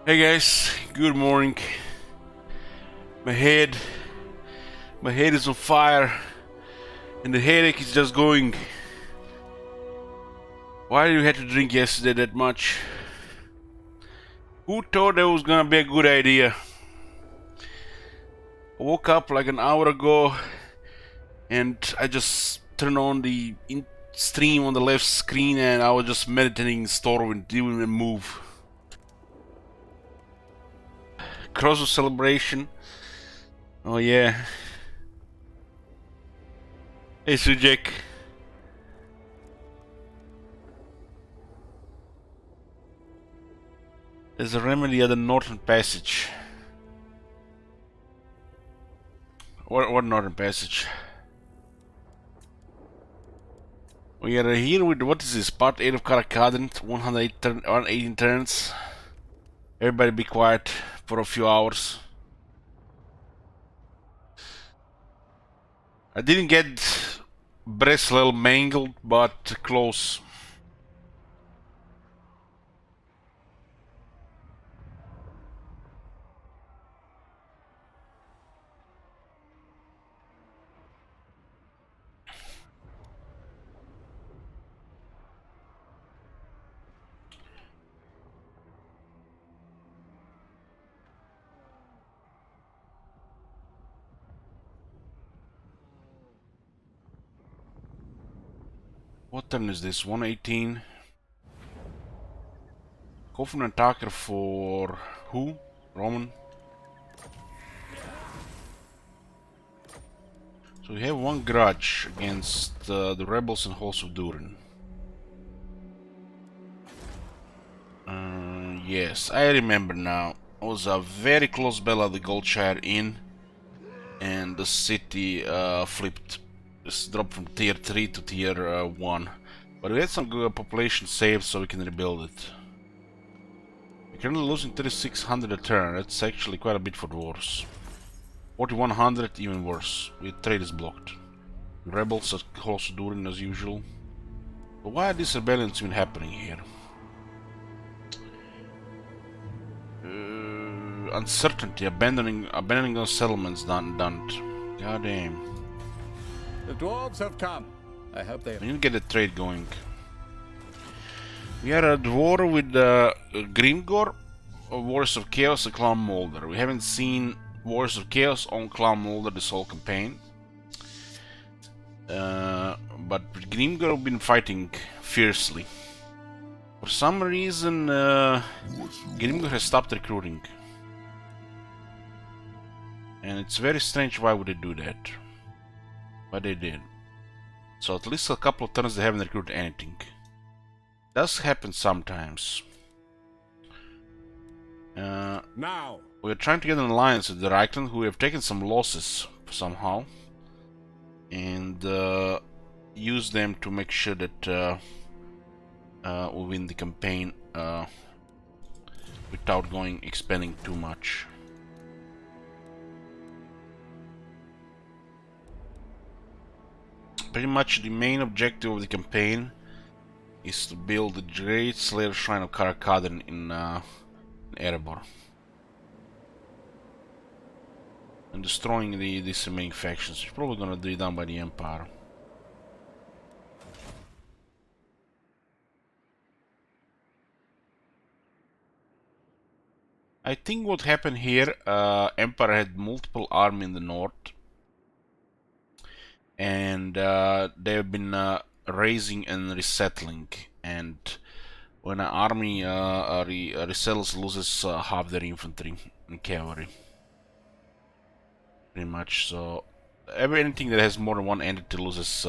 Hey guys, good morning. My head, my head is on fire, and the headache is just going. Why did you have to drink yesterday that much? Who thought that was gonna be a good idea? I woke up like an hour ago, and I just turned on the stream on the left screen, and I was just meditating in store and didn't even move. Crossroad celebration. Oh yeah. Hey Sujek. There's a remedy at the Northern Passage. What Northern Passage? We are here with, what is this, part 8 of Karak, 118 turns. Everybody be quiet for a few hours. I didn't get Breslau mangled, but close. What turn is this? 118. Coffin attacker for who? Roman. So we have one grudge against the rebels and Halls of Durin. Yes, I remember now. It was a very close battle at the Goldshire Inn, and the city flipped. Just dropped from tier 3 to tier 1. But we had some good population saved, so we can rebuild it. We're currently losing 3600 a turn. That's actually quite a bit for dwarves. 4100, even worse. Trade is blocked. Rebels are close to Durin as usual. But why are these rebellions even happening here? Uncertainty, abandoning those settlements done. God damn. The dwarves have come. I hope they. We need to get a trade going. We are at war with Grimgor, Wars of Chaos, and Clan Molder. We haven't seen Wars of Chaos on Clan Molder this whole campaign. But with Grimgor we've been fighting fiercely. For some reason, Grimgor has stopped recruiting. And it's very strange why would they do that. But they did. So at least a couple of turns they haven't recruited anything. Does happen sometimes. Now We're trying to get an alliance with the Reichland, who have taken some losses somehow, and use them to make sure that we win the campaign without expending too much. Pretty much the main objective of the campaign is to build the Great Slayer Shrine of Karak in Erebor. And destroying these remaining factions. It's probably gonna be done by the Empire. I think what happened here, Empire had multiple army in the north. And they've been raising and resettling, and when an army resettles, loses half their infantry and cavalry. Pretty much. So anything that has more than one entity loses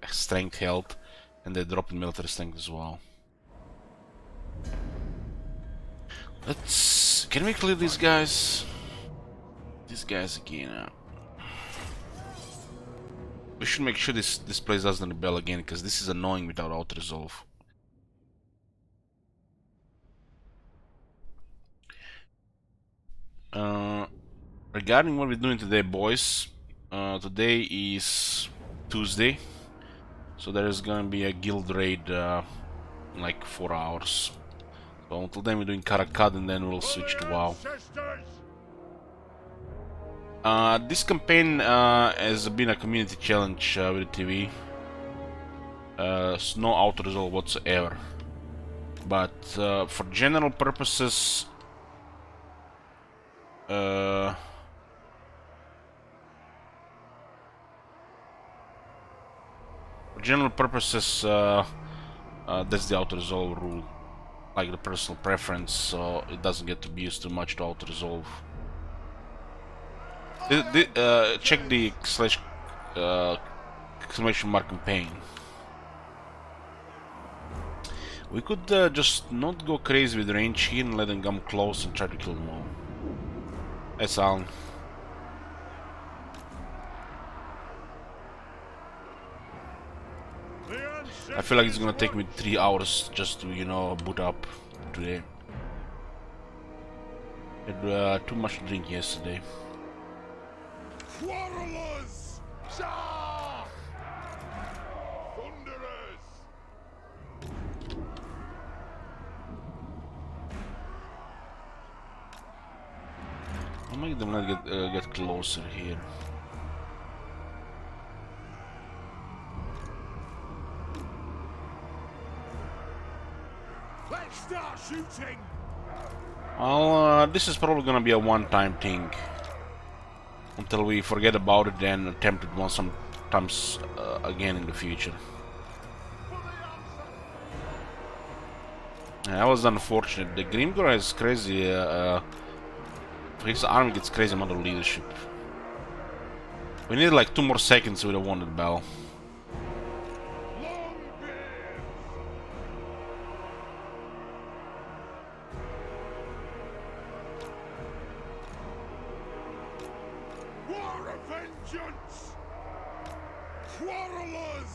strength, health, and they drop in military strength as well. Can we clear these guys? These guys again. We should make sure this place doesn't rebel again, because this is annoying without auto-resolve. Regarding what we're doing today, boys, today is Tuesday, so there is gonna be a guild raid in like 4 hours. So until then we're doing Karak and then we'll switch to WoW. This campaign has been a community challenge with the TV. No auto-resolve whatsoever. But for general purposes, that's the auto-resolve rule, like the personal preference, so it doesn't get abused too much to auto-resolve. Check the exclamation mark campaign. We could just not go crazy with range here and let them come close and try to kill them all. That's all. I feel like it's gonna take me 3 hours just to, you know, boot up today. Had too much to drink yesterday. Quarrelers! Thunderers! I'll make them not get closer here. Let's start shooting! Well, this is probably gonna be a one-time thing. Until we forget about it and attempt it once sometimes again in the future. Yeah, that was unfortunate. The Grimgor is crazy. His army gets crazy amount of leadership. We need like 2 more seconds with a wounded battle. War of vengeance! Quarrelers!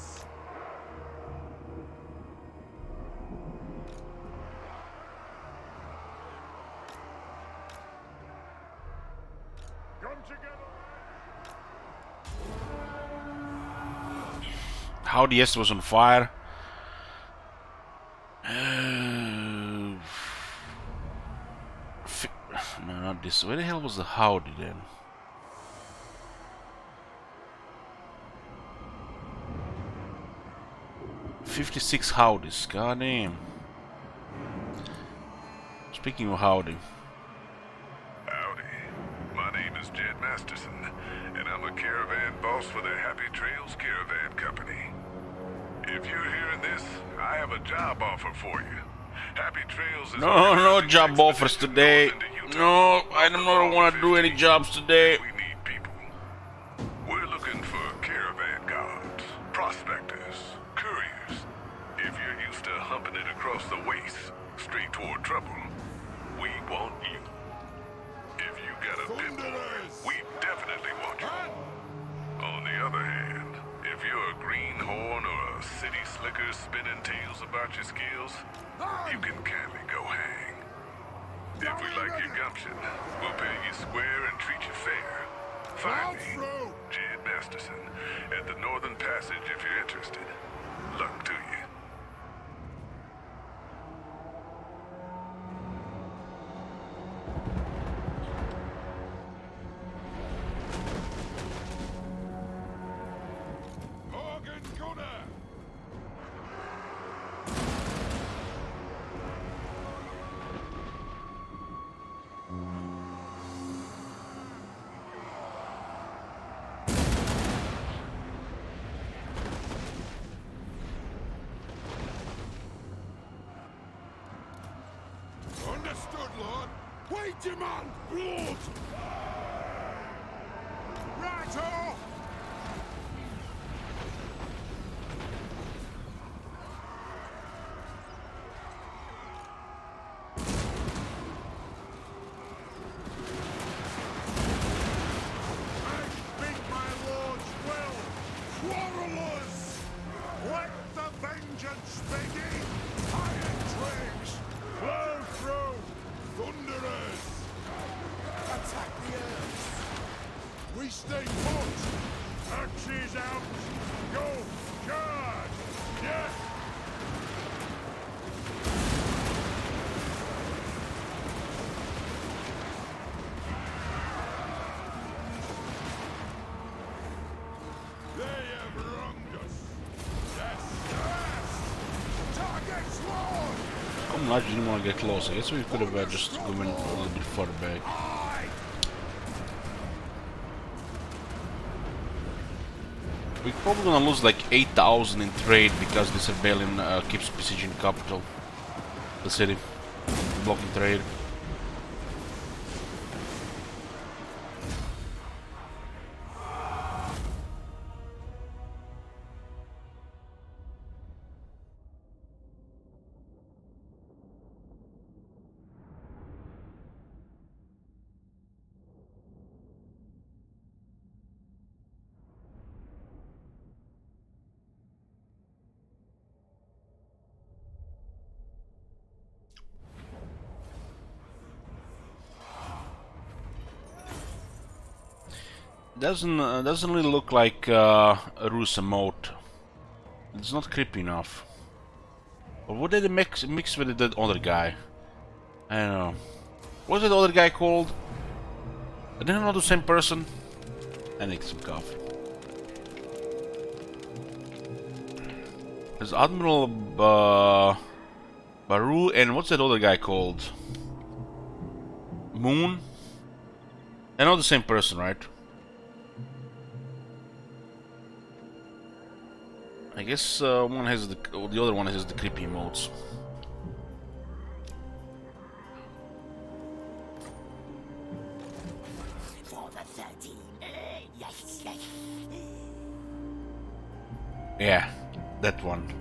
Come together! How the S was on fire. No, not this. Where the hell was the howdy then? "56 howdies, goddamn." Speaking of howdy. Howdy. My name is Jed Masterson, and I'm a caravan boss for the Happy Trails Caravan Company. If you're hearing this, I have a job offer for you. Happy Trails is No job offers today. No, I don't want to do any jobs today. We need people. We're looking for caravan guards, prospectors, couriers. If you're used to humping it across the waste, straight toward trouble, we want you. If you got a pit boy, we definitely want you. On the other hand, if you're a greenhorn or a city slicker spinning tales about your skills, you can kindly go hang. If we like your gumption, we'll pay you square and treat you fair. Find me, Jed Masterson, at the Northern Passage if you're interested. Luck to you. Understood, Lord. We demand blood! Right-o! I speak my lord's will! Quarrelers! Let the vengeance begin! Iron twigs! Blow through! Thunderers! Attack the earth! We stay put! Axes out! Go! Charge! Yes! much, didn't want to get close. I guess we could have just gone a little bit further back. We're probably gonna lose like 8,000 in trade because this rebellion keeps besieging the capital, the city, blocking trade. Doesn't really look like a Rus emote. It's not creepy enough. Or what did they mix with that other guy? I don't know. What's that other guy called? Are they not the same person? I need some coffee. There's Admiral Baru and what's that other guy called? Moon? They're not the same person, right? I guess one has the other one has the creepy emotes. For the 13. Yes. Yeah, that one.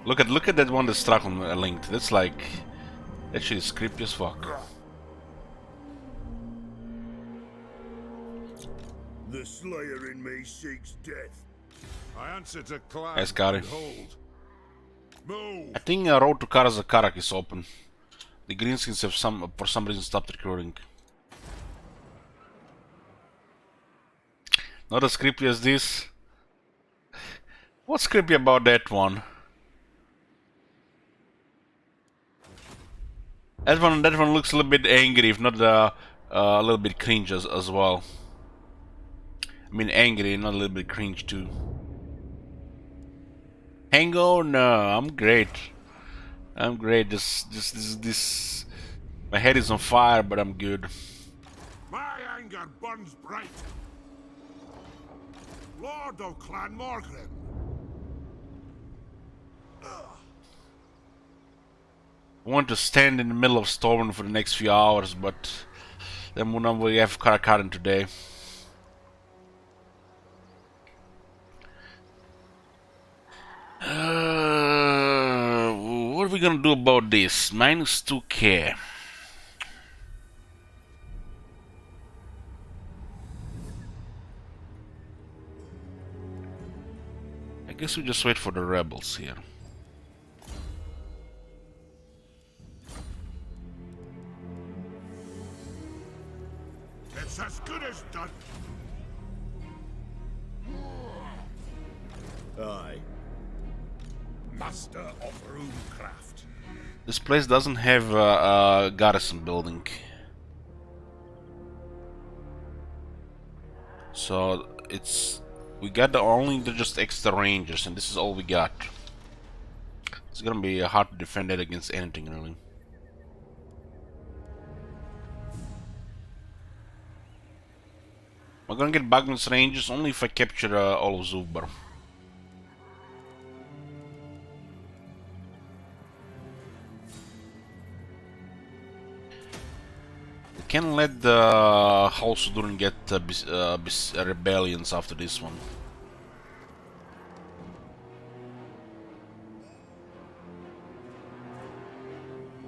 Look at that one that's stuck on linked. That's like that shit is creepy as fuck. The slayer in me seeks death. I answer to clan. Yes, Kadrin. Hold. Move. I think road to Karak is open. The greenskins have for some reason stopped recruiting. Not as creepy as this. What's creepy about that one? That one looks a little bit angry, if not a little bit cringe as well. I mean angry, not a little bit cringe too. Hang on, no, I'm great. I'm great. This. My head is on fire, but I'm good. My anger burns bright. Lord of Clan Morgrim. I want to stand in the middle of Stormwind for the next few hours, but then we have Karak today. What are we gonna do about this? Minus 2k. I guess we just wait for the rebels here. It's as good as done. Aye. Master of runecraft. This place doesn't have a garrison building. So we got only just extra rangers, and this is all we got. It's gonna be hard to defend it against anything, really. We're gonna get Bagnus rangers only if I capture all of Zubbar. We can't let the House of Durin get rebellions after this one.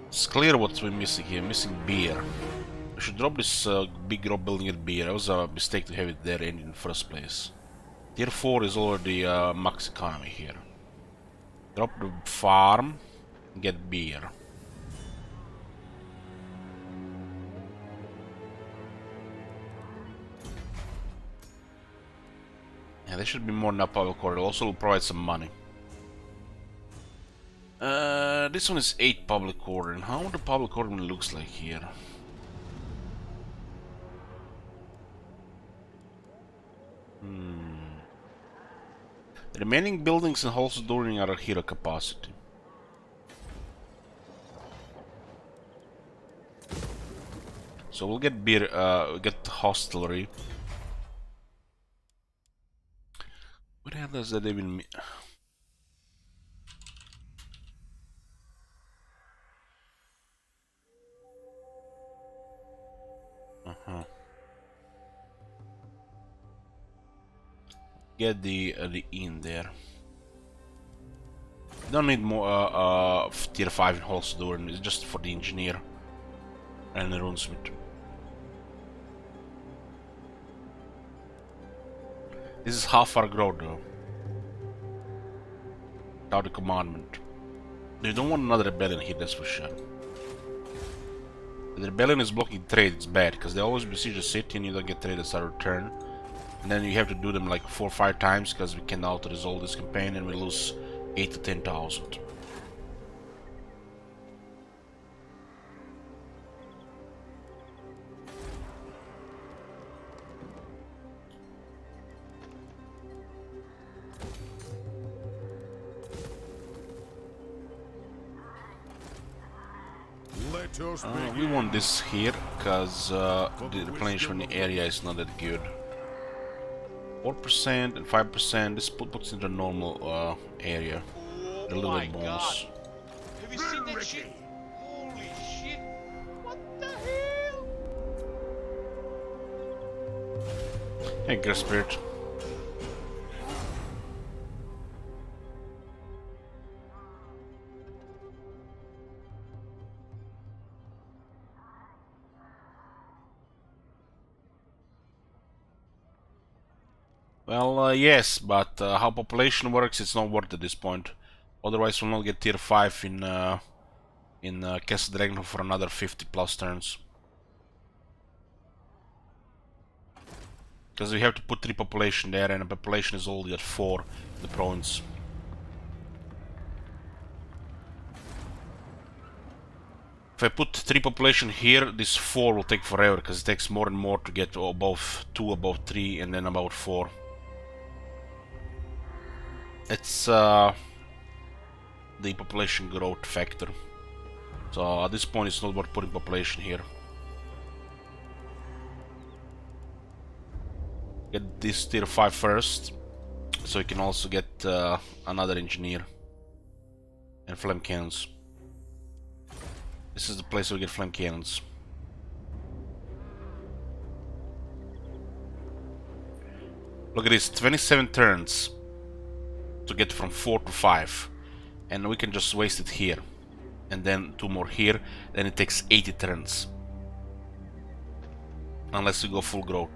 It's clear what we're missing here. Missing beer. We should drop this big rock building at beer. It was a mistake to have it there in the first place. Tier 4 is already max economy here. Drop the farm, get beer. Yeah, there should be more in that public corridor. Also will provide some money. This one is 8 public order, and how the public order looks like here? The remaining buildings in House of Durin are at hero capacity. So we'll get get hostelry. What the hell does that even mean? Get the inn there. Don't need more tier 5 in Holstador, it's just for the engineer and the runesmith. This is half our growth though. Without the commandment. They don't want another rebellion here, that's for sure. The rebellion is blocking trade, it's bad, because they always besiege the city and you don't get trade as a return. And then you have to do them like 4 or 5 times, because we can auto-resolve this campaign and we lose 8 to 10,000. We want this here, because the replenishment area is not that good. 4% and 5%, this puts in the normal area. The little bonus. Have you seen that shit? Holy shit! What the hell? Hey, Great Spirit. Well, yes, but how population works, it's not worth at this point. Otherwise, we'll not get tier 5 in Castle Dragon for another 50 plus turns. Because we have to put 3 population there, and the population is only at 4 in the province. If I put 3 population here, this 4 will take forever, because it takes more and more to get above 2, above 3, and then about 4. It's the population growth factor. So at this point it's not worth putting population here. Get this tier 5 first, so you can also get another engineer and flame cannons. This is the place where we get flame cannons. Look at this, 27 turns to get from 4 to 5, and we can just waste it here, and then 2 more here, then it takes 80 turns, unless we go full growth.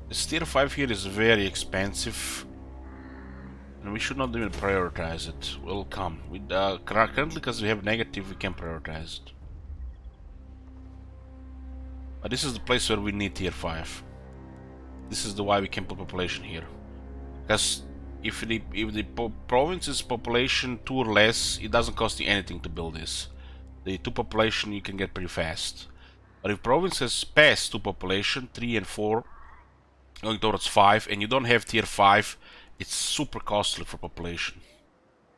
This tier 5 here is very expensive, and we should not even prioritize it. Will come. With currently, because we have negative, we can prioritize it. But this is the place where we need tier 5. This is the why we can put population here. Because if the province is population 2 or less, it doesn't cost you anything to build this. The 2 population you can get pretty fast. But if province has past 2 population, 3 and 4, going towards 5, and you don't have tier 5, it's super costly for population.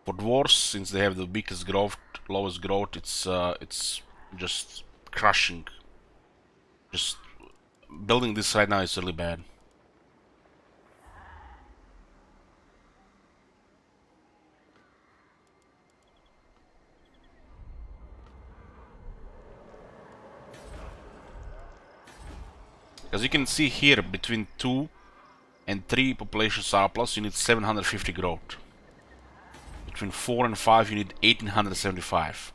For dwarves, since they have the biggest growth, lowest growth, it's just crushing. Just building this right now is really bad. As you can see here, between 2 and 3 population surplus, you need 750 growth. Between 4 and 5, you need 1875.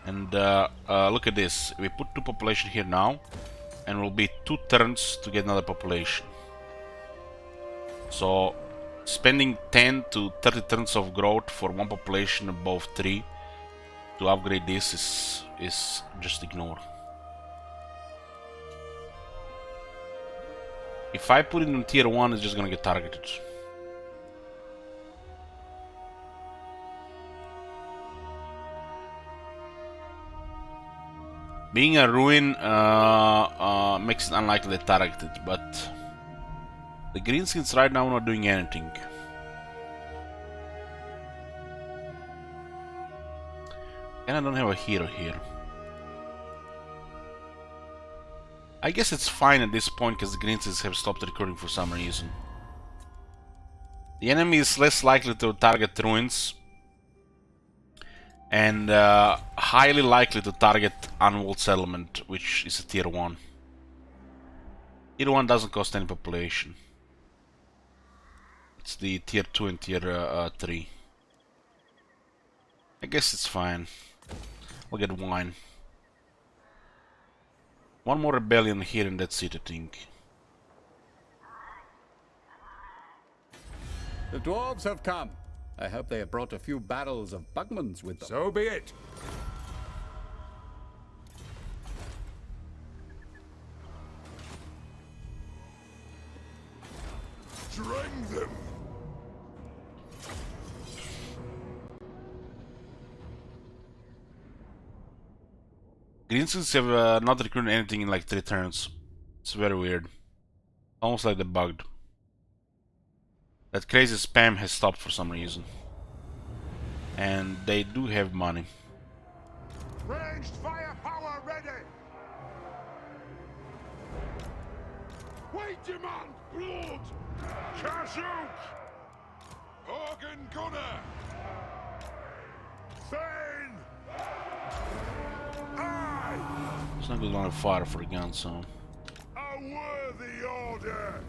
And look at this, we put 2 population here now, and it will be 2 turns to get another population. So spending 10 to 30 turns of growth for 1 population above 3 to upgrade this is just ignore. If I put it in tier 1, it's just gonna get targeted. Being a ruin makes it unlikely they're targeted, but the greenskins right now are not doing anything. And I don't have a hero here. I guess it's fine at this point because the Greens have stopped recruiting for some reason. The enemy is less likely to target ruins and highly likely to target unwalled settlement, which is a tier 1. Tier 1 doesn't cost any population. It's the tier 2 and tier 3. I guess it's fine. We'll get wine. One more rebellion here and that's it, I think. The dwarves have come. I hope they have brought a few barrels of bugmans with them. So be it. Drain them. Greenskins have not recruited anything in like 3 turns. It's very weird. Almost like they're bugged. That crazy spam has stopped for some reason. And they do have money. Ranged firepower ready. We demand blood. Kasuk. Organ gunner. Thane. Aye. It's not good on a fire for a gun, so. A worthy order.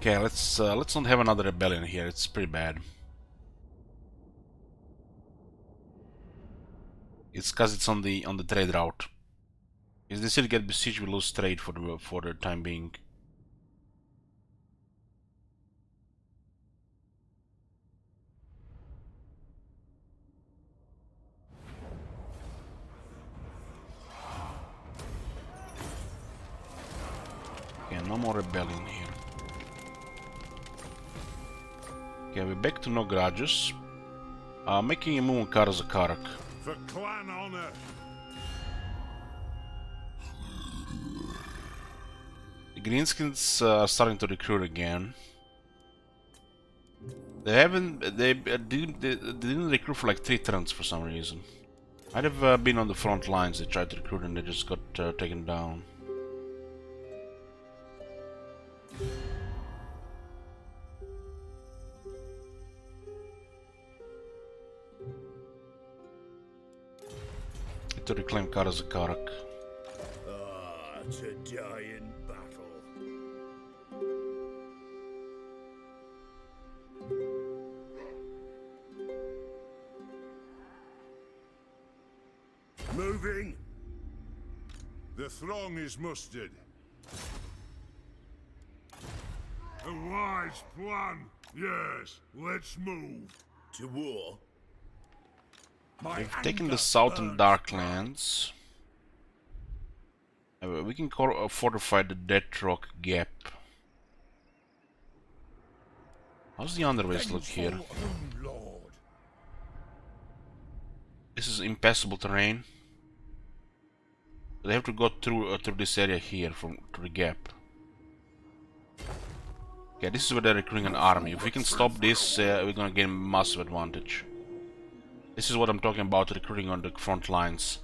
Okay, let's not have another rebellion here. It's pretty bad. It's cause it's on the trade route. If the city get besieged, we lose trade for the time being. Okay, no more rebellion here. Okay, we're back to no grudges. Making a move on Karak. For clan honor. The Greenskins are starting to recruit again. They didn't recruit for like 3 turns for some reason. Might have been on the front lines. They tried to recruit and they just got taken down. To reclaim Karak. Ah, to die in battle. Moving. The throng is mustered. A wise plan. Yes, let's move. To war. We've taken the southern Darklands. We can fortify the Dead Rock Gap. How's the underways look here? Lord. This is impassable terrain. They have to go through this area here to the gap. Okay, this is where they're recruiting an army. If we can stop this, we're gonna gain massive advantage. This is what I'm talking about, recruiting on the front lines.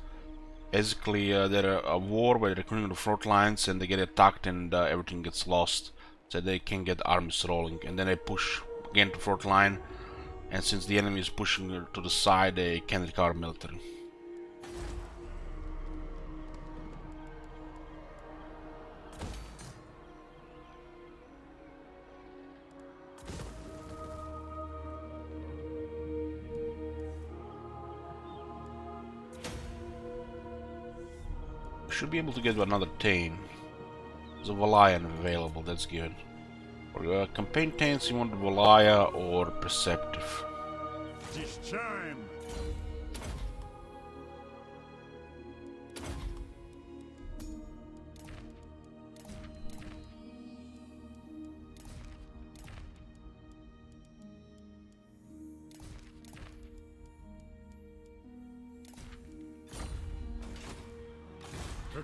Basically, they're a war where they're recruiting on the front lines and they get attacked and everything gets lost. So they can get armies rolling. And then they push again to front line. And since the enemy is pushing to the side, they can recover military. should be able to get another Tane. There's a Valiant available, that's good. For campaign Tanes, you want Valia or Perceptive. It's time.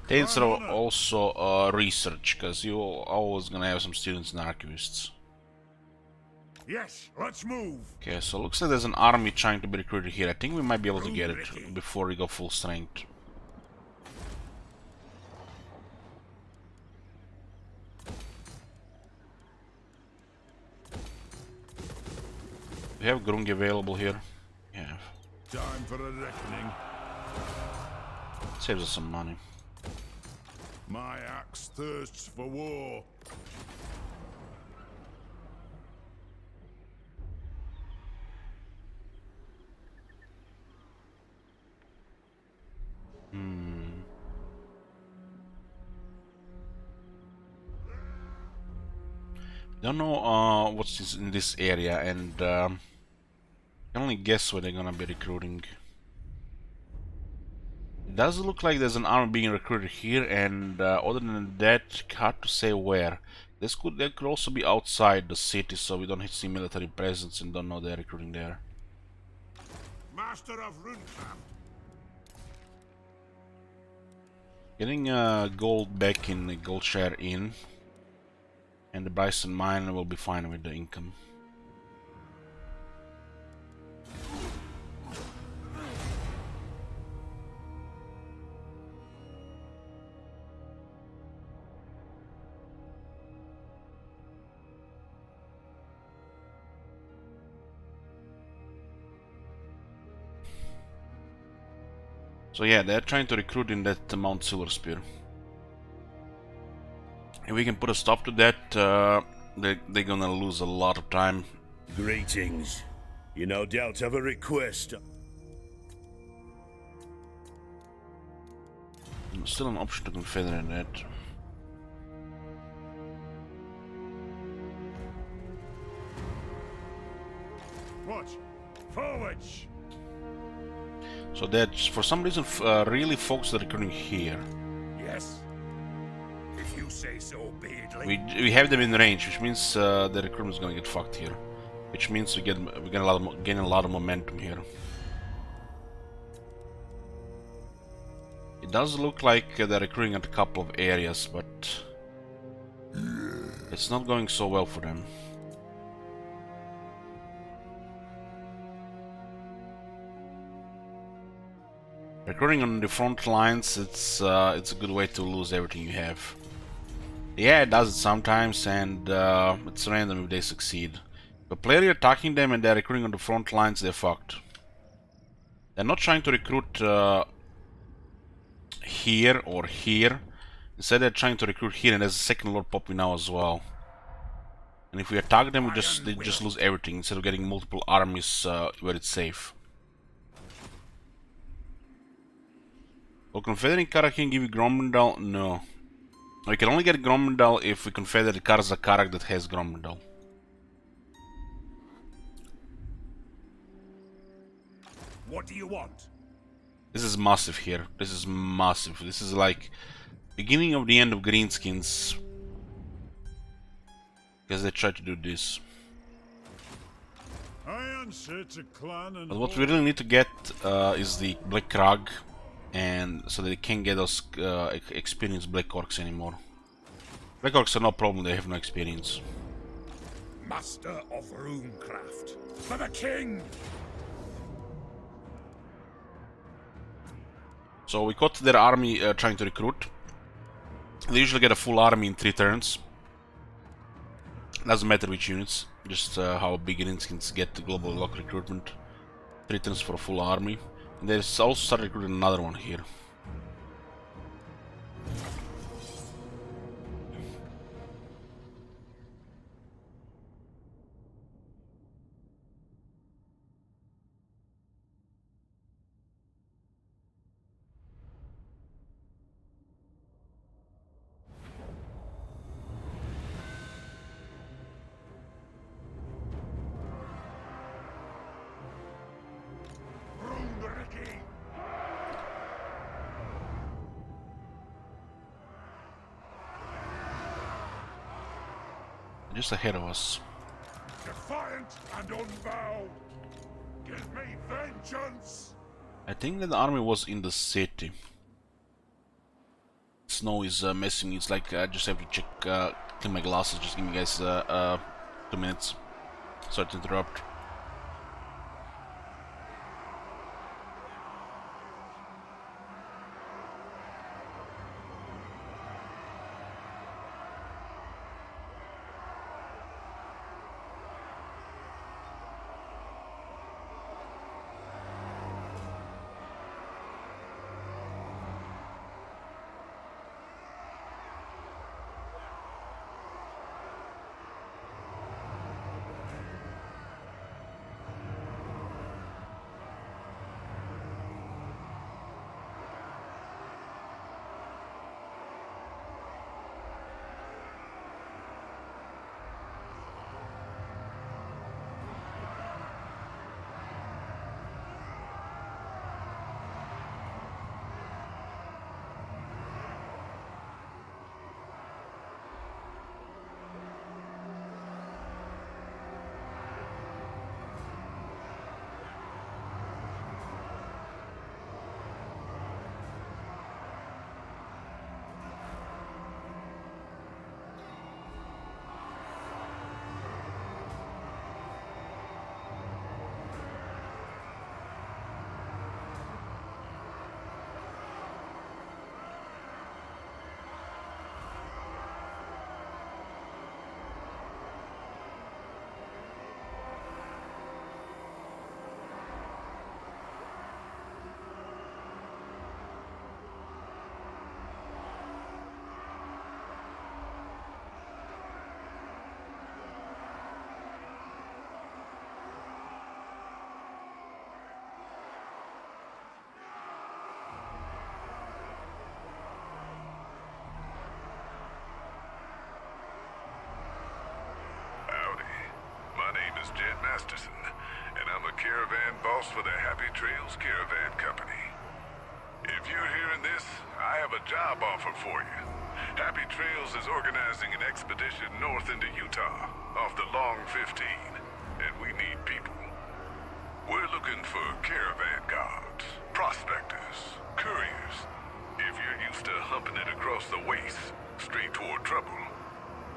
Tanes are also research, because you're always gonna have some students and archivists. Yes, let's move. Okay, so looks like there's an army trying to be recruited here. I think we might be able to get it before we go full strength. We have Grungi available here. Yeah. Time for a reckoning. Saves us some money. My axe thirsts for war. Don't know what's in this area, and can only guess where they're gonna be recruiting. It does look like there's an army being recruited here, and other than that, hard to say where. They could also be outside the city, so we don't see military presence and don't know they're recruiting there. Master of Runecraft. Getting gold back in the gold share in, and the Bryson mine will be fine with the income. So yeah, they're trying to recruit in that Mount Silver Spear. If we can put a stop to that, they're gonna lose a lot of time. Greetings. You no doubt have a request. Still an option to confederate that. What? Forwards! So that's for some reason really focused on recruiting here. Yes. If you say so, be it. We have them in range, which means the recruitment is gonna get fucked here. Which means we get gain a lot of momentum here. It does look like they're recruiting at a couple of areas, but it's not going so well for them. Recruiting on the front lines, it's a good way to lose everything you have. Yeah, it does it sometimes, and it's random if they succeed. If a player attacking them and they're recruiting on the front lines, they're fucked. They're not trying to recruit here or here. Instead, they're trying to recruit here, and there's a second lord popping now as well. And if we attack them, they just lose everything instead of getting multiple armies where it's safe. Will confederating Karak can give you Gromendal? No. We can only get Gromendal if we confederate Karak that has Gromendal. What do you want? This is massive here. This is massive. This is like beginning of the end of Greenskins. Because they try to do this. I answer to clan and But what we really need to get is the Black Krag, and so they can't get us experienced Black Orcs anymore. Black Orcs are no problem, they have no experience. Master of Runecraft. For the king! So we caught their army trying to recruit. They usually get a full army in 3 turns. Doesn't matter which units, just how big Greenskins get the global lock recruitment. 3 turns for a full army. And they also start recruiting another one here. just ahead of us. Defiant and unbowed. Give me vengeance. I think that the army was in the city. Snow is messing me. It's like I just have to check, clean my glasses. Just give me guys 2 minutes. Sorry to interrupt. Masterson, and I'm a caravan boss for the Happy Trails Caravan Company. If you're hearing this, I have a job offer for you. Happy Trails is organizing an expedition north into Utah, off the Long 15, and we need people. We're looking for caravan guards, prospectors, couriers. If you're used to humping it across the waste, straight toward trouble,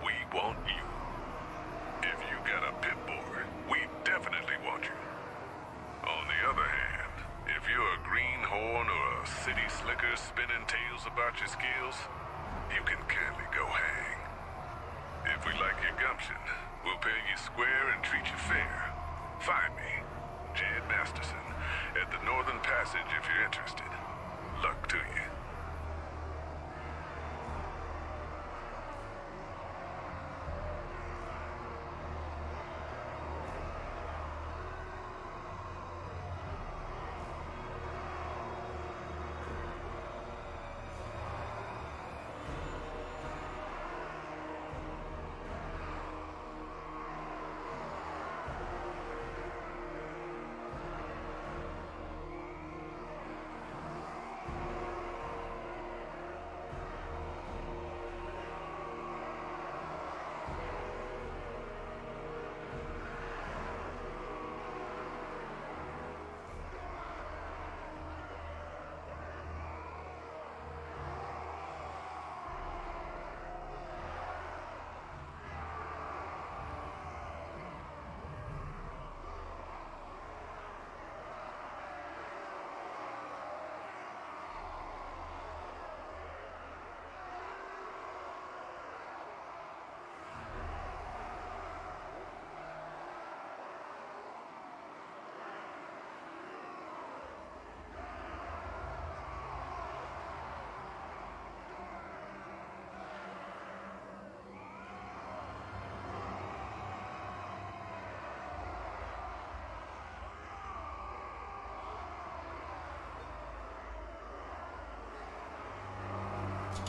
we want you. If you got a pit boy, we definitely want you. On the other hand, if you're a greenhorn or a city slicker spinning tales about your skills, you can kindly go hang. If we like your gumption, we'll pay you square and treat you fair. Find me, Jed Masterson, at the Northern Passage if you're interested. Luck to you.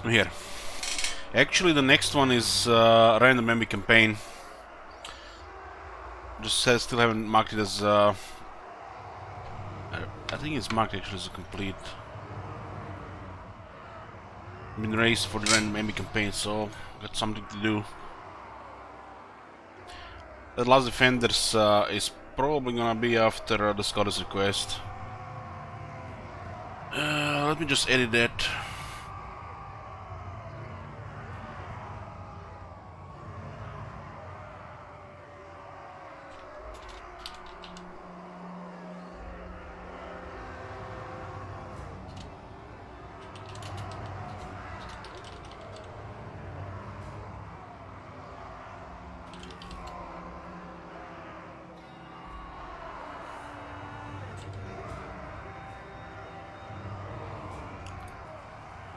I'm here. Actually, the next one is random enemy campaign. Just says still haven't marked it as. I think it's marked actually as a complete. Been raised for the random enemy campaign, so got something to do. The last defenders is probably gonna be after the Scottish request. Let me just edit that.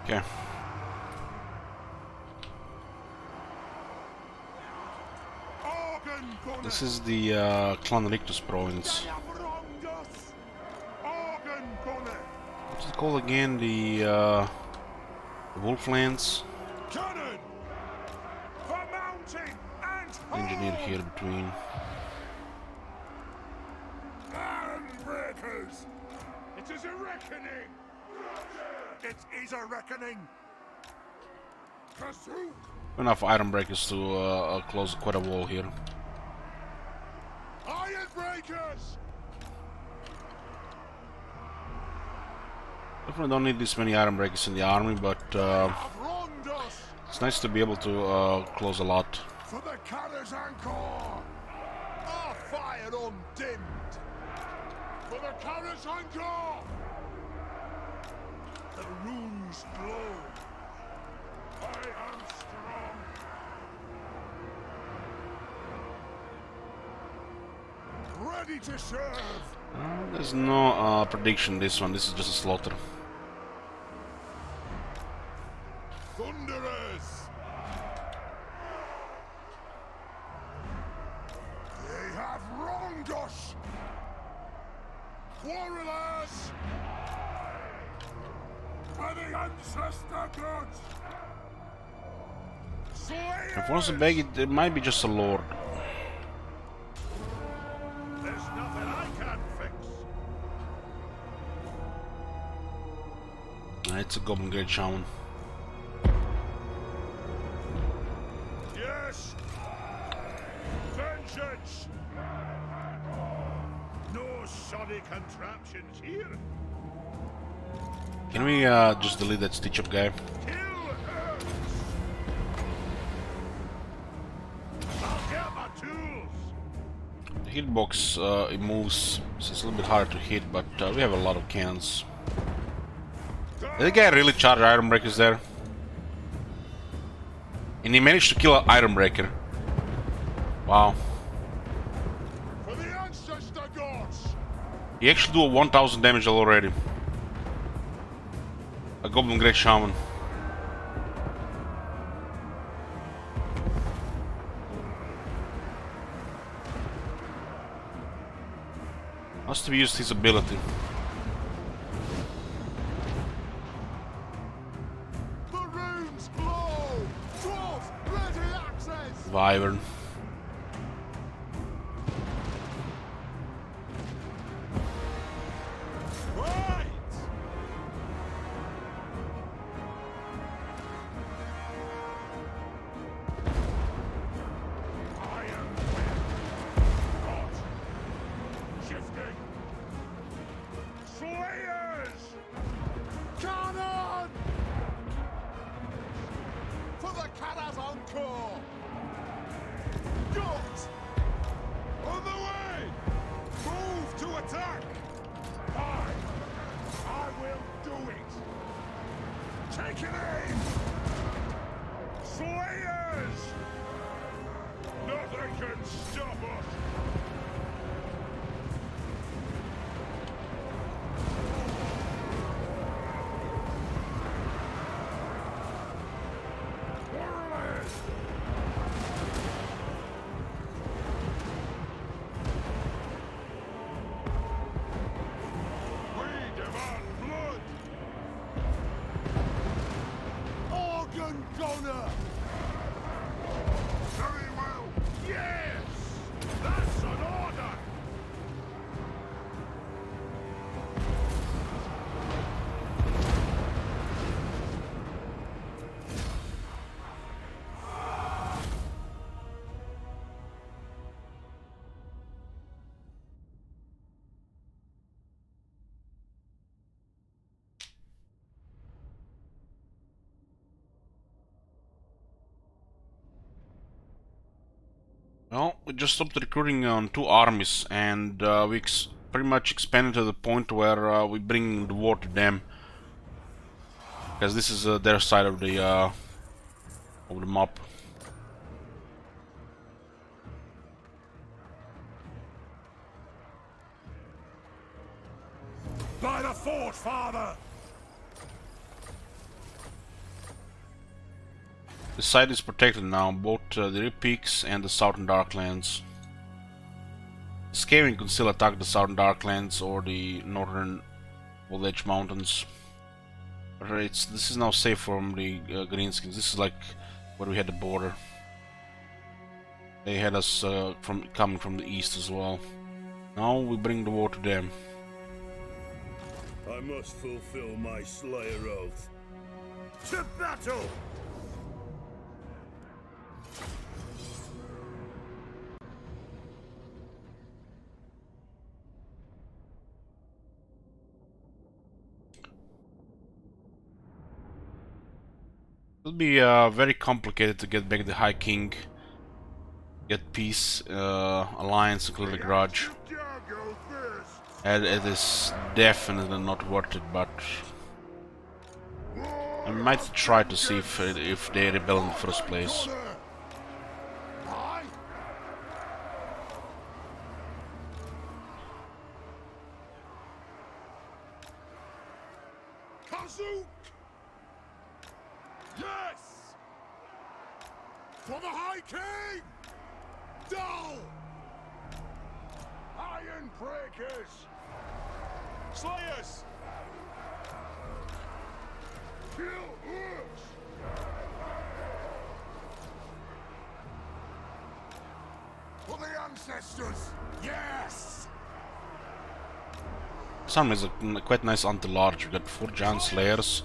Okay. This is the Clan Rictus province. What's it called again? The Wolflands. Engineer here between. Breakers! It is a reckoning! It is a reckoning! Kazoo! Enough iron breakers to close quite a wall here. Iron breakers! Definitely don't need this many iron breakers in the army, but Have wronged us! it's nice to be able to close a lot. For the Karak's Anchor! Our fire undimmed! For the Karak's Anchor! The runes glow! I am strong! Ready to serve! There's no prediction this one, this is just a slaughter. Thunderers! They have wronged us! Quarrelers! By the ancestor gods! If wants to beg it, it might be just a lord. There's nothing I can't fix! It's a Goblin Great Shaman. Yes! Vengeance! No shoddy contraptions here! Can we just delete that Stitch Up guy? Kill her! I'll get my tools! The hitbox it moves, so it's a little bit harder to hit, but we have a lot of cannons. Did the guy really charge Iron Breakers there? And he managed to kill an Iron Breaker. Wow. For the ancestor gods! He actually do a 1000 damage already. A Goblin Great Shaman. Must have used his ability. The runes glow! Dwarves, ready access! Wyvern. Right! I am God. Shifting. Slayers! Cannon! For the Karak's Encore! Gut! On the way! Move to attack! I will do it! Take an aim! Slayers! Nothing can stop us! Warriors! We demand blood! Organ Gunner! Very well! Yes! That's an Well, we just stopped recruiting on 2 armies, and we pretty much expanded to the point where we bring the war to them, because this is their side of the map. By the fort, father! The site is protected now, both the Rip Peaks and the Southern Darklands. Skaven can still attack the Southern Darklands or the Northern Old Edge Mountains. But this is now safe from the Greenskins. This is like where we had the border. They had us coming from the east as well. Now we bring the war to them. I must fulfill my Slayer oath. To battle! It'll be very complicated to get back the High King, get peace, alliance, clear the grudge. And it is definitely not worth it, but I might try to see if they rebel in the first place. Yes! For the High King! Dull! Iron Breakers! Slayers! Kill Urks! For the ancestors! Yes! This army is a quite nice anti-large. We got 4 giant slayers,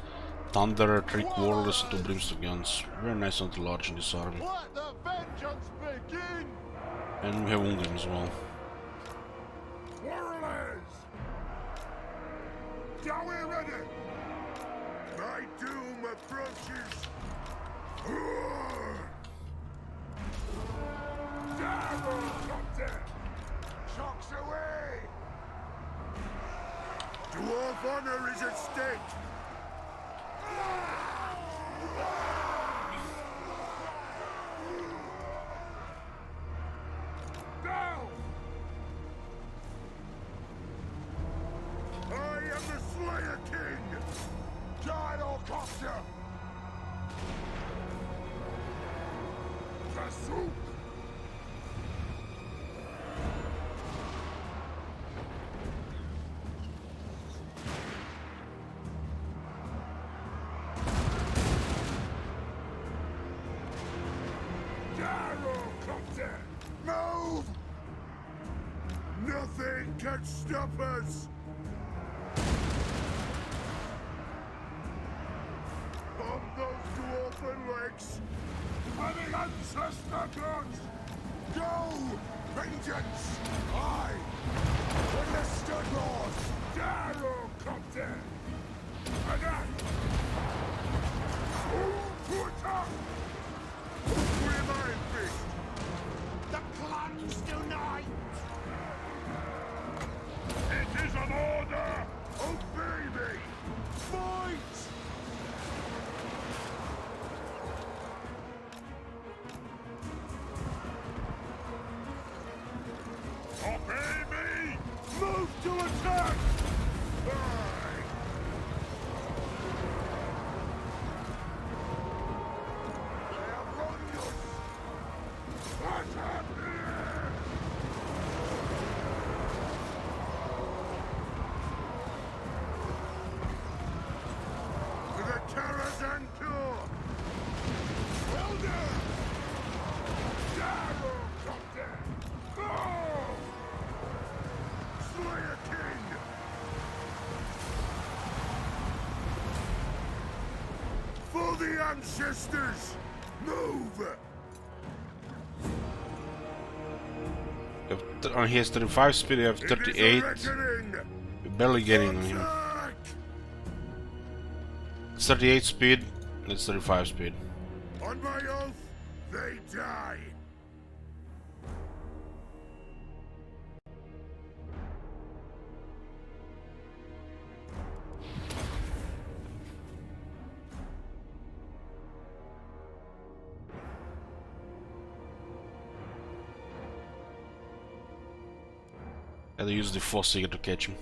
thunder, 3 quarters, and 2 brimstone guns. Very nice anti-large in this army. Let the vengeance begin! And we have Ungrim as well. Warriors! Are we ready? My doom approaches! Double contact! Shocks away! Dwarf honor is at stake! Down! I am the Slayer King! Gyrocopter! Kasuk! Gyrocopter! Move! Nothing can stop us! On those dwarven legs! For the ancestor gods! Go! Vengeance! I! Understood, Lord! Gyrocopter! Attack! Who to attack? Remind Beast! The clans unite! It is an order! Obey me! Fight! Obey me! Move to attack! Aye! They have wronged us! What happened? To the Karazhan Tour! Well done! Gyrocopter! Oh! Slayer King! For the ancestors! Move! He has 35 speed, I have 38. We're barely getting on him. Attack! It's 38 speed, it's 35 speed. On my oath, they die! Gotta use the force to catch him.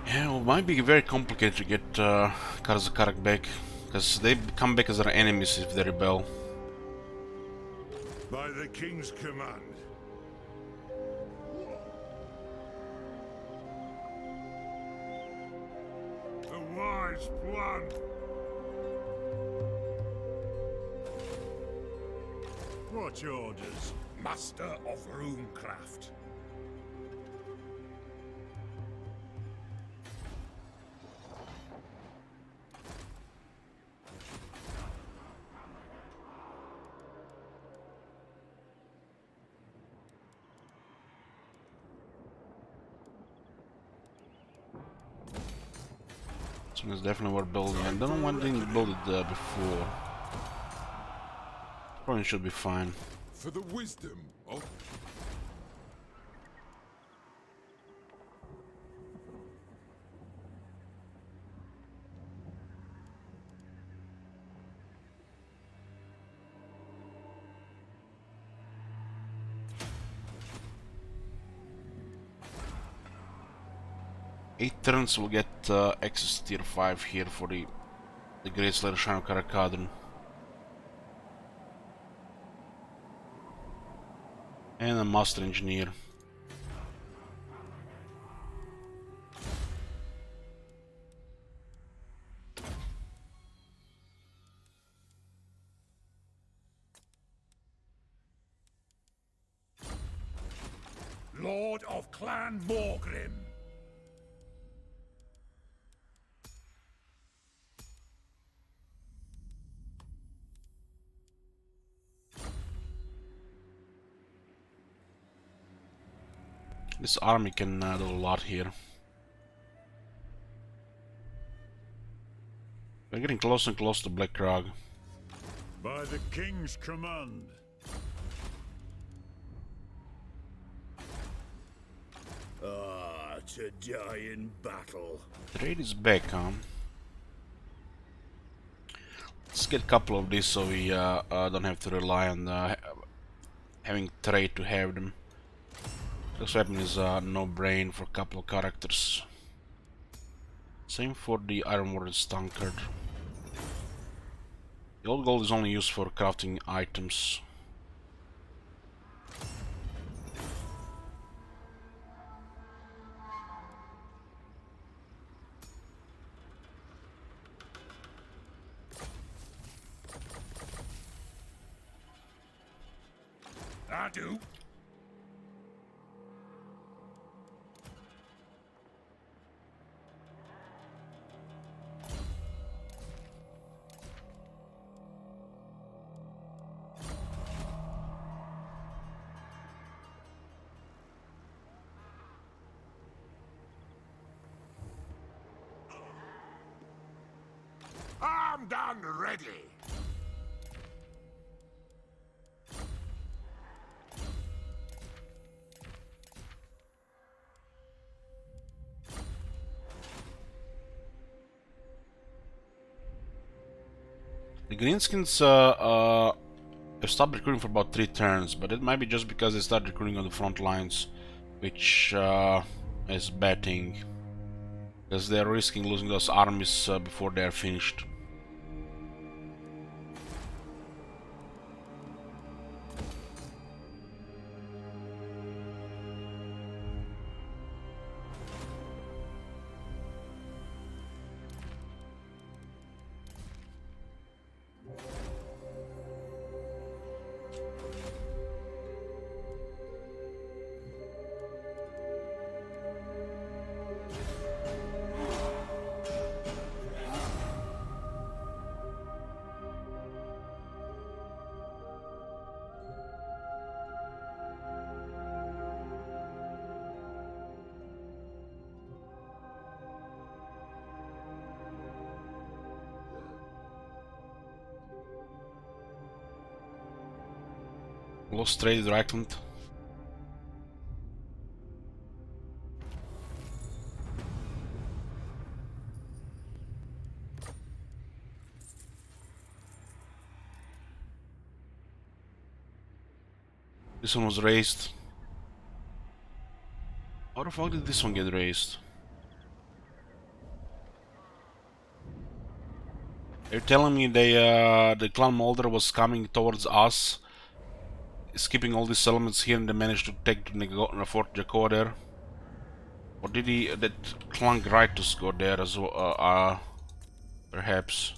Yeah, well, it might be very complicated to get Karak back, because they come back as our enemies if they rebel. By the king's command. A wise plan. What orders? Master of runecraft. So it's definitely worth building. I don't know why I didn't build it before. Probably should be fine. For the wisdom of... Eight turns will get access to tier 5 here for the Great Slayer Shrine of Kadrin. And a Master Engineer. Lord of Clan Morgrim. This army can do a lot here. We're getting closer and closer to Black Rog. By the king's command. Ah, to die in battle. Trade is back, huh? Let's get a couple of these so we don't have to rely on having trade to have them. This weapon is no brain for a couple of characters. Same for the Iron Warded Tankard. The old gold is only used for crafting items. I do. Armed and ready. The Greenskins have stopped recruiting for about 3 turns, but it might be just because they start recruiting on the front lines, which is bad thing, because they're risking losing those armies before they are finished. Lost trade Reichland. This one was raised. How the fuck did this one get raised? They're telling me the clan Molder was coming towards us, skipping all these settlements here, and they managed to take Fort Jacoa there. Or did that clan Gritus go there as well? Perhaps.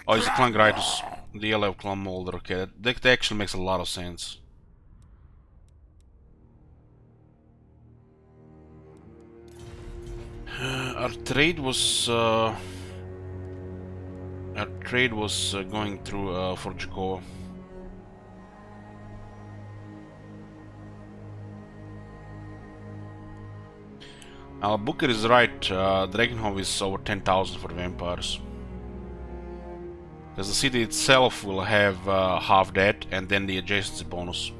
Oh, it's the clan Gritus, the yellow clan Molder. Okay, that actually makes a lot of sense. Our trade was going through Fort Jacoa. Now Booker is right. Dragonhof is over 10,000 for vampires. Because the city itself will have half that, and then the adjacency bonus.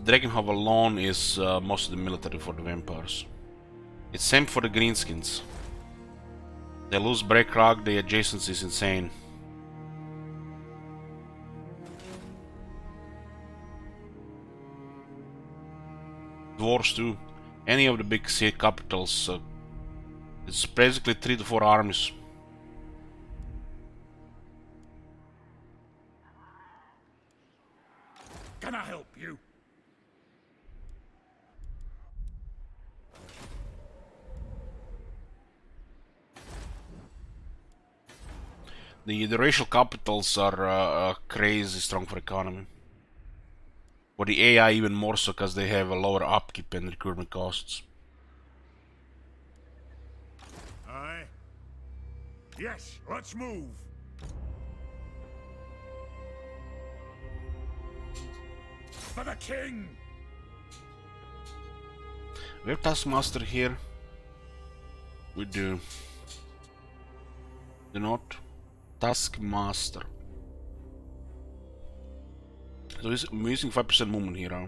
Dragonhof alone is most of the military for the vampires. It's same for the greenskins. They lose Breakrog, the adjacency is insane. Dwarves too. Any of the big city capitals. It's basically 3 to 4 armies. Can I help you? The racial capitals are crazy strong for economy. For the AI even more so because they have a lower upkeep and recruitment costs. Aye. Yes, let's move. For the king. We have Taskmaster here. We do. Do not. Taskmaster. So we're using 5% movement here, huh?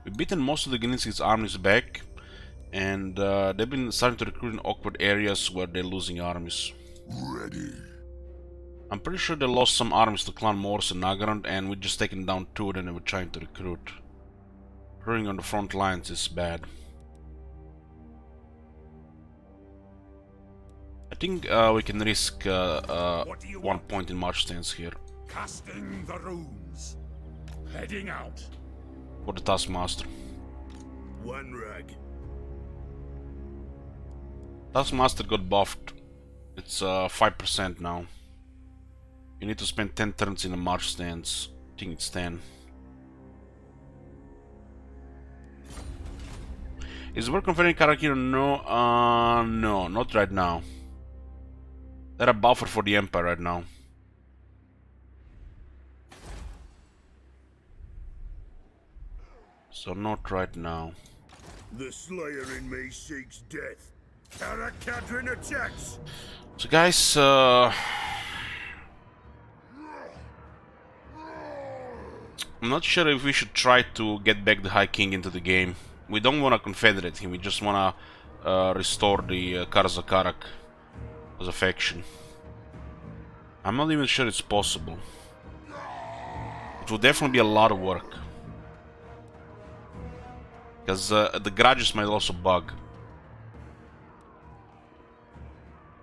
We've beaten most of the Gninskis armies back, and they've been starting to recruit in awkward areas where they're losing armies. Ready. I'm pretty sure they lost some armies to Clan Morse and Nagarand, and we're just taking down 2 of them and we're trying to recruit. Recruiting on the front lines is bad. I think we can risk 1 point in march stance here. Casting the runes. Heading out. For the Taskmaster. One rag. Taskmaster got buffed. It's 5% now. You need to spend 10 turns in a march stance. I think it's 10. Is work conferring Karak? No, no, not right now. They're a buffer for the Empire right now. So not right now. The Slayer in me seeks death. Karak Kadrin attacks. So guys, I'm not sure if we should try to get back the High King into the game. We don't want to confederate him, we just want to restore the Karza Karak as a faction. I'm not even sure it's possible. It will definitely be a lot of work. Because the grudges might also bug.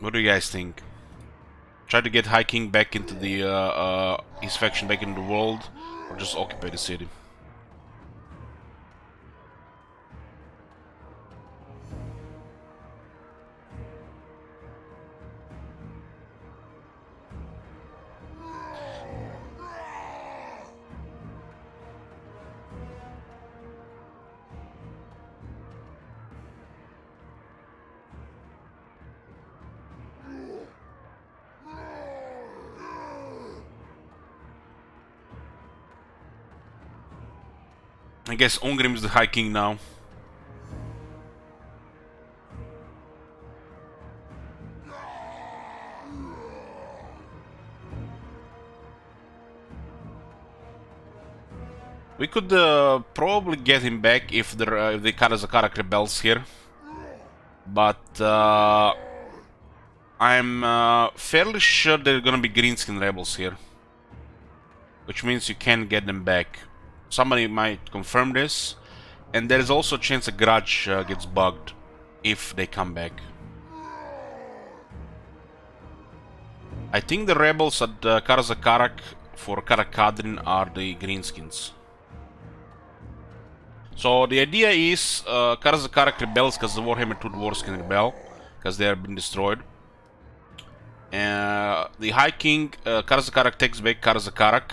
What do you guys think? Try to get High King back into the his faction back in the world, or just occupy the city? I guess Ongrim is the High King now. We could probably get him back if the Karak rebels here, but I'm fairly sure there are gonna be greenskin rebels here, which means you can get them back. Somebody might confirm this, and there is also a chance a grudge gets bugged if they come back. I think the rebels at Karak for Kadrin are the greenskins. So the idea is Karak rebels because the Warhammer 2 dwarves can rebel because they have been destroyed. The High King Karak takes back Karak.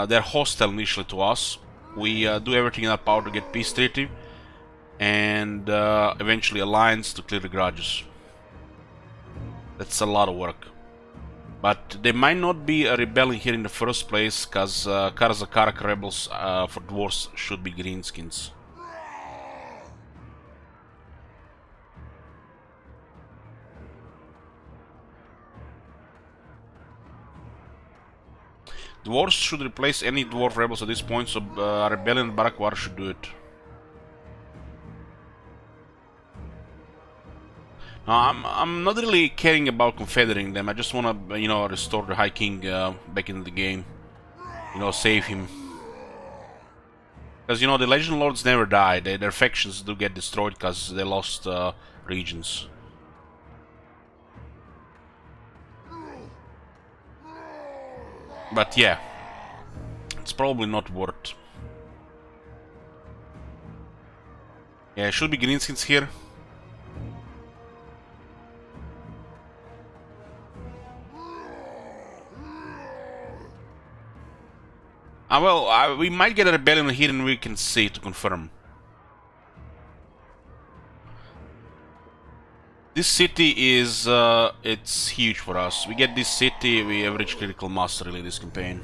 They're hostile initially to us. We do everything in our power to get peace treaty and eventually alliance to clear the grudges. That's a lot of work. But there might not be a rebellion here in the first place, because Karak rebels for dwarves should be greenskins. Dwarves should replace any dwarf rebels at this point, so rebellion and Barak War should do it. I'm not really caring about confederating them. I just want to, you know, restore the High King back into the game. You know, save him. Because, you know, the Legend Lords never die. Their factions do get destroyed because they lost regions. But yeah, it's probably not worth. Yeah, should be greenskins here. Well, we might get a rebellion here and we can see to confirm. This city is, it's huge for us. We get this city, we have reached critical mass really this campaign.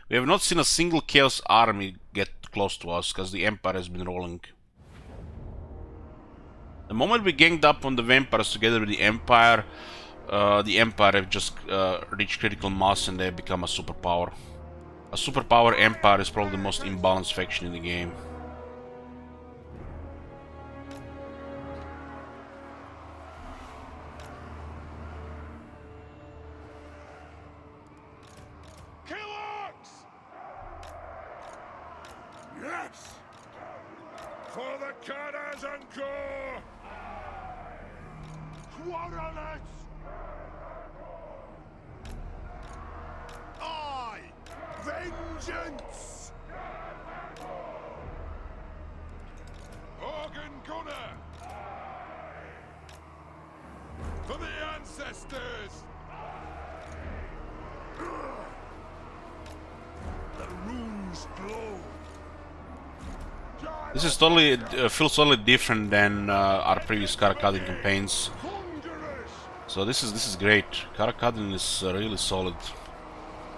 We have not seen a single Chaos army get close to us, because the Empire has been rolling. The moment we ganged up on the Vampires together with the Empire have just reached critical mass and they have become a superpower. A superpower Empire is probably the most imbalanced faction in the game. Yes! For the Karas and Gore! Quarrelers! I! Vengeance! Organ Gunner! For the ancestors! The runes glow! This is totally, feels totally different than our previous Karak campaigns. So this is great. Karak is really solid.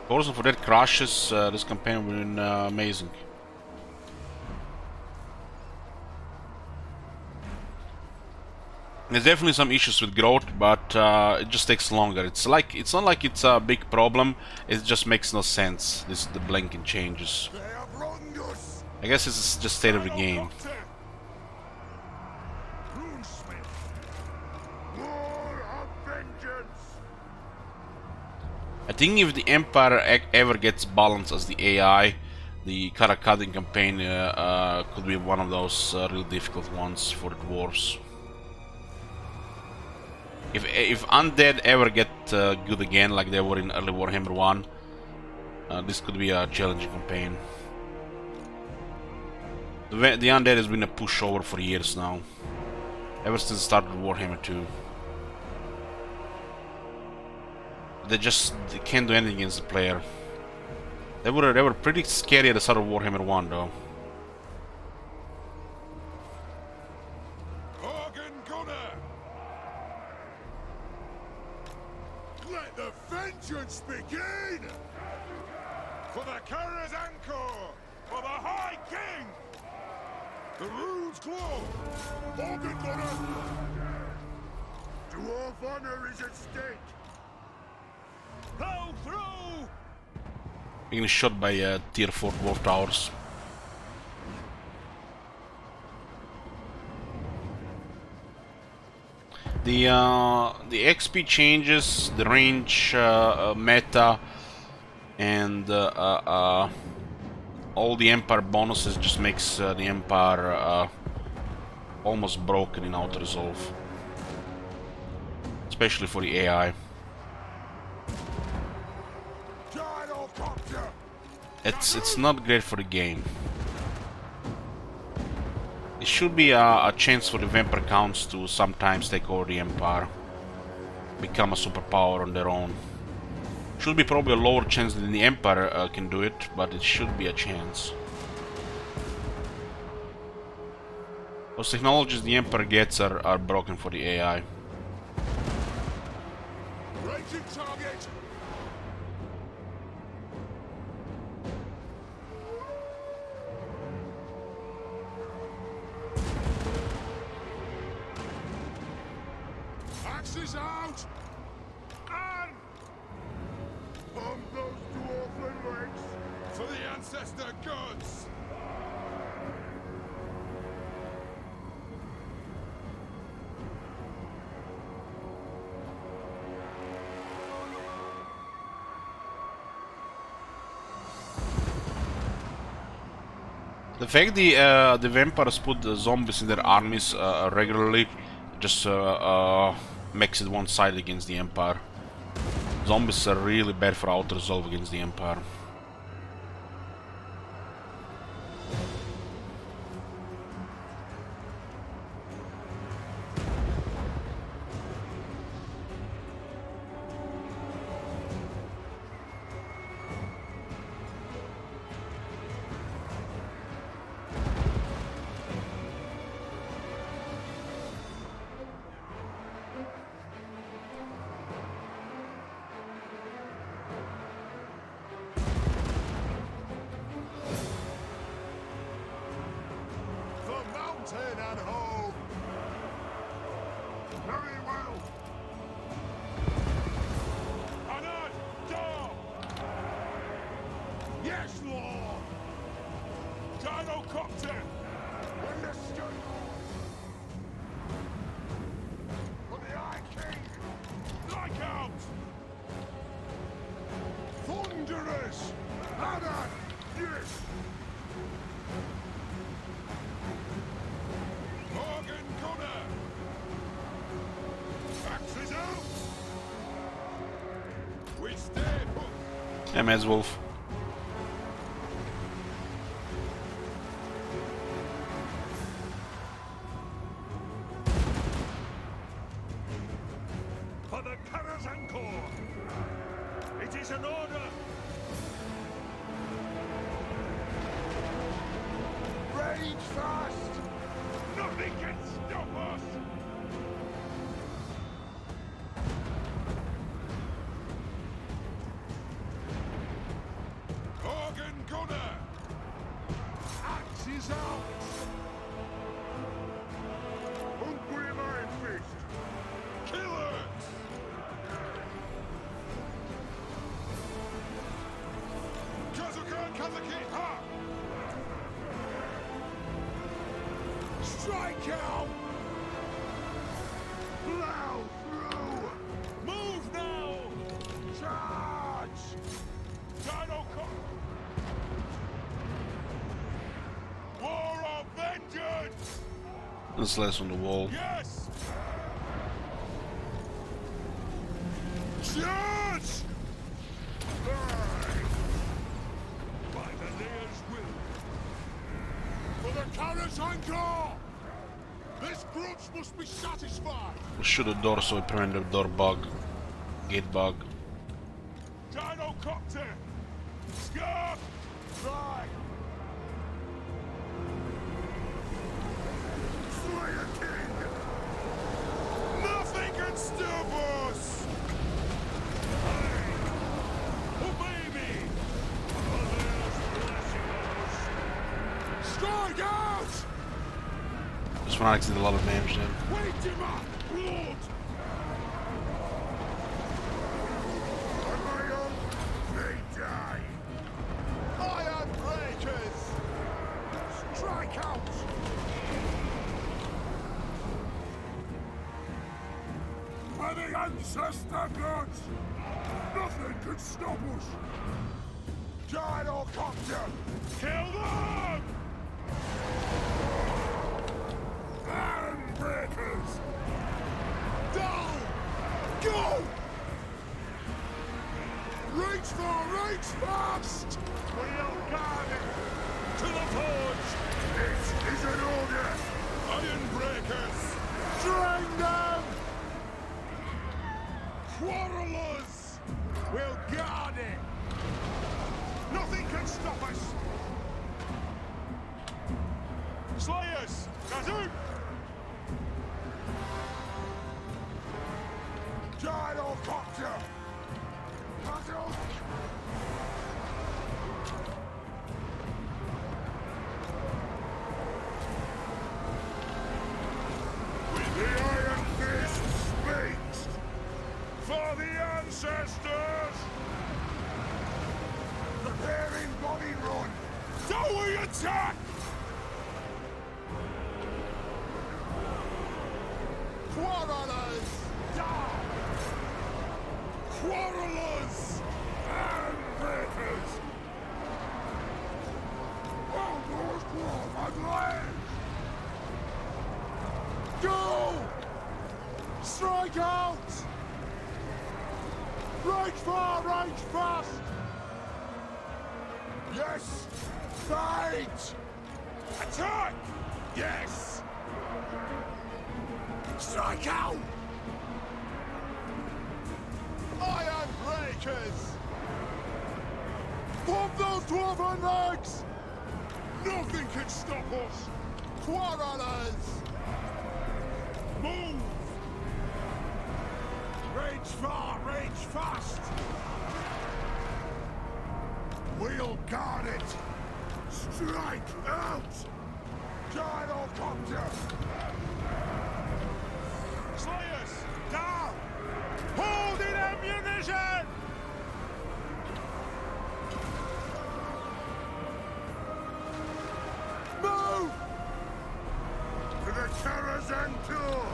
Also for that crashes, this campaign will be amazing. There's definitely some issues with growth, but it just takes longer. It's not like it's a big problem. It just makes no sense. This the blanking changes. I guess this is just state of the game. I think if the Empire ever gets balanced as the AI, the Karak campaign could be one of those really difficult ones for the dwarves. If undead ever get good again, like they were in early Warhammer 1, this could be a challenging campaign. The undead has been a pushover for years now, ever since the start of Warhammer 2. They can't do anything against the player. They were pretty scary at the start of Warhammer 1 though. Let the vengeance begin! For the Karak's Anchor! For the High King! The rune's claw! Organ gunner! Dwarf honor is at stake! Blow through! Being shot by tier 4 dwarf towers. The XP changes, the range meta, and all the Empire bonuses just makes the Empire almost broken in Outer Resolve, especially for the AI. It's not great for the game. It should be a chance for the Vampire Counts to sometimes take over the Empire, become a superpower on their own. Should be probably a lower chance than the Empire can do it, but it should be a chance. Those technologies the Empire gets are broken for the AI. Raging target! Axes out! And Bomb those dwarfling legs! for the Ancestor Gods! The fact the vampires put the zombies in their armies regularly just makes it one-sided against the Empire. Zombies are really bad for Outer Resolve against the Empire. Mountain and home! Very well! Anad! Door! Yes, Lord! Gyrocopter! Understood! For the Eye King! Strike out! Thunderous! Anad! Yes! Organ Gunner! Axes out! We stay put! MS Wolf. For the Karak's Anchor! It is an order! Rage fast! Nothing can stop us! Organ Gunner! Axes out! Hungry Lion Fist! Killers! Kazukan Kazaki Ha! Strike out! Plow through! Move now! Charge! Dino-Con! War of Vengeance! There's less on the wall. Yes! Charge! By the Layer's will! For the Karak's Anchor! This grudge must be satisfied! We'll shoot the door so we prevent the door bug. Gate bug. Dino-Copter! Scarf! Right! Slayer King! Nothing can stop us! fanatics did a lot of damage then. Wait him up, Lord! On my own, they die. Iron breakers! Strike out! By the ancestor gods! Nothing can stop us! Gyrocopter! Kill them! Iron breakers! Down! Go! Reach fast! We'll guard it! To the forge! This is an order! Iron breakers! Drain them! Quarrelers! We'll guard it! Nothing can stop us! Slayers! Kazoo! Gyrocopter! Puzzle! The Iron Fist speaks! For the ancestors! Preparing body run! Do we attack? Quarrelers! Down! Quarrelers! Handbreakers! Almost dwarf land! Go! Strike out! Right far, right fast! Yes! Fight! Attack! Yes! Strike out! Iron breakers! Pump those dwarven legs! Nothing can stop us! Quarrelers! Move! Rage far, rage fast! We'll guard it! Strike out! Gyrocopter! Slayers! Down! Hold in ammunition! Move! To the Karazhan Tour!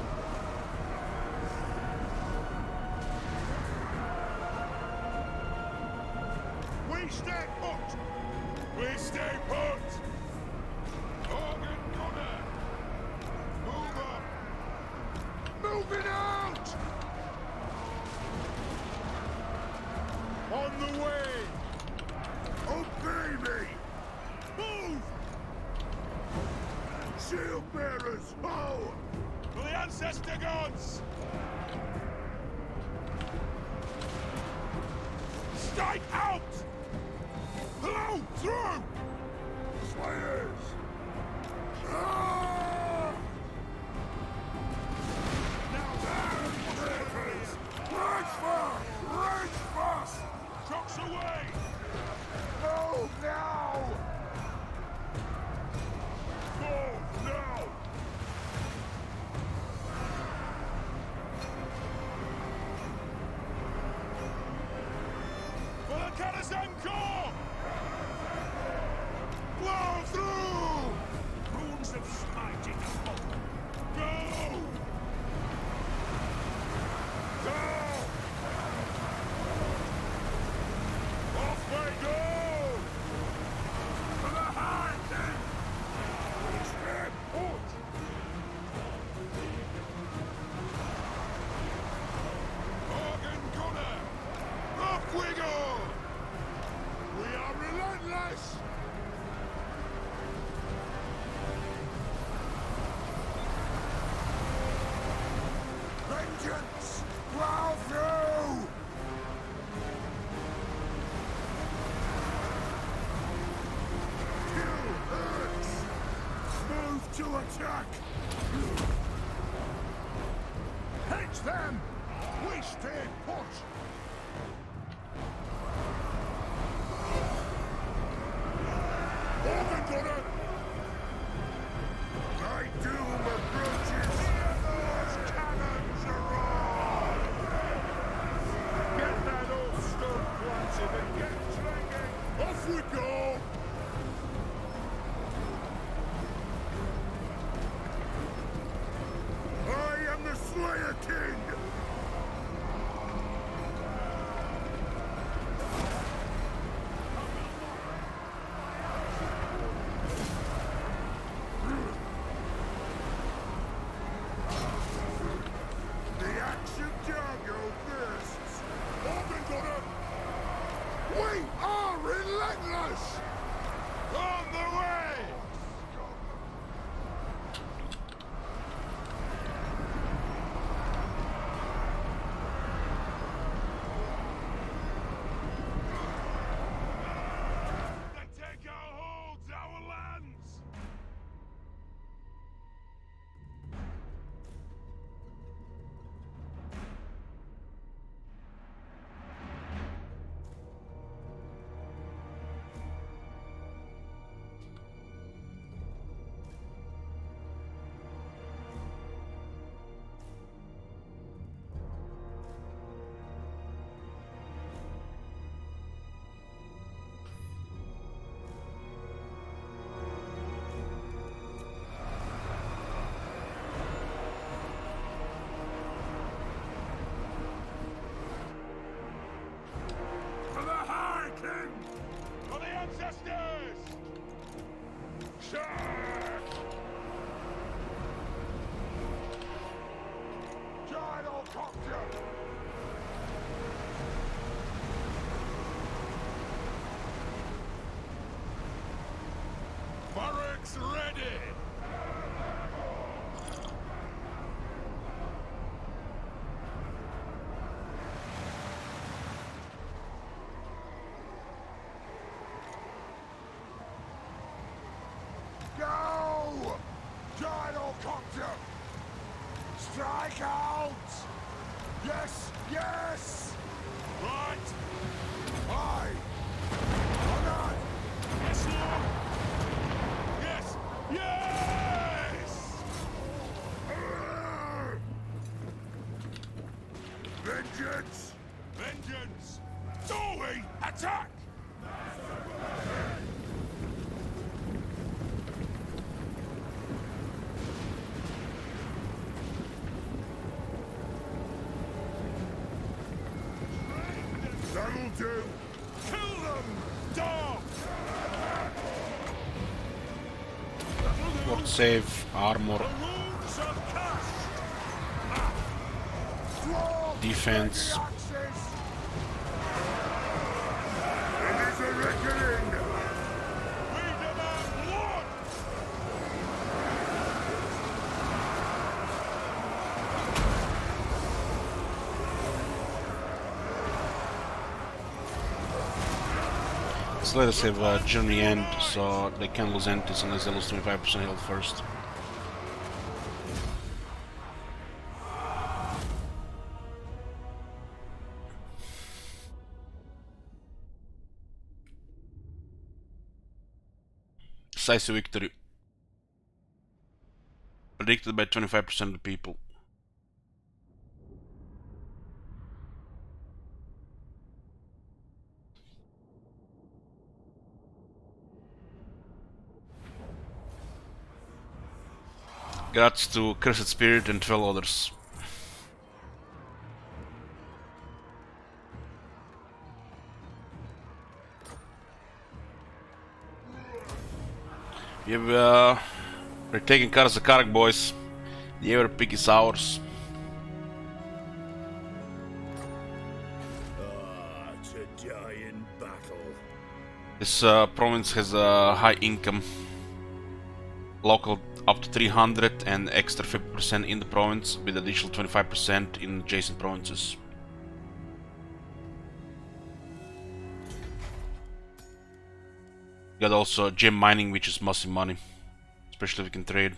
We stay put! We stay put! Organ Gunner! Move up! Moving out! On the way! Obey me! Move! Shield bearers, ho! For the ancestor gods! Strike out! Blow through! Slayers! Ah! Handbreakers! Rage fast! Rage fast! Trucks away! Move now! Move now! For the Kadrin Corps! Blow through! Runes of smiting upon them. Go! Go! Off we go! To the high then! Step put! Organ Gunner! Up we go! We are relentless! Vengeance! Plow through! Kill hurts! Move to attack! Hit them! We stay put! Organ Gunner! My doom approaches! We are relentless! On the way! They take our holds, our lands! For the High King! For the ancestors! Charge! Gyrocopter! Barracks ready! Go! Gyrocopter! Strike out! Yes, yes! Right! Aye! On on! Yes, Lord! Yes, yes! Vengeance! Vengeance! Doorway, attack! That'll do! Kill them! Dog! Fort save, armor, The wounds are cast! defense. It is a reckoning! We demand blood! So let us have a journey end so they can lose entities unless they lose 25% health first. Decisive victory. Predicted by 25% of the people. Grats to Cursed Spirit and 12 others. We're taking Karak, boys. The ever pick is ours. Ah, to die in battle. This province has a high income. Local up to 300 and extra 50% in the province with additional 25% in adjacent provinces. Got also gem mining, which is massive money, especially if we can trade.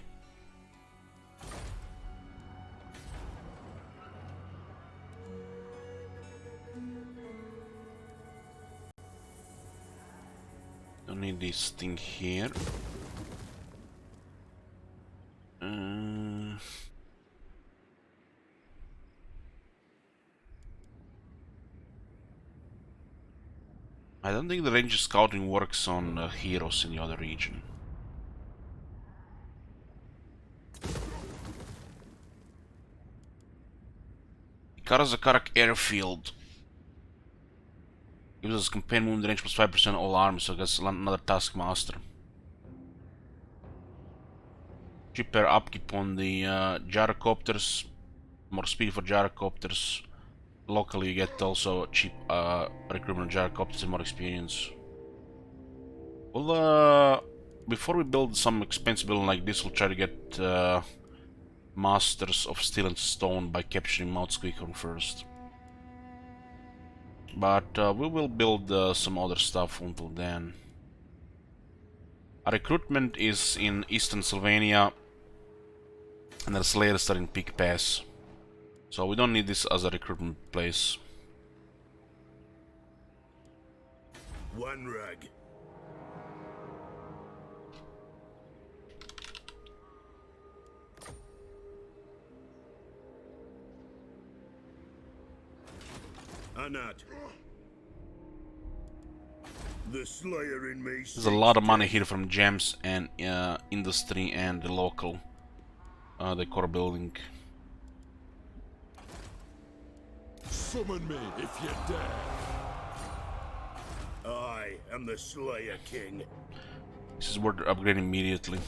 Don't need this thing here. I don't think the ranger scouting works on heroes in the other region. Karak airfield gives us campaign movement range plus 5% all arms, so I guess another taskmaster. Cheaper upkeep on the gyrocopters, more speed for gyrocopters, locally you get also cheap recruitment gyrocopters and more experience. Well, before we build some expensive building like this, we'll try to get Masters of Steel and Stone by capturing Mount Squeakhorn first. But we will build some other stuff until then. Our recruitment is in Eastern Sylvania, and the Slayers are in Peak Pass. So we don't need this as a recruitment place. One rag. Anat. The Slayer in me. There's a lot of money here from gems and industry and the local decor building. Summon me if you dare. I am the Slayer King. This is worth upgrading immediately.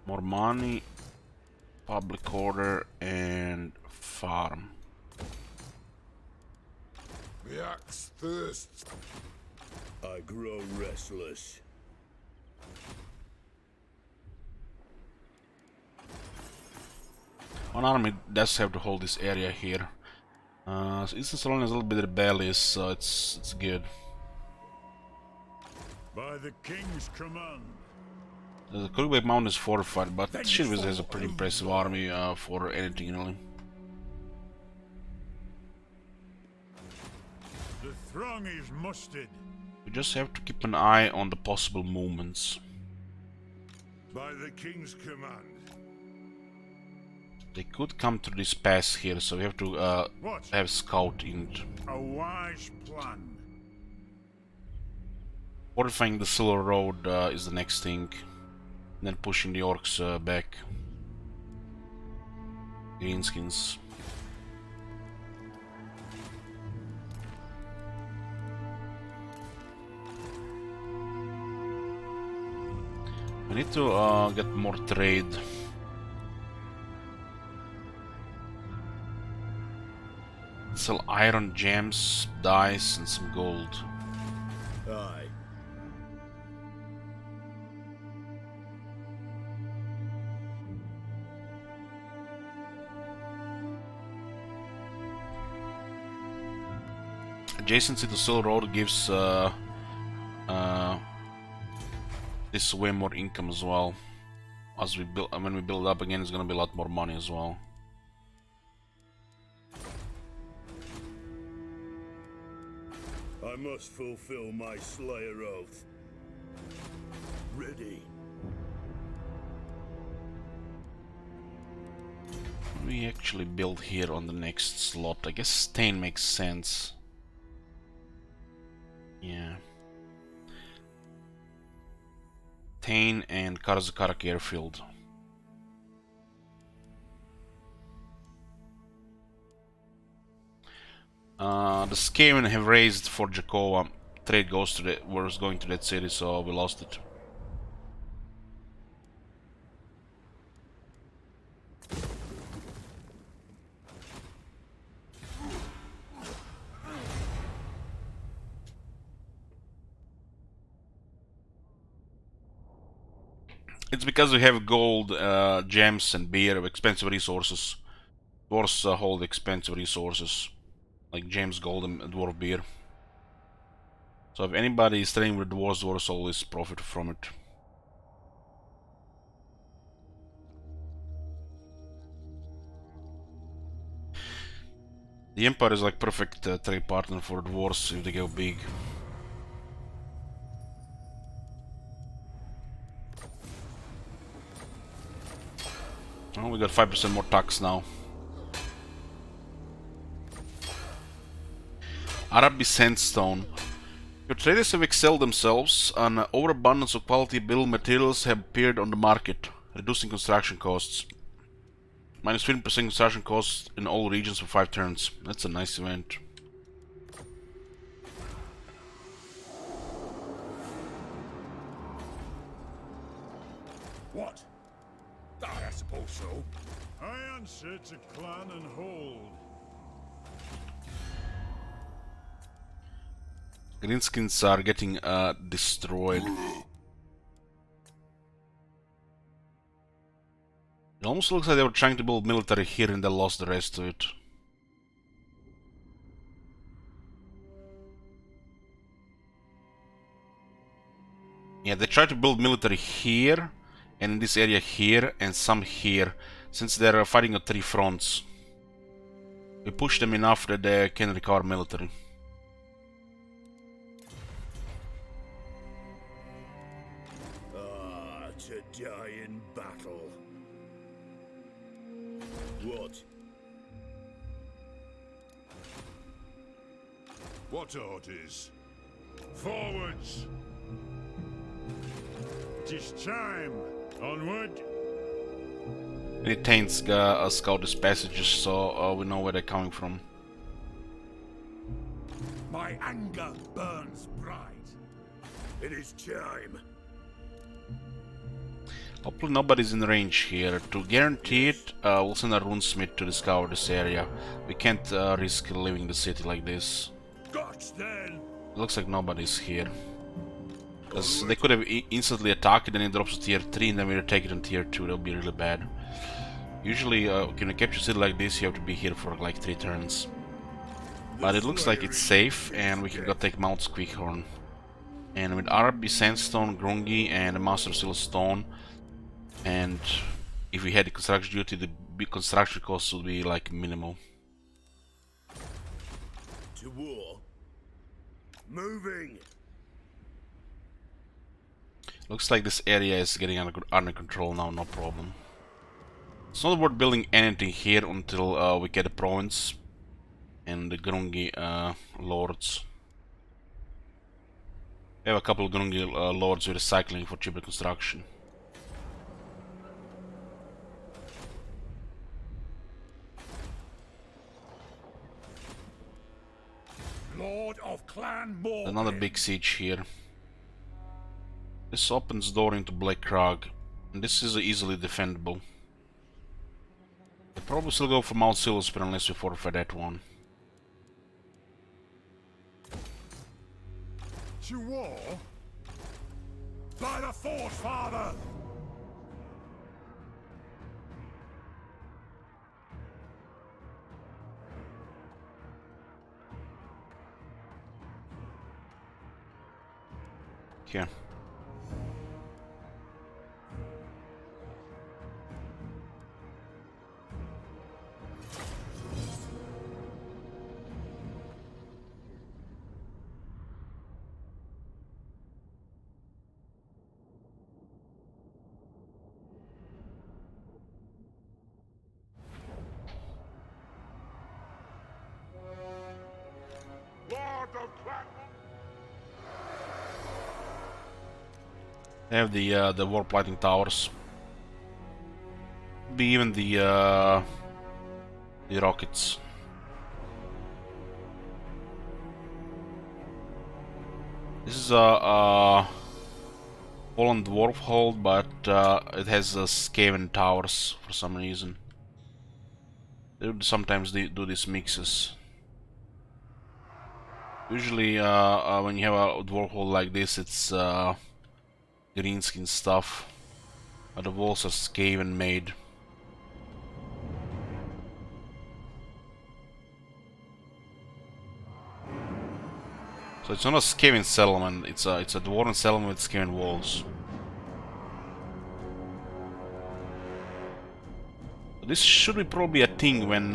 More money, public order, and farm. The axe thirsts. I grow restless. One army does have to hold this area here. So Eastern Salonia is a little bit rebellious, so it's good. By the king's command. The Kurubek Mountain is fortified, but Shirvis has a pretty impressive army for anything really. The throng is mustered. We just have to keep an eye on the possible movements. By the king's command. They could come through this pass here, so we have to What? have scouting. A wise plan. Fortifying the Silver Road is the next thing. And then pushing the orcs back. Greenskins. We need to get more trade. Sell iron, gems, dice, and some gold. Aye. Adjacency to Silver Road gives this way more income as well. As we build, when we build up again, it's gonna be a lot more money as well. I must fulfill my Slayer oath. Ready. We actually build here on the next slot. I guess Stain makes sense. Yeah. Tain and Karak airfield. The Skaven have raised for Jakova. Trade goes to the was going to that city, so we lost it. It's because we have gold, gems, and beer, expensive resources. Dwarves hold expensive resources, like gems, gold, and dwarf beer. So if anybody is trading with dwarves always profit from it. The Empire is like perfect trade partner for dwarves if they go big. Oh, we got 5% more tax now. Arabi Sandstone. Your traders have excelled themselves. An overabundance of quality build materials have appeared on the market, reducing construction costs. Minus 15% construction costs in all regions for 5 turns. That's a nice event. What? I suppose so. I answer to clan and hold. Greenskins are getting destroyed. It almost looks like they were trying to build military here and they lost the rest of it. Yeah, they tried to build military here, and in this area here, and some here, since they're fighting on 3 fronts. We push them enough that they can recover military. Ah, to die in battle. What? What orders? Forwards! 'Tis time. Onward. Many tanks scout these passages, so we know where they're coming from. My anger burns bright. It is time. Hopefully nobody's in range here. To guarantee it, we'll send a runesmith to discover this area. We can't risk leaving the city like this. Gods then. It looks like nobody's here. Because they could have instantly attacked it and it drops to tier 3 and then we take it on tier 2, that would be really bad. Usually when you capture a city like this you have to be here for like 3 turns. But it looks like it's safe and we can go take Mount Squeakhorn. And with RB Sandstone, Grungy and the Master Seal Stone, and if we had the construction duty, the big construction costs would be like minimal. To war. Moving. Looks like this area is getting under control now, no problem. It's not worth building anything here until we get the province and the Grungy lords. We have a couple of Grungy lords with recycling for cheaper construction. Lord of Clan Morgan. Another big siege here. This opens door into Black Crag, and this is easily defendable. We'll probably still go for Mount Silverspear unless we forfeit that one. To war? By the Force, Father! Here. Lord of Clan. They have the warp lighting towers. Be even the rockets. This is a Poland dwarf hold, but it has Skaven towers for some reason. They would sometimes do these mixes. Usually, when you have a dwarf hold like this, it's greenskin stuff, but the walls are Skaven made. So it's not a Skaven settlement, it's a dwarven settlement with Skaven walls. This should be probably a thing when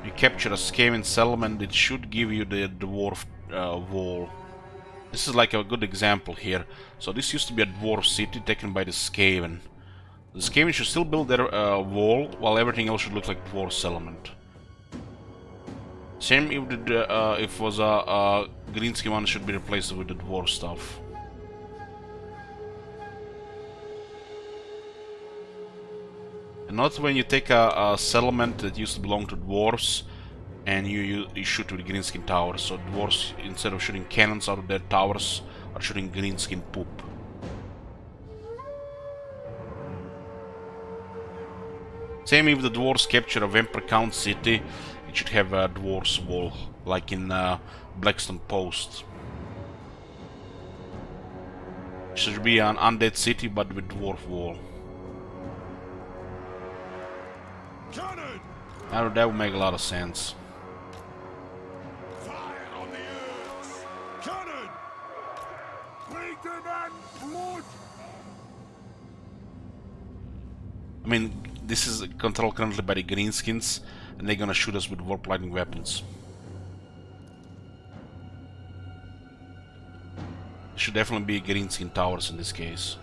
you capture a Skaven settlement, it should give you the dwarf wall. This is like a good example here. So this used to be a dwarf city taken by the Skaven. The Skaven should still build their wall, while everything else should look like dwarf settlement. Same if it was a greenskin one, should be replaced with the dwarf stuff. And not when you take a settlement that used to belong to dwarves and you shoot with greenskin towers. So dwarves, instead of shooting cannons out of their towers, are shooting greenskin poop. Same if the dwarves capture a Vampire Count city, it should have a dwarves wall, like in Blackstone Post. Should be an undead city, but with dwarf wall. Cannon! That would make a lot of sense. Fire on the earth! Cannon! Bleed them and blood! I mean, this is controlled currently by the greenskins, and they're gonna shoot us with warp lightning weapons. Should definitely be greenskin towers in this case.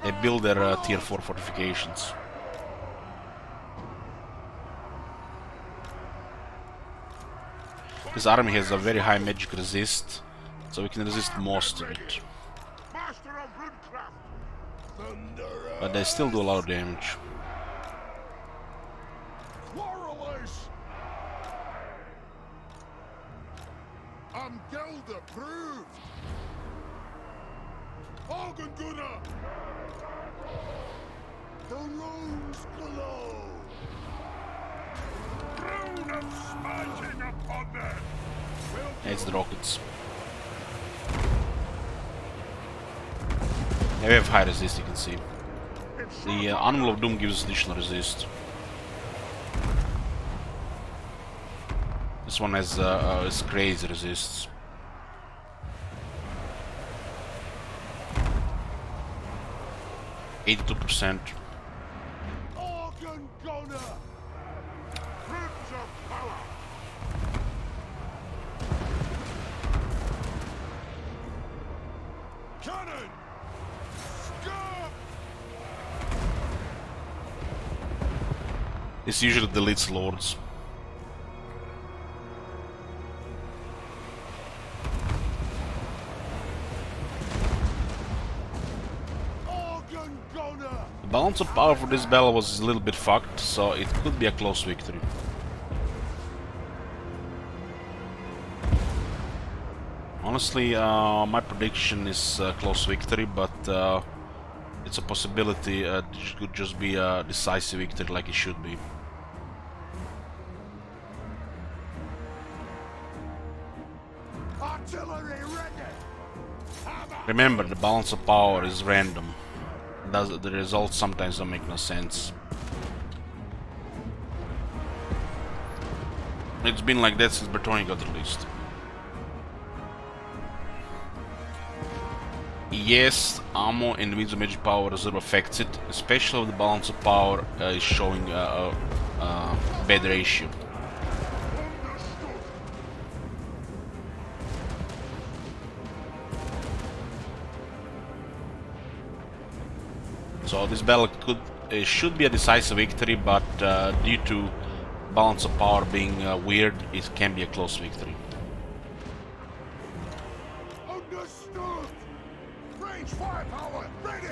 They build their tier 4 fortifications. This army has a very high magic resist, so we can resist most of it. Master of Runecraft! Thunderer! But they still do a lot of damage. Quarrelers! I'm Gelder approved! Organgunner! The rose glow! Rune of smiting upon them! It's the rockets. Yeah, we have high resist, you can see. The Anvil of Doom gives additional resist. This one has crazy resists. %82%. Organgunner! Ribs of power! Cannon! Scarp! This usually deletes lords. Organgunner! The balance of power for this battle was a little bit fucked, so it could be a close victory. Honestly, my prediction is close victory, but it's a possibility it could just be a decisive victory like it should be. Artillery ready! Hammer! Remember, the balance of power is random. The results sometimes don't make no sense. It's been like that since Bertoni got released. Yes, ammo and Winds magic power reserve affects it, especially if the balance of power is showing a bad ratio. So this battle should be a decisive victory, but due to balance of power being weird, it can be a close victory. Understood! Range firepower ready!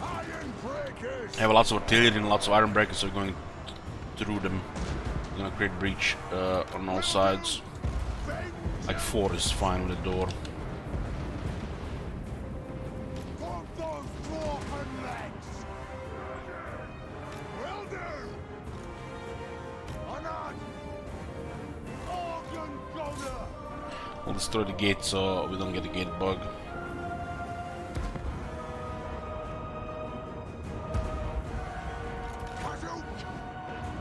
Iron breakers! I have lots of artillery and lots of iron breakers, so we're going through them. We're gonna create breach on all sides. Like 4 is fine with the door. From those dwarfen legs! Will do! On! Organgunner! We'll destroy the gate so we don't get a gate bug.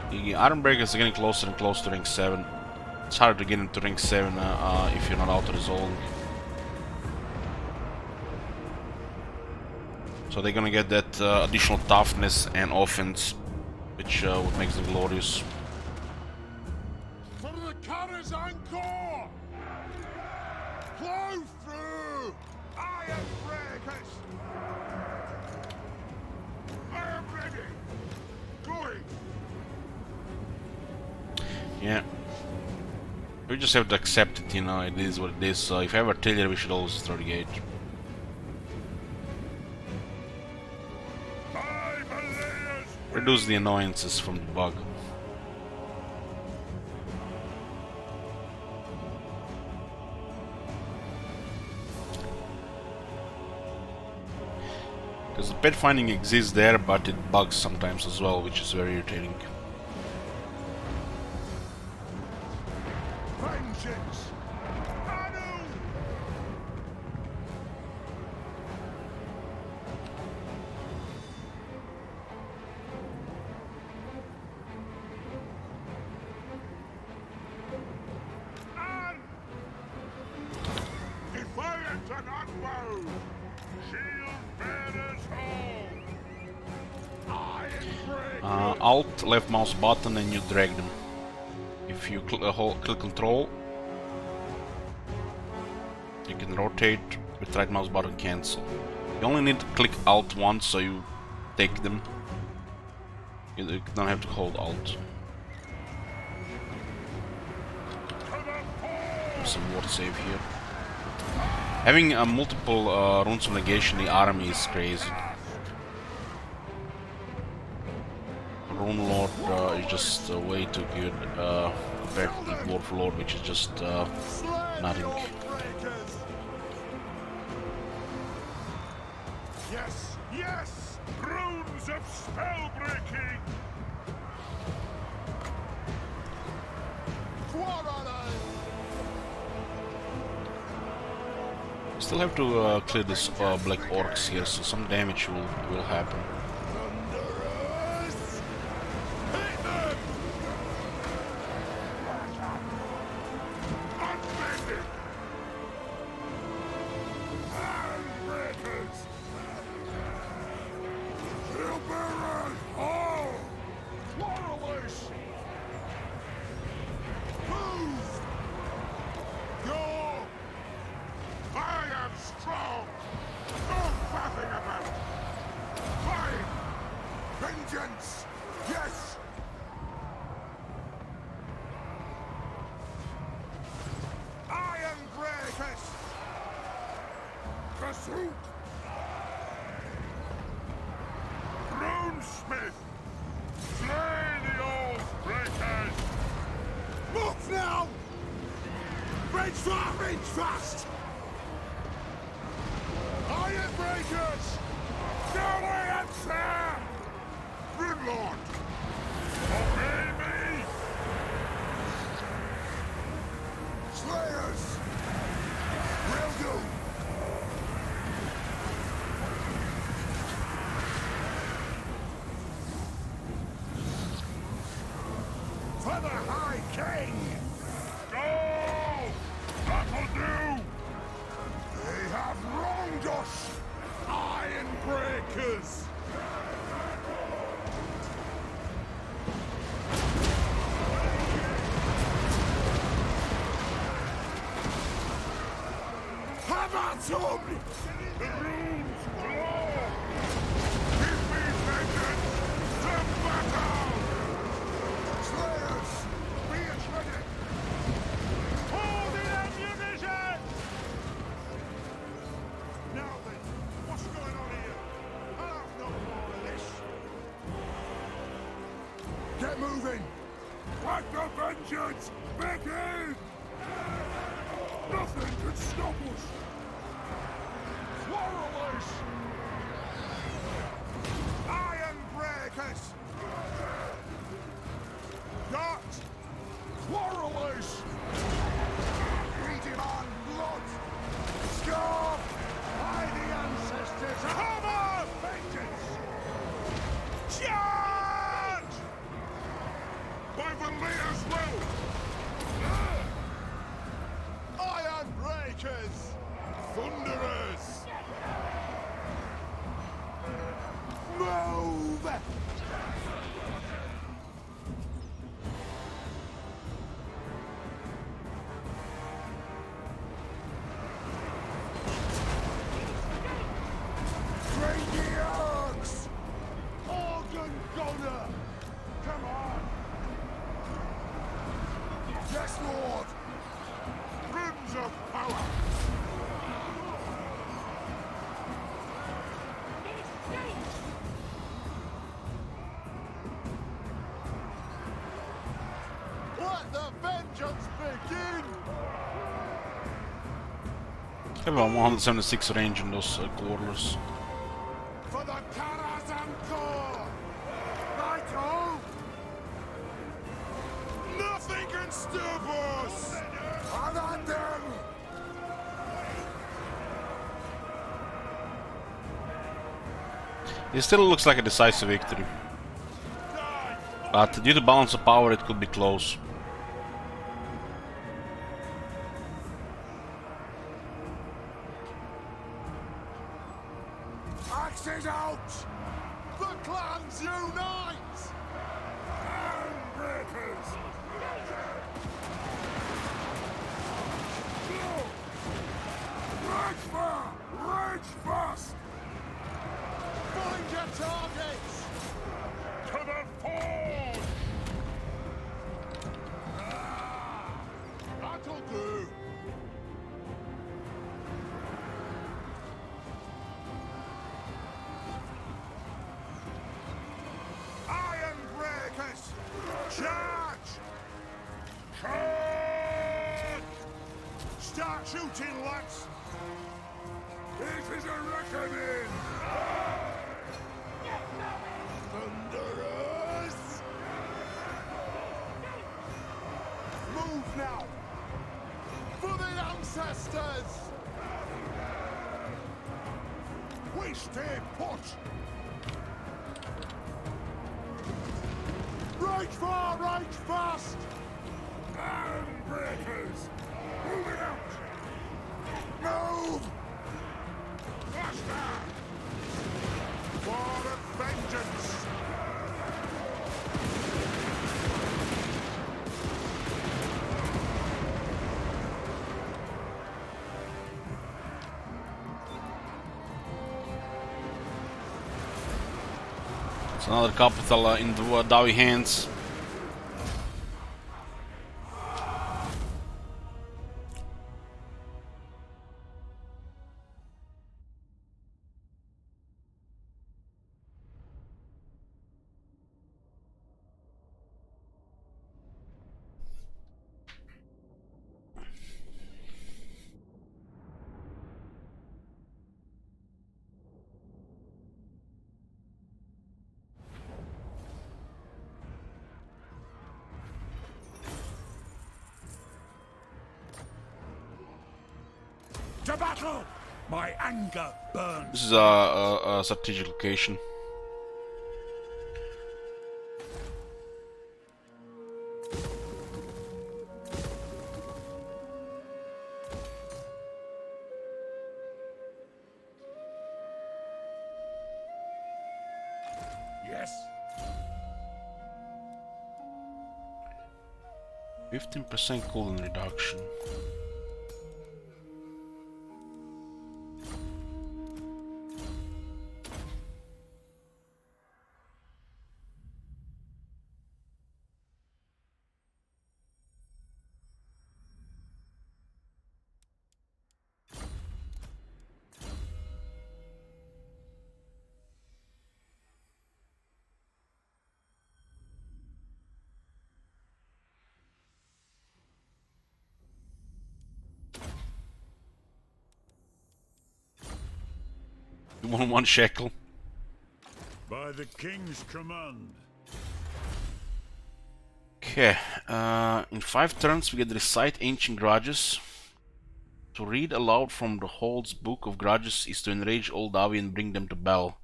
The iron breakers are getting closer and closer to rank 7. It's hard to get into rank 7 if you're not auto-resolving. So they're gonna get that additional toughness and offense, which would make them glorious. For the cutter's encore! Plow through! Iron breakers! I am ready! Going! Yeah. We just have to accept it, you know, it is what it is. So if I have artillery, we should always destroy the gate. Reduce the annoyances from the bug. Because Because the pet finding exists there, but it bugs sometimes as well, which is very irritating. Vengeance! Anu! An! Defiant and unbowed! Shield bearers home! Iron break! Alt, left mouse button, and you drag them. If you click Control, you can rotate. With right mouse button, cancel. You only need to click Alt once, so you take them. You don't have to hold Alt. Some word save here. Having multiple runes of negation in the army is crazy. Rune Lord is just way too good compared to the Dwarf Lord, which is just nothing. Yes, yes! Runes of spell breaking! Still have to clear this black orcs here, so some damage will happen. Thunderous! Hit them! Unbending! Handbreakers! Shield-bearers! Oh! Quarrelers! Move! Go! I am strong! No faffing about! Fire! Vengeance! Yes! Iron breakers! Pursuit! Runesmith! Slay the old breakers! Move now! Reach fast! Iron breakers! Go away, answer! Grimlord! Obey me! Slayers! Will do! For the High King! Go! That'll do! They have wronged us! Iron breakers! Havatum! The runes glow! Give me vengeance! To battle! Slayers! Be shredded! Hold in ammunition! Now then, what's going on here? I'll have no more of this! Get moving! Let the vengeance begin! Nothing can stop us! Quarrelers! Iron breakers! Not quarrelers! We demand blood! Scarf! By the ancestors! Come on! Vengeance! Charge! By the leader's will! Iron breakers! Thunderers! Move! Radiax! Organ Gunner! Come on! Yes, Lord! Runes of power! Let the vengeance begin! Have about 176 range in those quarters. For the Right-o! Nothing can stop us! On at them! It still looks like a decisive victory. But due to balance of power, it could be close. Axes out! The clans unite! Handbreakers! Rage fire! Rage fast! Find your targets! To the forge! That'll do! Iron breakers! Charge! Charge! Start shooting, lads! This is a reckoning! Thunderers! Move now! For the ancestors! We stay put! Rage far, rage fast! Iron breakers! Move it out! Move! Faster! For of vengeance! It's another capital in the Dawi hands. To battle! My anger burns. This is a strategic location. Yes. 15% cooldown reduction. One shekel. By the king's command. Okay, in 5 turns we get recite ancient grudges. To read aloud from the Hold's Book of Grudges is to enrage all Dawi and bring them to battle.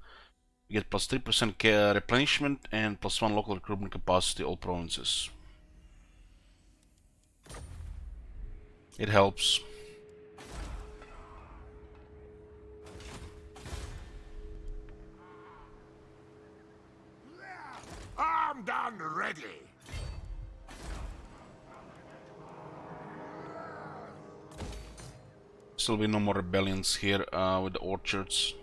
We get plus 3% replenishment and plus 1 local recruitment capacity all provinces. It helps. Armed and ready. Still be no more rebellions here with the orchards.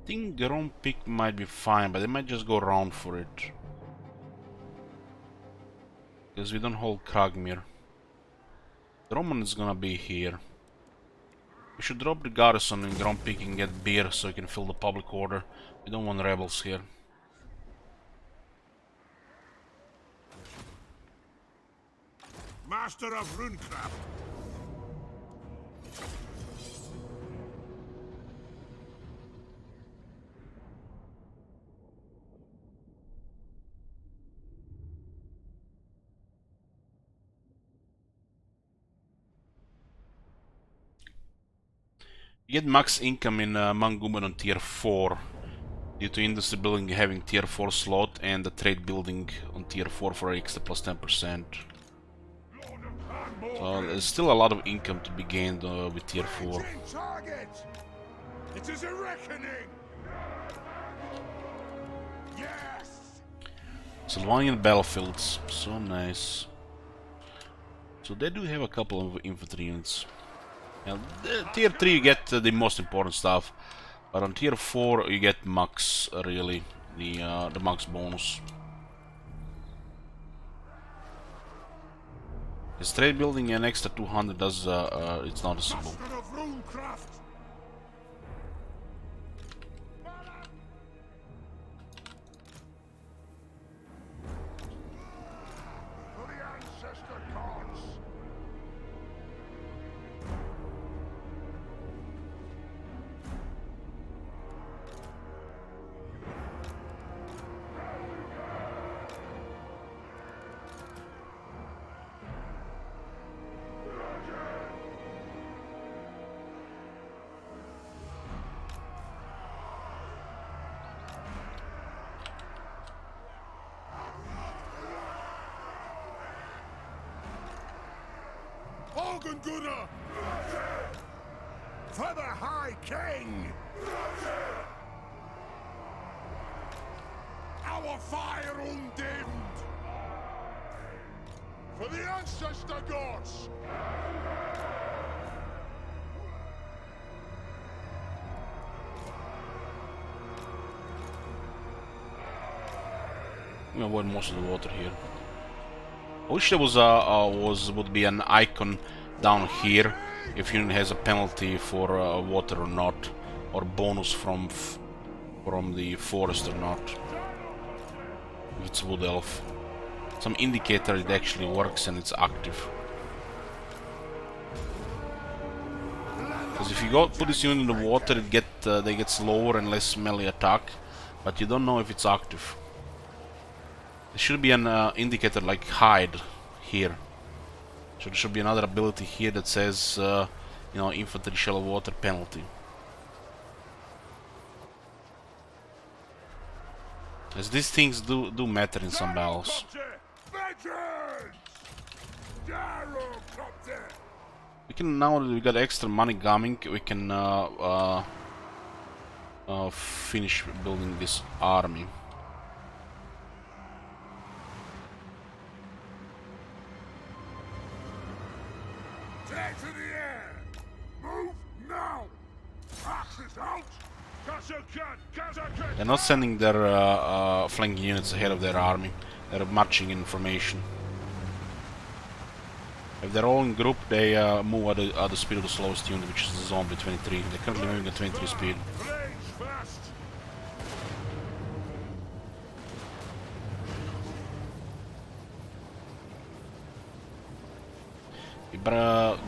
I think Garon pick might be fine, but they might just go around for it. Because we don't hold Kragmir. The Roman is gonna be here. We should drop the garrison in Grand Peak and get beer so we can fill the public order. We don't want rebels here. Master of runecraft. You get max income in Mangumen on tier 4 due to industry building having tier 4 slot and the trade building on tier 4 for extra plus 10%. So there's still a lot of income to be gained with tier 4. Target! It is a reckoning! Yes! Sylvanian battlefields, so nice. So they do have a couple of infantry units. Now, tier 3 you get the most important stuff, but on tier 4 you get max, really, the max bonus. This trade building an extra 200 does, it's noticeable. Master of runecraft! For the ancestor gods! Gunnar! For the High King! Our fire undimmed! For the ancestor gods! I'm gonna avoid most of the water here. I wish there would be an icon down here if unit has a penalty for water or not, or bonus from the forest or not. If it's wood elf, some indicator it actually works and it's active. Because if you put this unit in the water, they get slower and less melee attack, but you don't know if it's active. There should be an indicator like hide here. So there should be another ability here that says, you know, infantry shallow water penalty. As these things do matter in some battles. We can, now that we got extra money coming, we can finish building this army. To the air! Move now! Axis out! They're not sending their flanking units ahead of their army. They're marching in formation. If they're all in group, they move at the speed of the slowest unit, which is the zombie 23. They're currently moving at 23 speed.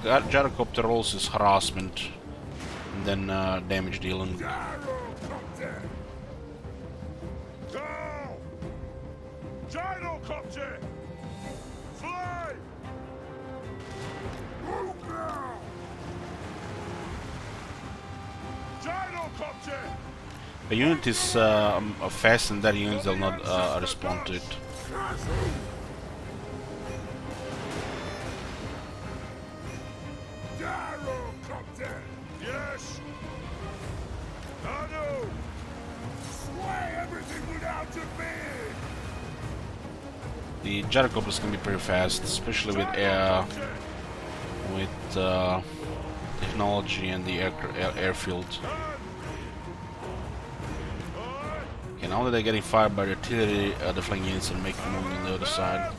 Gyrocopter rolls is harassment, and then damage dealing. Gyrocopter! Fly! Move now! Gyrocopter! The unit is fast, and that unit will not respond to it. Yes! I know! Sway everything without a bid! The gyrocopters can be pretty fast, especially with technology and the airfield. Okay, now that they're getting fired by the artillery, the flanking units are making a move on the other side.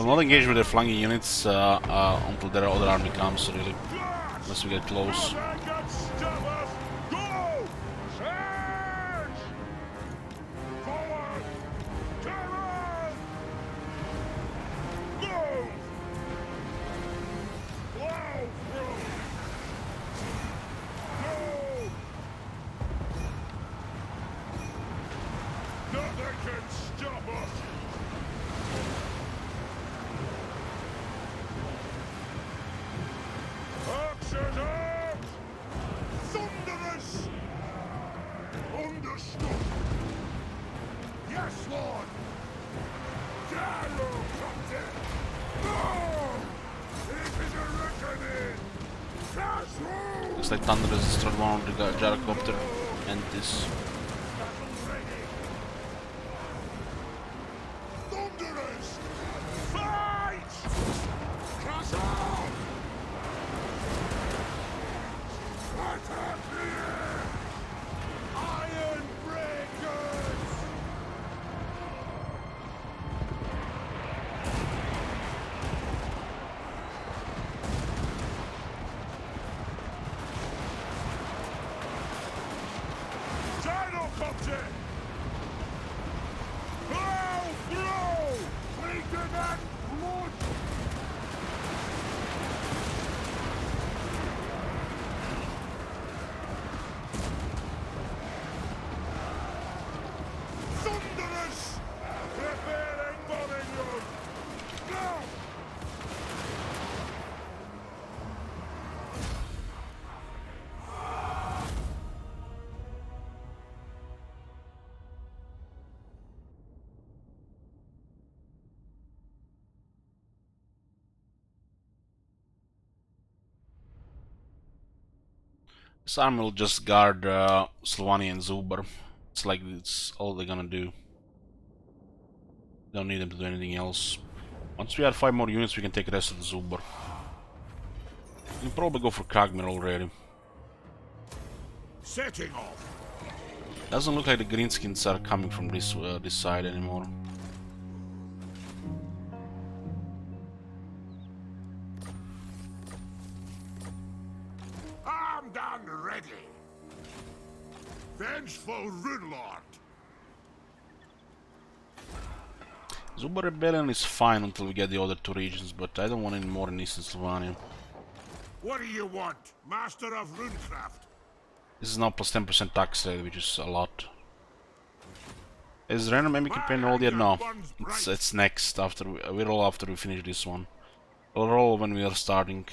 I'll not engage with their flanking units until their other army comes, really. Unless we get close. Nothing can stop us! Go! Charge! Forward! Karak! Move! Plow through! Go! Nothing can stop us! Archers out! Thunderous! Understood! Yes, Lord! Gallo, Captain! No! It is a reckoning! Pass through! Looks like Thunder is destroyed one of the gyrocopter and this. Thunderous! Fight! Castle! Attack the air! Iron breakers! Gyrocopter! Plow through! Take that blood! Thunderous! Preparing bombing run! Now! This army will just guard Sylvania and Zubar. It's like it's all they're gonna do. Don't need them to do anything else. Once we add 5 more units, we can take the rest of the Zubar. We can probably go for Kagmir already. Setting off! Doesn't look like the greenskins are coming from this side anymore. Armed and ready! Vengeful Runelord! Zubar Rebellion is fine until we get the other 2 regions, but I don't want any more in Eastern Sylvania. What do you want, Master of Runecraft? This is now plus 10% tax rate, which is a lot. Is random enemy campaign rolled yet? No. It's next, after we roll after we finish this one. We'll roll when we are starting.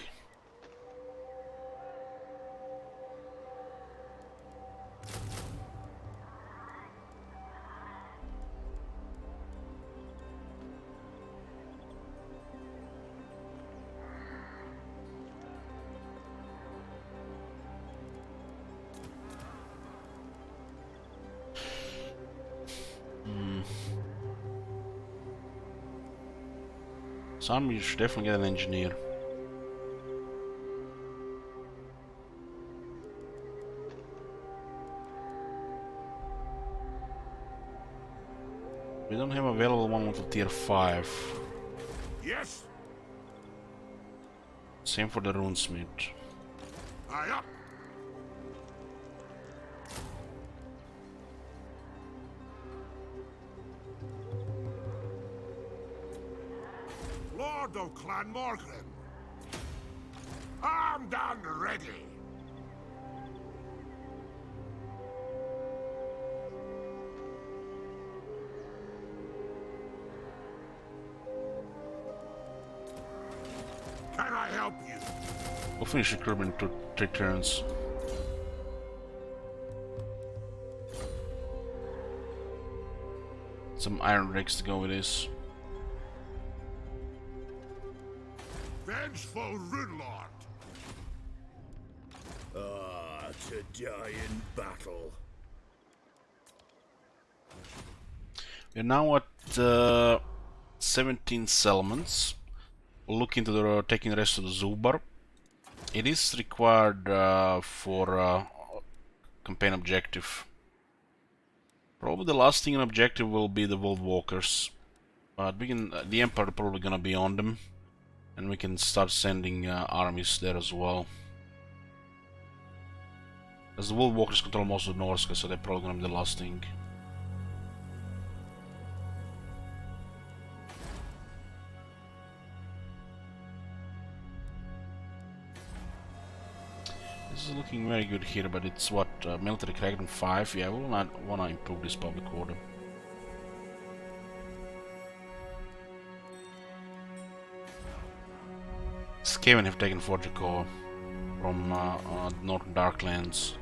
Some you should definitely get an engineer. We don't have available one until tier 5. Yes, Same for the runesmith. aye up! Lord of Clan Morgrim! Armed and ready! Can I help you? We'll finish recruitment in 3 turns. Some iron rigs to go with this. Vengeful Runelord! Ah, to die in battle. We're now at 17 settlements. We'll look into taking the rest of the Zubar. It is required for campaign objective. Probably the last thing in objective will be the World Walkers. But we can, the Empire probably gonna be on them, and we can start sending armies there as well. As the Wool Walkers control most of the Norska, so they're probably gonna be the last thing. This is looking very good here, but it's what, military Kadrin 5? Yeah, we will not wanna improve this public order. Skaven have taken Forjaco from Northern Darklands.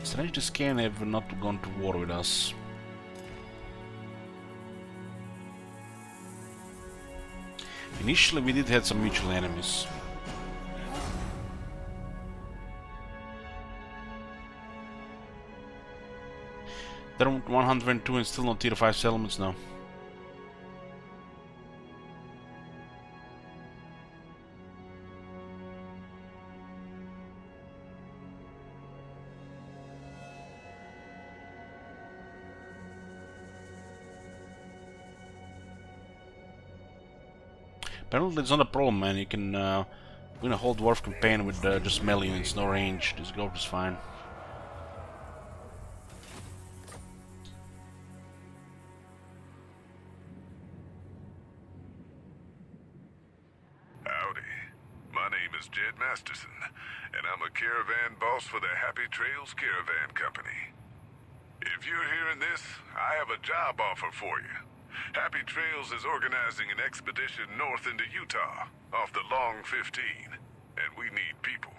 Strange, the Skaven have not gone to war with us. Initially we did have some mutual enemies. They're 102 and still not tier 5 settlements now. Apparently it's not a problem, man. You can win a whole dwarf campaign with just melee units, no range. This growth is fine. Howdy. My name is Jed Masterson, and I'm a caravan boss for the Happy Trails Caravan Company. If you're hearing this, I have a job offer for you. Happy Trails is organizing an expedition north into Utah, off the Long 15, and we need people.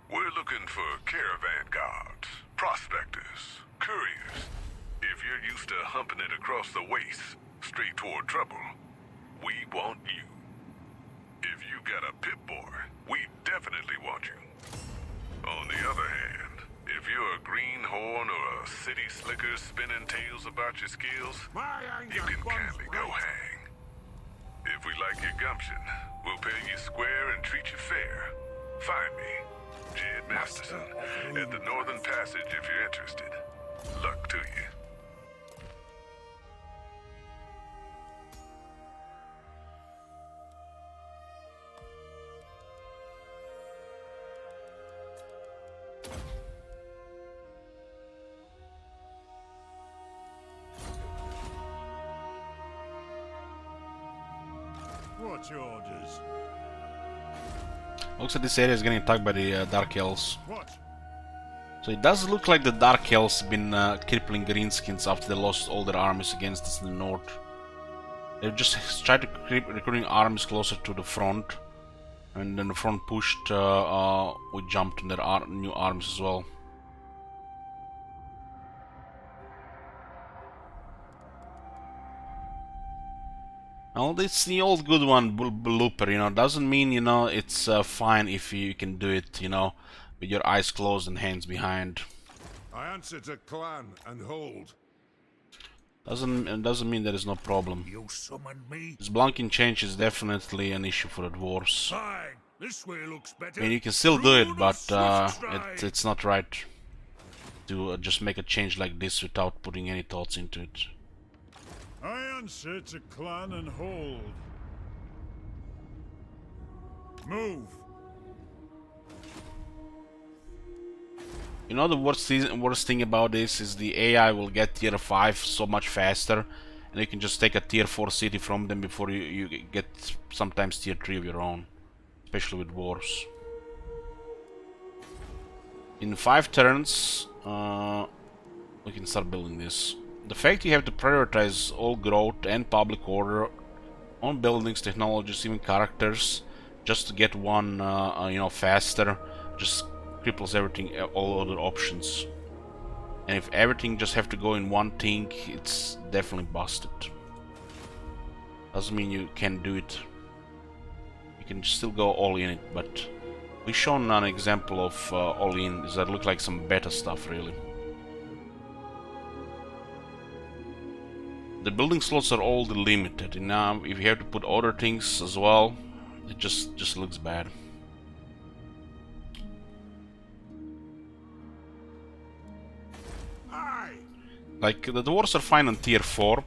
We're looking for caravan guards, prospectors, couriers. If you're used to humping it across the waste, straight toward trouble, we want you. If you got a pip-boy, we definitely want you. On the other hand, if you're a greenhorn or a city slicker spinning tales about your skills, you can kindly go hang. If we like your gumption, we'll pay you square and treat you fair. Find me, Jed Masterson, at the Northern Passage if you're interested. Luck to you. What's your orders? Looks like this area is getting attacked by the Dark Elves. What? So it does look like the Dark Elves have been crippling Greenskins after they lost all their armies against us in the north. They've just tried to keep recruiting armies closer to the front, and then the front pushed, we jumped on their new armies as well. Well, it's the old good one, blooper, you know, doesn't mean, you know, it's fine if you can do it, you know, with your eyes closed and hands behind. I answer to clan and hold. Doesn't mean there is no problem. You summoned me? This blunking change is definitely an issue for the dwarves. Fine. This way looks better. I mean, you can still do it, Rune of but swift stride. it's not right to just make a change like this without putting any thoughts into it. I answer to clan and hold. Move. You know, the worst thing about this is the AI will get tier 5 so much faster, and you can just take a tier 4 city from them before you get sometimes tier 3 of your own, especially with dwarves. In 5 turns, we can start building this. The fact you have to prioritize all growth and public order on buildings, technologies, even characters, just to get one, you know, faster, just cripples everything, all other options. And if everything just have to go in one thing, it's definitely busted. Doesn't mean you can do it. You can still go all in it, but we've shown an example of all in. Does that look like some better stuff, really? The building slots are all limited, and now if you have to put other things as well, it just looks bad. Aye. Like, the dwarves are fine on tier 4,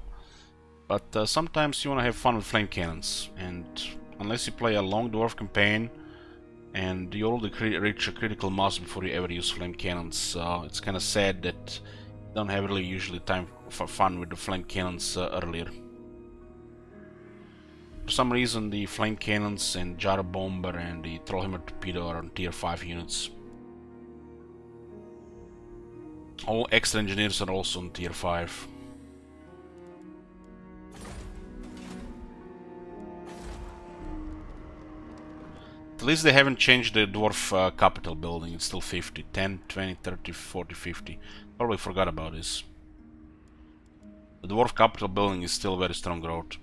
But sometimes you want to have fun with flame cannons, and unless you play a long dwarf campaign and you already reach a critical mass before you ever use flame cannons, it's kind of sad that you don't have really usually time for fun with the flame cannons earlier. For some reason the flame cannons and Jar Bomber and the Trollhammer Torpedo are on tier 5 units. All extra engineers are also on tier 5. At least they haven't changed the dwarf capital building. It's still 50, 10, 20, 30, 40, 50. Probably forgot about this. The dwarf capital building is still very strong growth.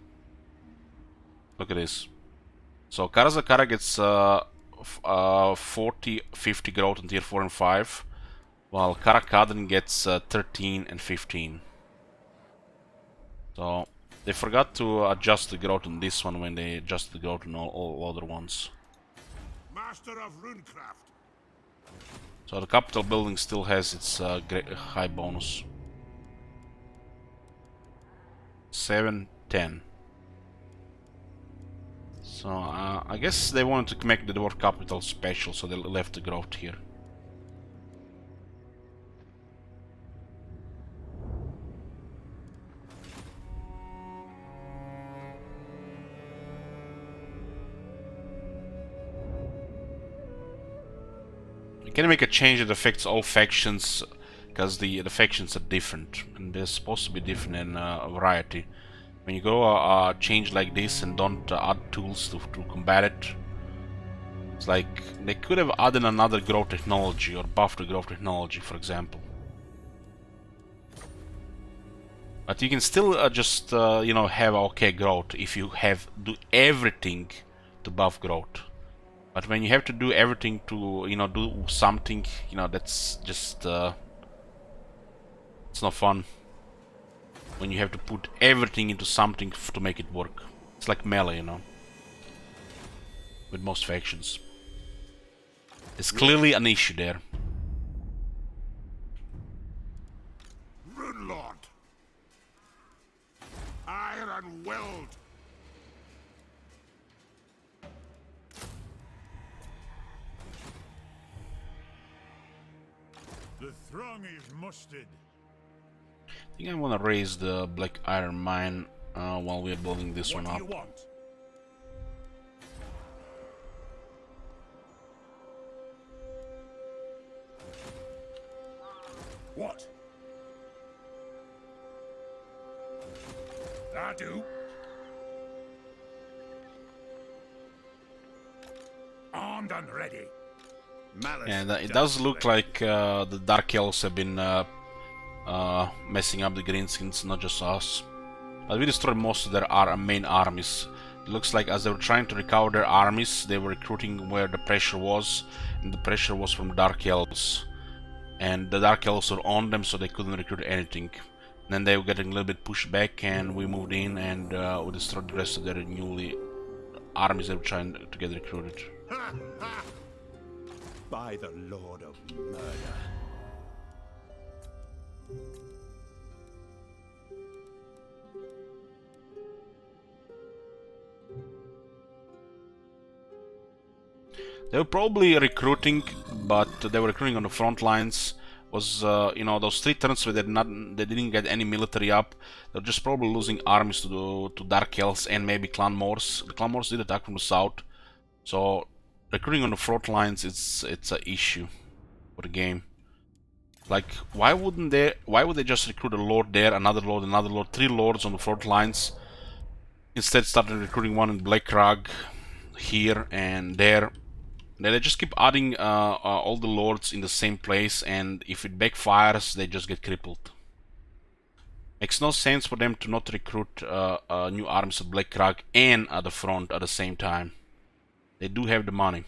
Look at this. So Karak gets 40, 50 growth on tier 4 and 5, while Kadrin gets 13 and 15. So they forgot to adjust the growth on this one when they adjusted the growth on all other ones. Master of Runecraft. So the capital building still has its high bonus. 7, 10. So I guess they wanted to make the dwarf capital special, so they left the growth here. You can make a change that affects all factions, because the factions are different, and they're supposed to be different in variety. When you go change like this and don't add tools to combat it, it's like they could have added another growth technology or buffed the growth technology, for example. But you can still just you know, have okay growth if you do everything to buff growth. But when you have to do everything to, you know, do something, you know, that's just it's not fun. When you have to put everything into something to make it work. It's like melee, you know, with most factions. There's clearly an issue there. Runelord. Iron Weld. The throng is mustered. I think I want to raise the Black Iron Mine while we're building this one What up. do you want? What? I do. Armed and ready. Malice. And it does look like the Dark Elves have been messing up the Greenskins, not just us. But we destroyed most of their main armies. It looks like as they were trying to recover their armies, they were recruiting where the pressure was, and the pressure was from Dark Elves. And the Dark Elves were on them, so they couldn't recruit anything. And then they were getting a little bit pushed back, and we moved in and we destroyed the rest of their newly armies they were trying to get recruited. By the Lord of Murder. They were probably recruiting, but they were recruiting on the front lines. Was you know, those 3 turns where they didn't get any military up. They're just probably losing armies to Dark Elves and maybe Clan Moors. The Clan Moors did attack from the south, so recruiting on the front lines it's an issue for the game. Like, why would they just recruit a lord there, another lord, 3 lords on the front lines? Instead, started recruiting one in Blackkrag here and there. They just keep adding all the lords in the same place, and if it backfires, they just get crippled. Makes no sense for them to not recruit new armies at Blackkrag and at the front at the same time. They do have the money.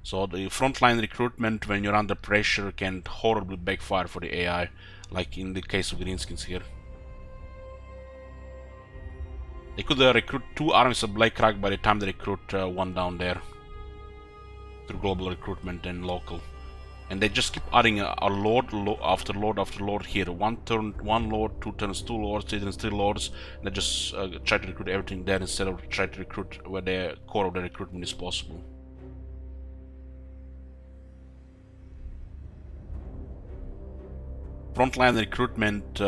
So the frontline recruitment, when you're under pressure, can horribly backfire for the AI, like in the case of Greenskins here. They could recruit 2 armies of Blackkrag by the time they recruit one down there, through global recruitment and local. And they just keep adding a lord after lord after lord here. One turn, one lord, 2 turns, 2 lords, 3 turns, 3 lords. And they just try to recruit everything there instead of try to recruit where the core of the recruitment is possible. Frontline recruitment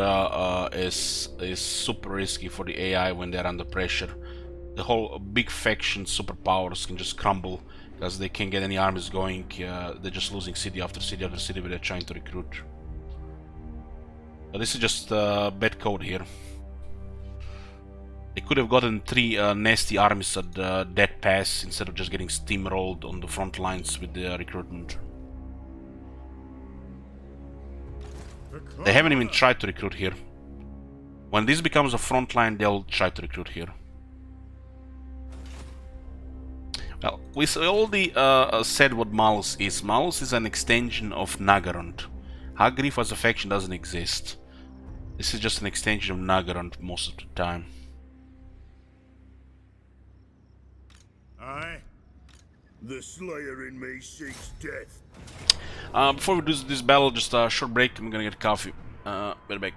is super risky for the AI when they're under pressure. The whole big faction superpowers can just crumble because they can't get any armies going. They're just losing city after city after city where they're trying to recruit. But this is just bad code here. They could have gotten 3 nasty armies at that pass instead of just getting steamrolled on the front lines with the recruitment. They haven't even tried to recruit here. When this becomes a front line, they'll try to recruit here. Well, we already said what Malus is. Malus is an extension of Nagarond. Hagrif as a faction doesn't exist. This is just an extension of Nagarond most of the time. Aye? The Slayer in me seeks death. Before we do this battle, just a short break. I'm gonna get coffee. Be back.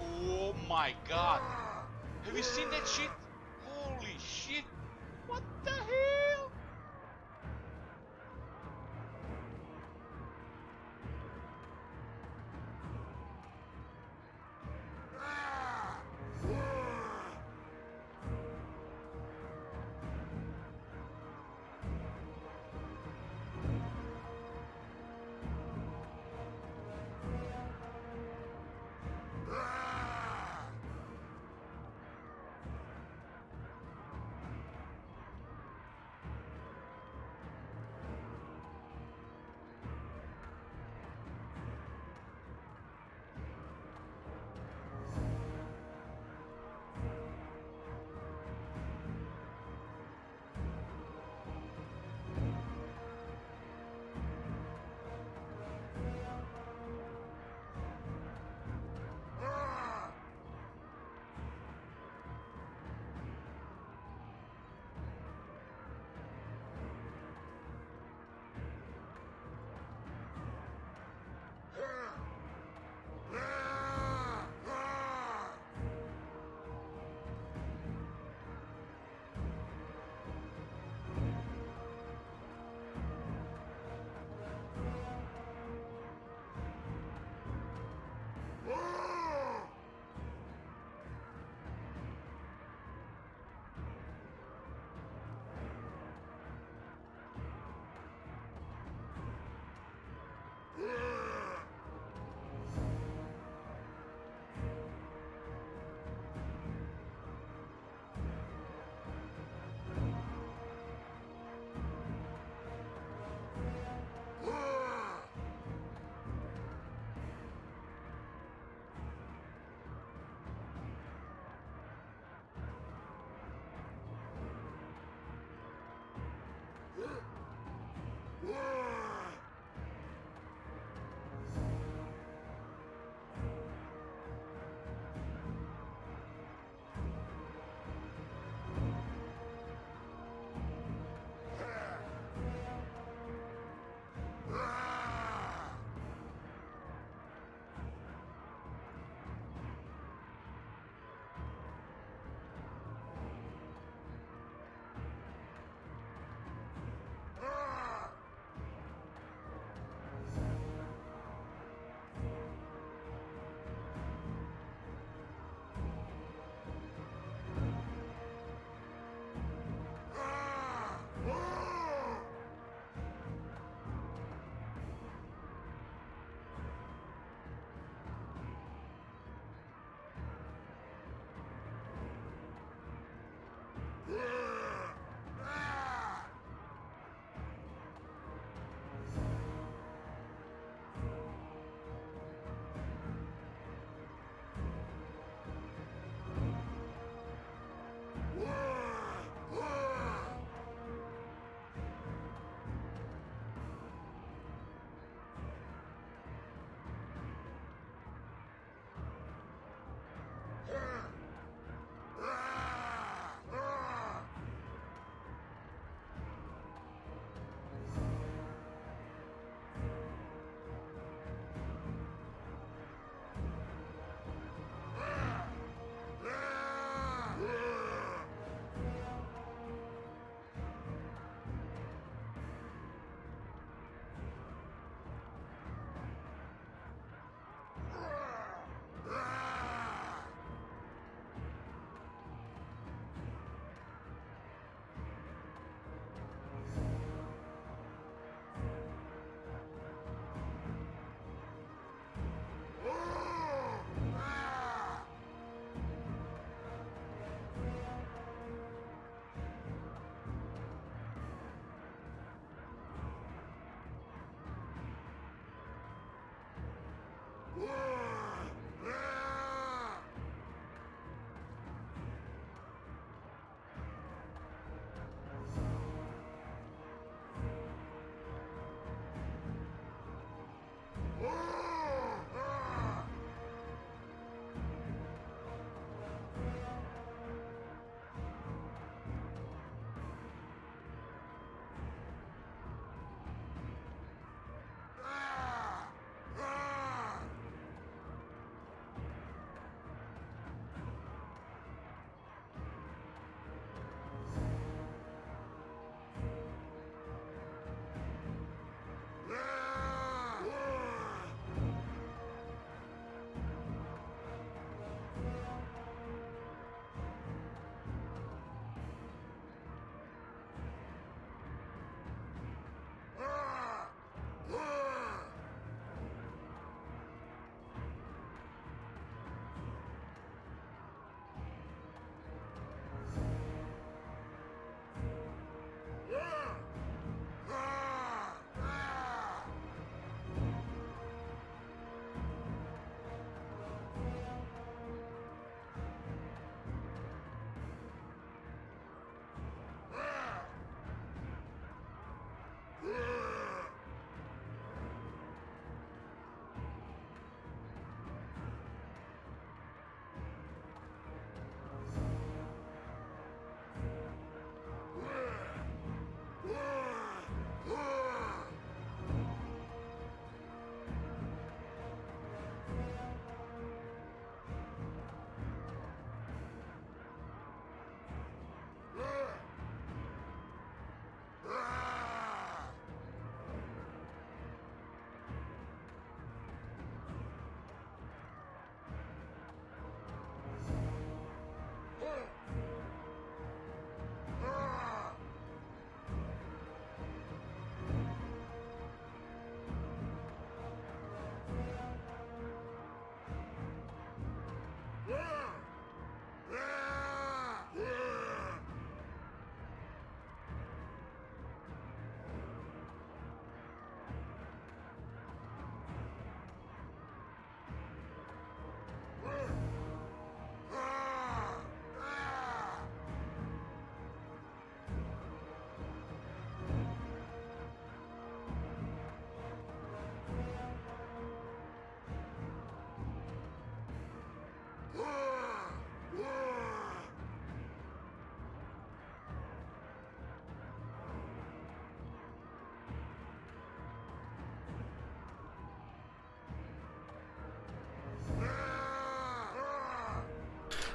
Oh my god. Have you seen that shit? Holy shit. What the hell?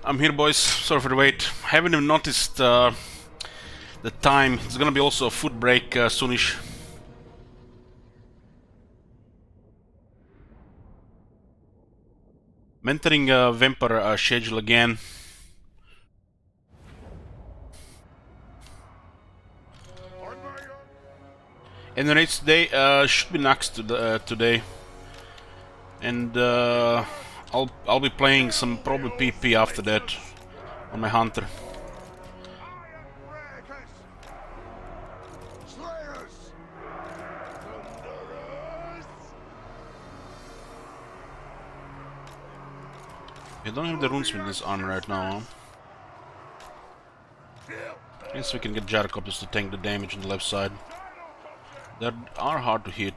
I'm here, boys. Sorry for the wait. Haven't even noticed the time. It's gonna be also a food break soonish. Mentoring Vampire schedule again. And the rates today should be next to today, and I'll be playing some probably PP after that on my hunter. I don't have the runesmith on right now. I guess we can get Gyrocopters to tank the damage on the left side. That are hard to hit.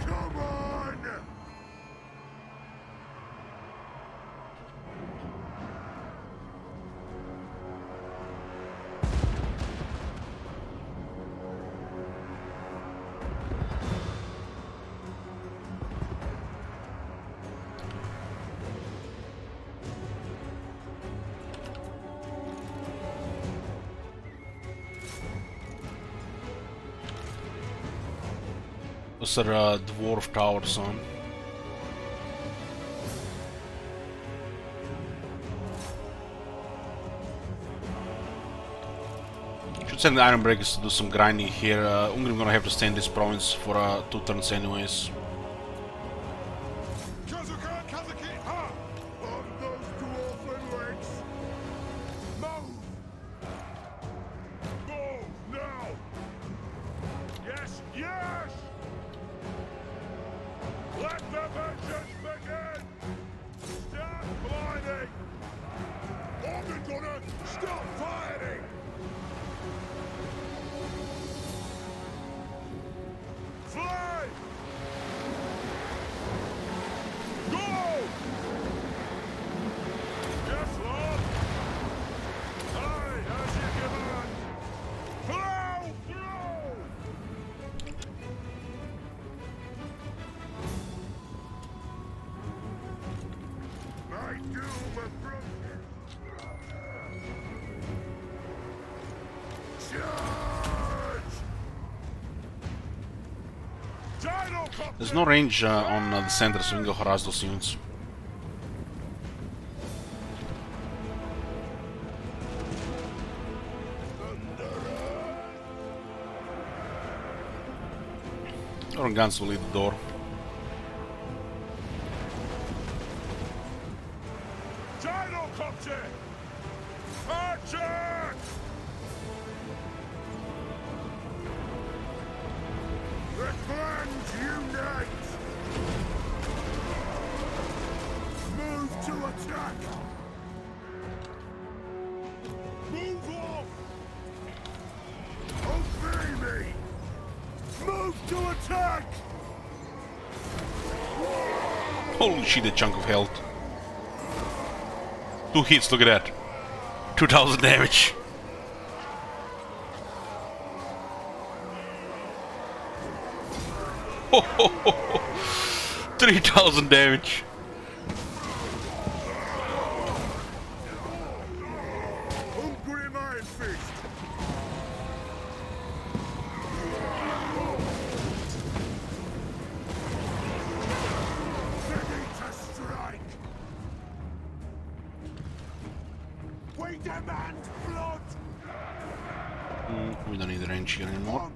Come on! Those are dwarf towers on. Should send the Iron Breakers to do some grinding here. Ungrim gonna have to stay in this province for 2 turns anyways. There's no range on the center, so we can go harass those units. Our guns will lead the door. Holy shit, a chunk of health. 2 hits, look at that. 2000 damage. Ho, ho, ho, ho. 3000 damage. We don't need range here anymore.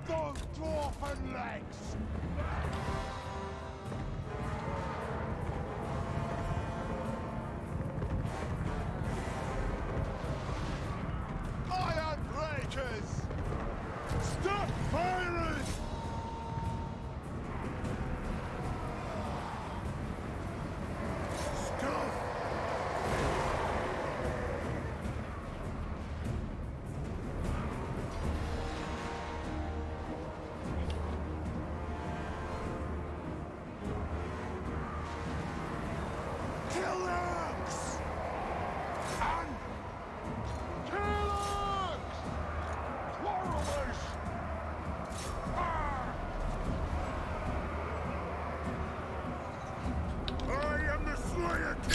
Iron breakers! Stop firing!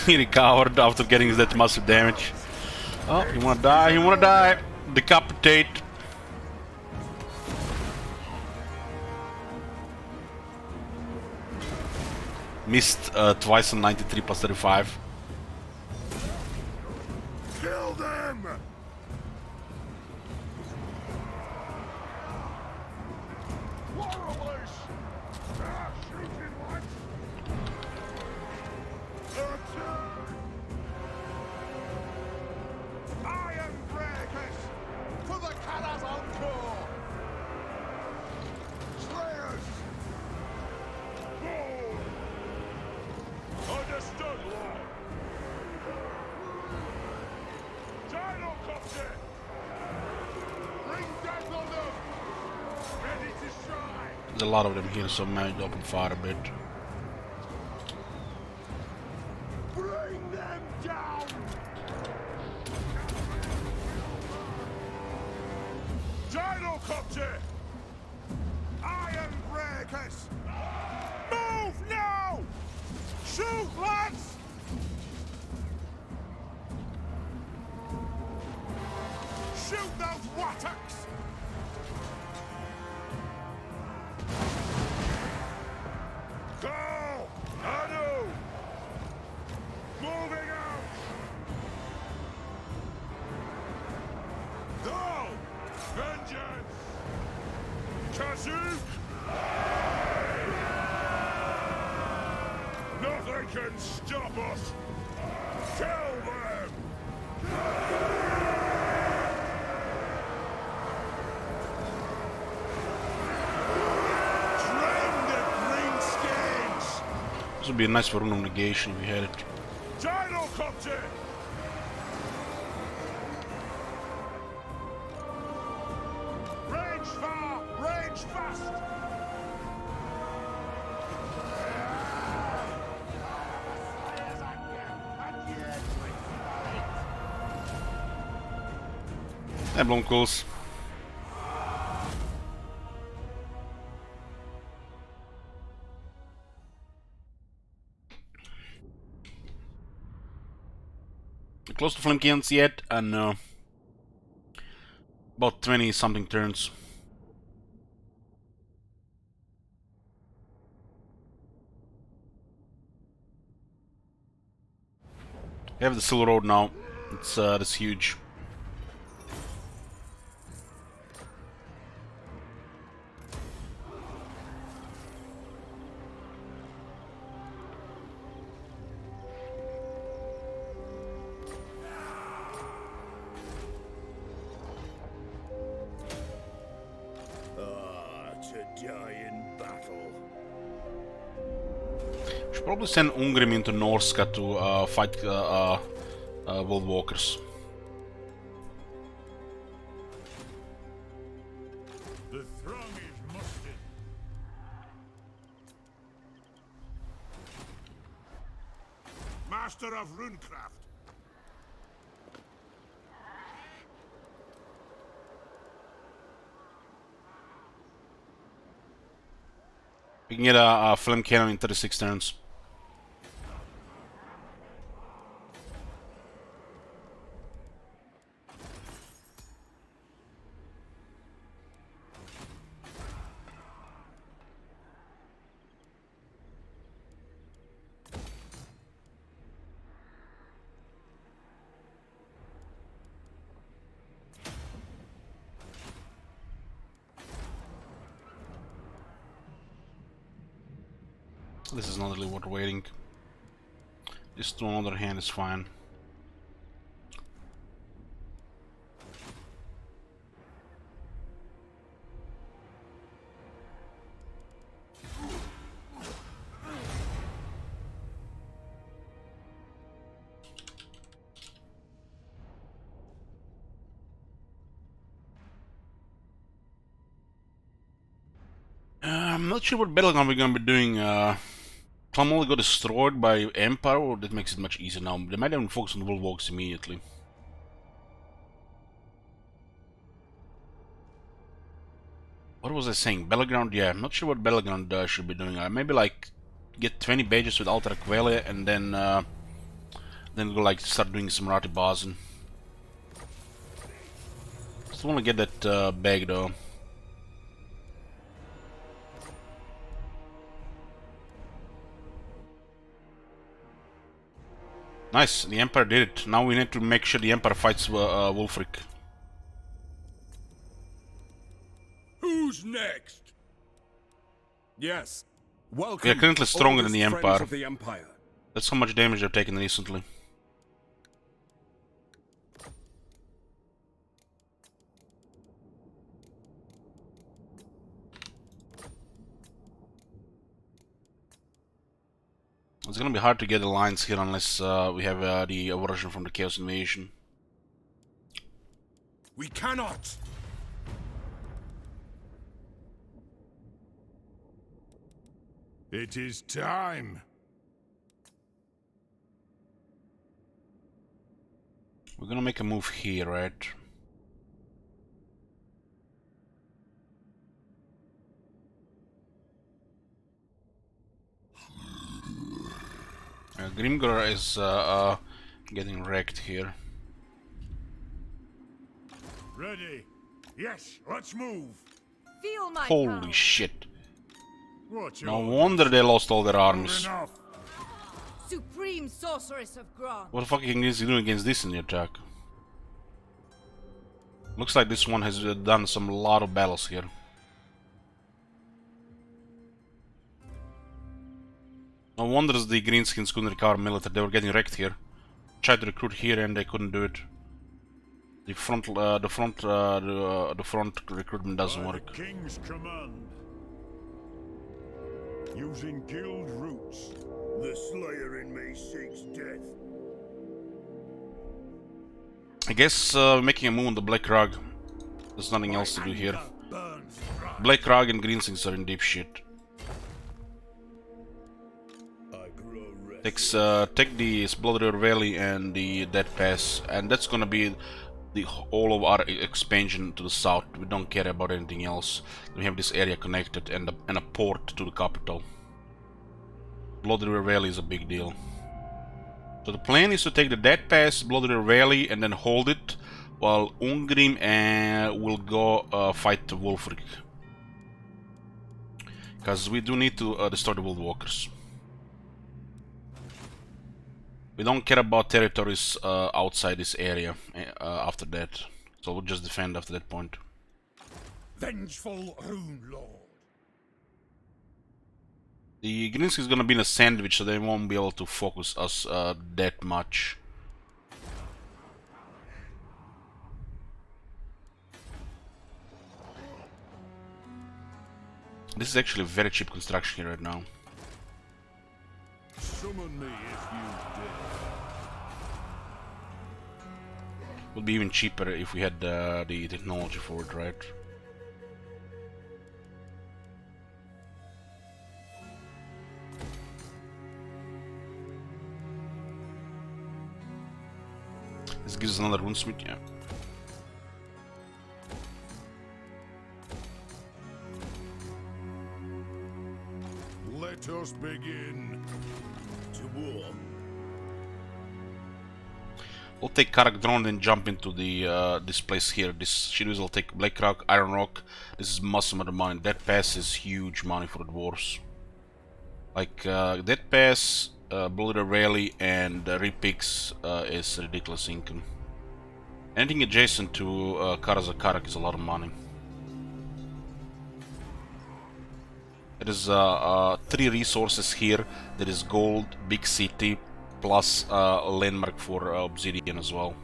He recovered after getting that massive damage. Oh, you wanna die, you wanna die! Decapitate! Missed twice on 93 plus 35. Kill them! Warriors! Ah, shooting one! Iron breakers! For the Karak's encore! Slayers! Boom! Understood, Lord! Gyrocopter! Bring death on them! Ready to strike! There's a lot of them here, so I might open fire a bit. Bring them down! Gyrocopter! Iron breakers! Move now! Shoot, lads! Shoot those wattocks! Go! Anu! Moving out! Go! Vengeance! Kazoo! Nothing can stop us! Kill them! Drain the greenskins! This would be a nice rune of negation if we had it. Gyrocopter! Range far, range fast! Hey, Blomkos. Close to Flamekians yet, and about 20 something turns. We have the Silver Road now. It's that's huge. To die in battle. Should probably send Ungrim into Norska to fight World Walkers. The throng is mustered. Master of runecraft. We can get a flame cannon in 36 turns. This is not really worth waiting. This, on the other hand, is fine. I'm not sure what battleground we're gonna be doing. Clamoli got destroyed by Empire, or that makes it much easier now. They might even focus on the World Walks immediately. What was I saying? Battleground? Yeah, I'm not sure what battleground should be doing. Maybe like get 20 badges with Alter Quelia and then Then go like start doing some Rati Bazen. Still wanna get that bag though. Nice, the Emperor did it. Now we need to make sure the Emperor fights Wulfric. Who's next? Yes. Welcome. We are currently stronger than the oldest friends Empire. of the Empire. That's how much damage they've taken recently. It's gonna be hard to get alliance here unless we have the aversion from the Chaos Invasion. We cannot! It is time! We're gonna make a move here, right? Grimgor is getting wrecked here. Ready? Yes, let's move! Feel my Holy power. shit. What's No your wonder they lost all their armies. enough? Supreme sorceress of Gron. What the fuck is he doing against this in the attack? Looks like this one has done some lot of battles here. No wonder the greenskins couldn't recover military. They were getting wrecked here. Tried to recruit here and they couldn't do it. The front recruitment doesn't By the work. King's command. Using guild routes. The Slayer in me seeks death. I guess making a move on the Black Rug. There's nothing else to do here. Burns bright. Black Rug and greenskins are in deep shit. I grow Takes take the Blood River Valley and the Dead Pass, and that's gonna be the all of our expansion to the south. We don't care about anything else. We have this area connected and a port to the capital. Blood River Valley is a big deal. So the plan is to take the Dead Pass, Blood River Valley, and then hold it, while Ungrim will go fight the Wulfric. Because we do need to destroy the Woodwalkers. We don't care about territories outside this area after that, so we'll just defend after that point. Vengeful Rune Lord. The Grinsk is gonna be in a sandwich, so they won't be able to focus us that much. This is actually very cheap construction here right now. Summon me if you dare. Would be even cheaper if we had the technology for it, right? This gives us another runesmith, yeah. Let us begin. To war. We'll take Karak drone and jump into the this place here. This Shidus will take Black Rock, Iron Rock. This is massive amount of money. That pass is huge money for the dwarves. Like that pass, Blood Valley, and Repix is ridiculous income. Anything adjacent to Karak is a lot of money. There is 3 resources here. There is gold, big city, plus a landmark for obsidian as well.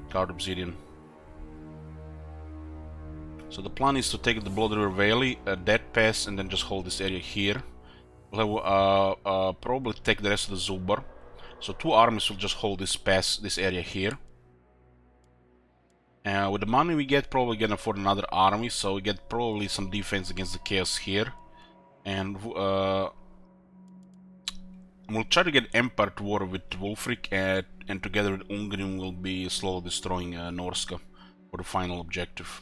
Card obsidian. So the plan is to take the Blood River Valley, that pass, and then just hold this area here. We'll have, probably take the rest of the Zubar. So 2 armies will just hold this pass, this area here. With the money we get, probably can afford another army, so we get probably some defense against the chaos here. And we'll try to get Empire to war with Wulfric, and together with Ungrim will be slowly destroying Norska for the final objective.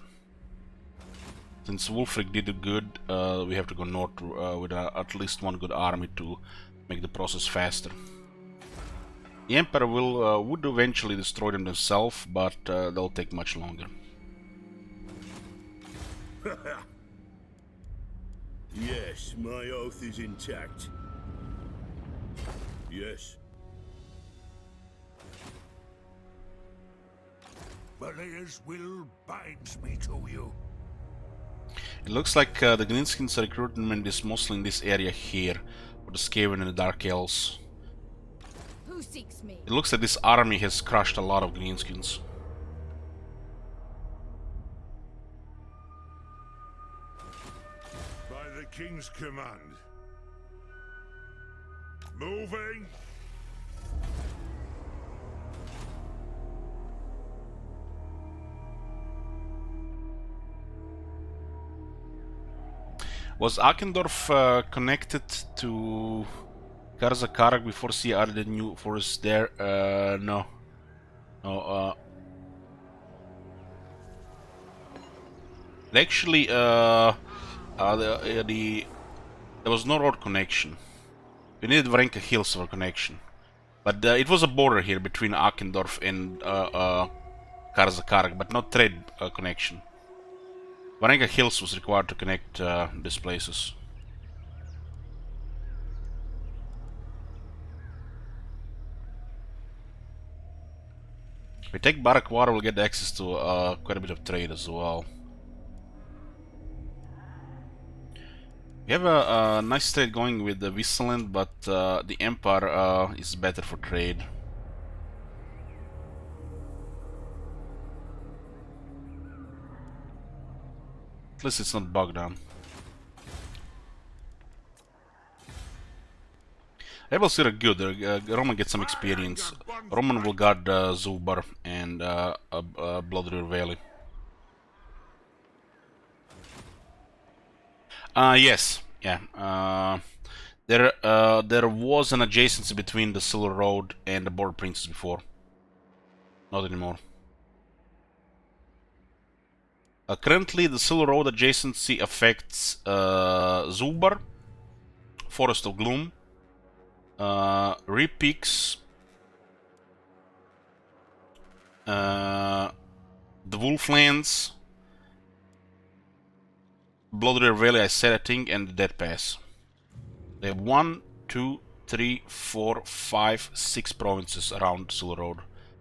Since Wulfric did good, we have to go north with at least one good army to make the process faster. The Emperor would eventually destroy them themselves, but they'll take much longer. Yes, my oath is intact. Yes. Valea's will binds me to you. It looks like the Greenskins' recruitment is mostly in this area here, for the Skaven and the Dark Elves. Who seeks me? It looks like this army has crushed a lot of Greenskins. By the king's command. Moving. Was Akendorf connected to Karak before she added the new forest there? No. No, actually, there was no road connection. We needed Varenka Hills for connection. But it was a border here between Akendorf and Karak, but not trade connection. Varenka Hills was required to connect these places. If we take Barakwara, we'll get access to quite a bit of trade as well. We have a nice trade going with the Vissaland, but the Empire is better for trade. At least it's not bogged down. Rebels here are good. Roman gets some experience. Roman will guard Zubar and Blood River Valley. Yes, yeah. There was an adjacency between the Silver Road and the Border Princes before. Not anymore. Currently, the Silver Road adjacency affects Zubar, Forest of Gloom, Repeaks, the Wolflands, Blood River Valley, I said, I think, and the Dead Pass. They have 1, 2, 3, 4, 5, 6 provinces around Silver Road.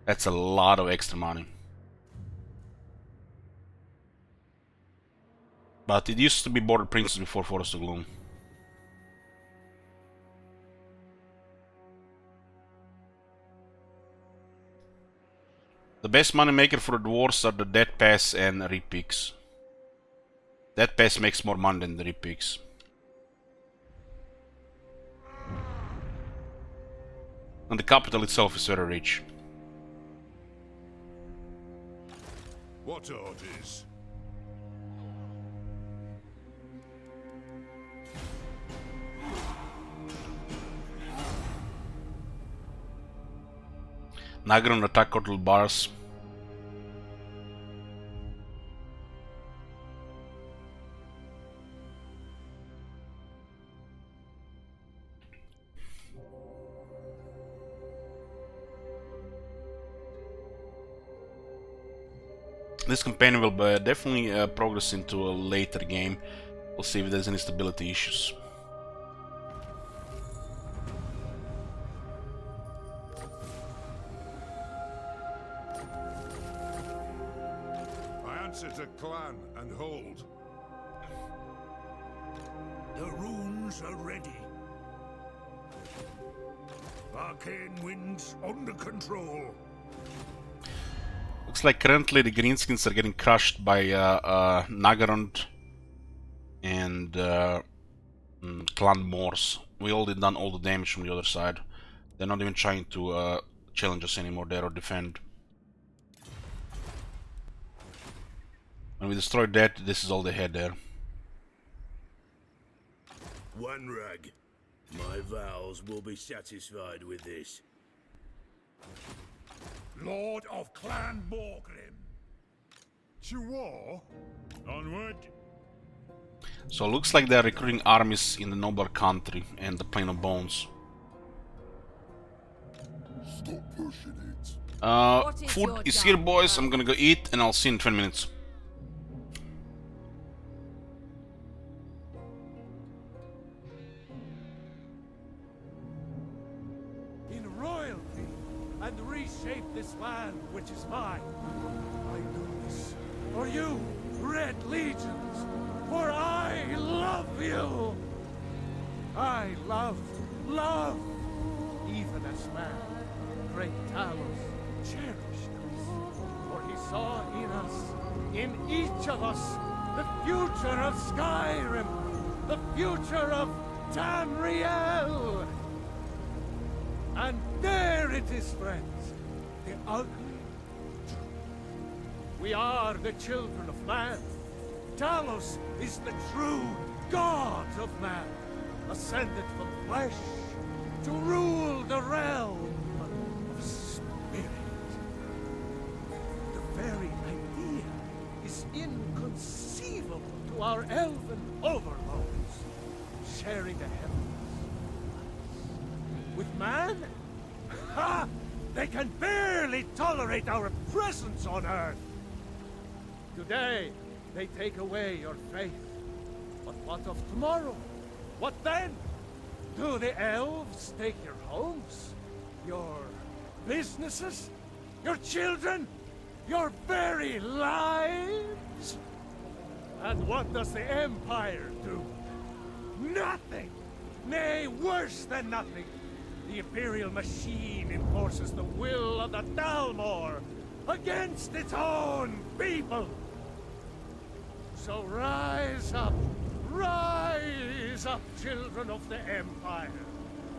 That's a lot of extra money. But it used to be Border Princes before Forest of Gloom. The best money maker for the dwarves are the Dead Pass and Repeaks. Dead Pass makes more money than the Repeaks. And the capital itself is very rich. What orders? Nagron attack Coral Bars. This campaign will definitely progress into a later game. We'll see if there's any stability issues. I answer to clan and hold. The runes are ready. Arcane winds under control. Looks like currently the Greenskins are getting crushed by Nagarond and Clan Morse. We already done all the damage from the other side. They're not even trying to challenge us anymore there or defend. When we destroyed that, this is all they had there. One rag. My vows will be satisfied with this. Lord of Clan Morgrim. To war? Onward. So it looks like they're recruiting armies in the Nobler Country and the Plain of Bones. Stop pushing it. What is Food your is here, dark boys. plan? I'm gonna go eat, and I'll see you in 20 minutes. In royalty and reshape this land which is mine. I do this for you, Red Legions, for I love you. I love, even as man, great Talos cherished us. For he saw in us, in each of us, the future of Skyrim, the future of Tamriel. And there it is, friends, the ugly truth. We are the children of man. Talos is the true god of man, ascended from flesh to rule the realm of spirit. The very idea is inconceivable to our elven overlords, sharing the heavens. With man? Ha! They can barely tolerate our presence on Earth! Today, they take away your faith. But what of tomorrow? What then? Do the elves take your homes? Your businesses? Your children? Your very lives? And what does the Empire do? Nothing! Nay, worse than nothing! The Imperial machine enforces the will of the Dalmor against its own people! So rise up, children of the Empire!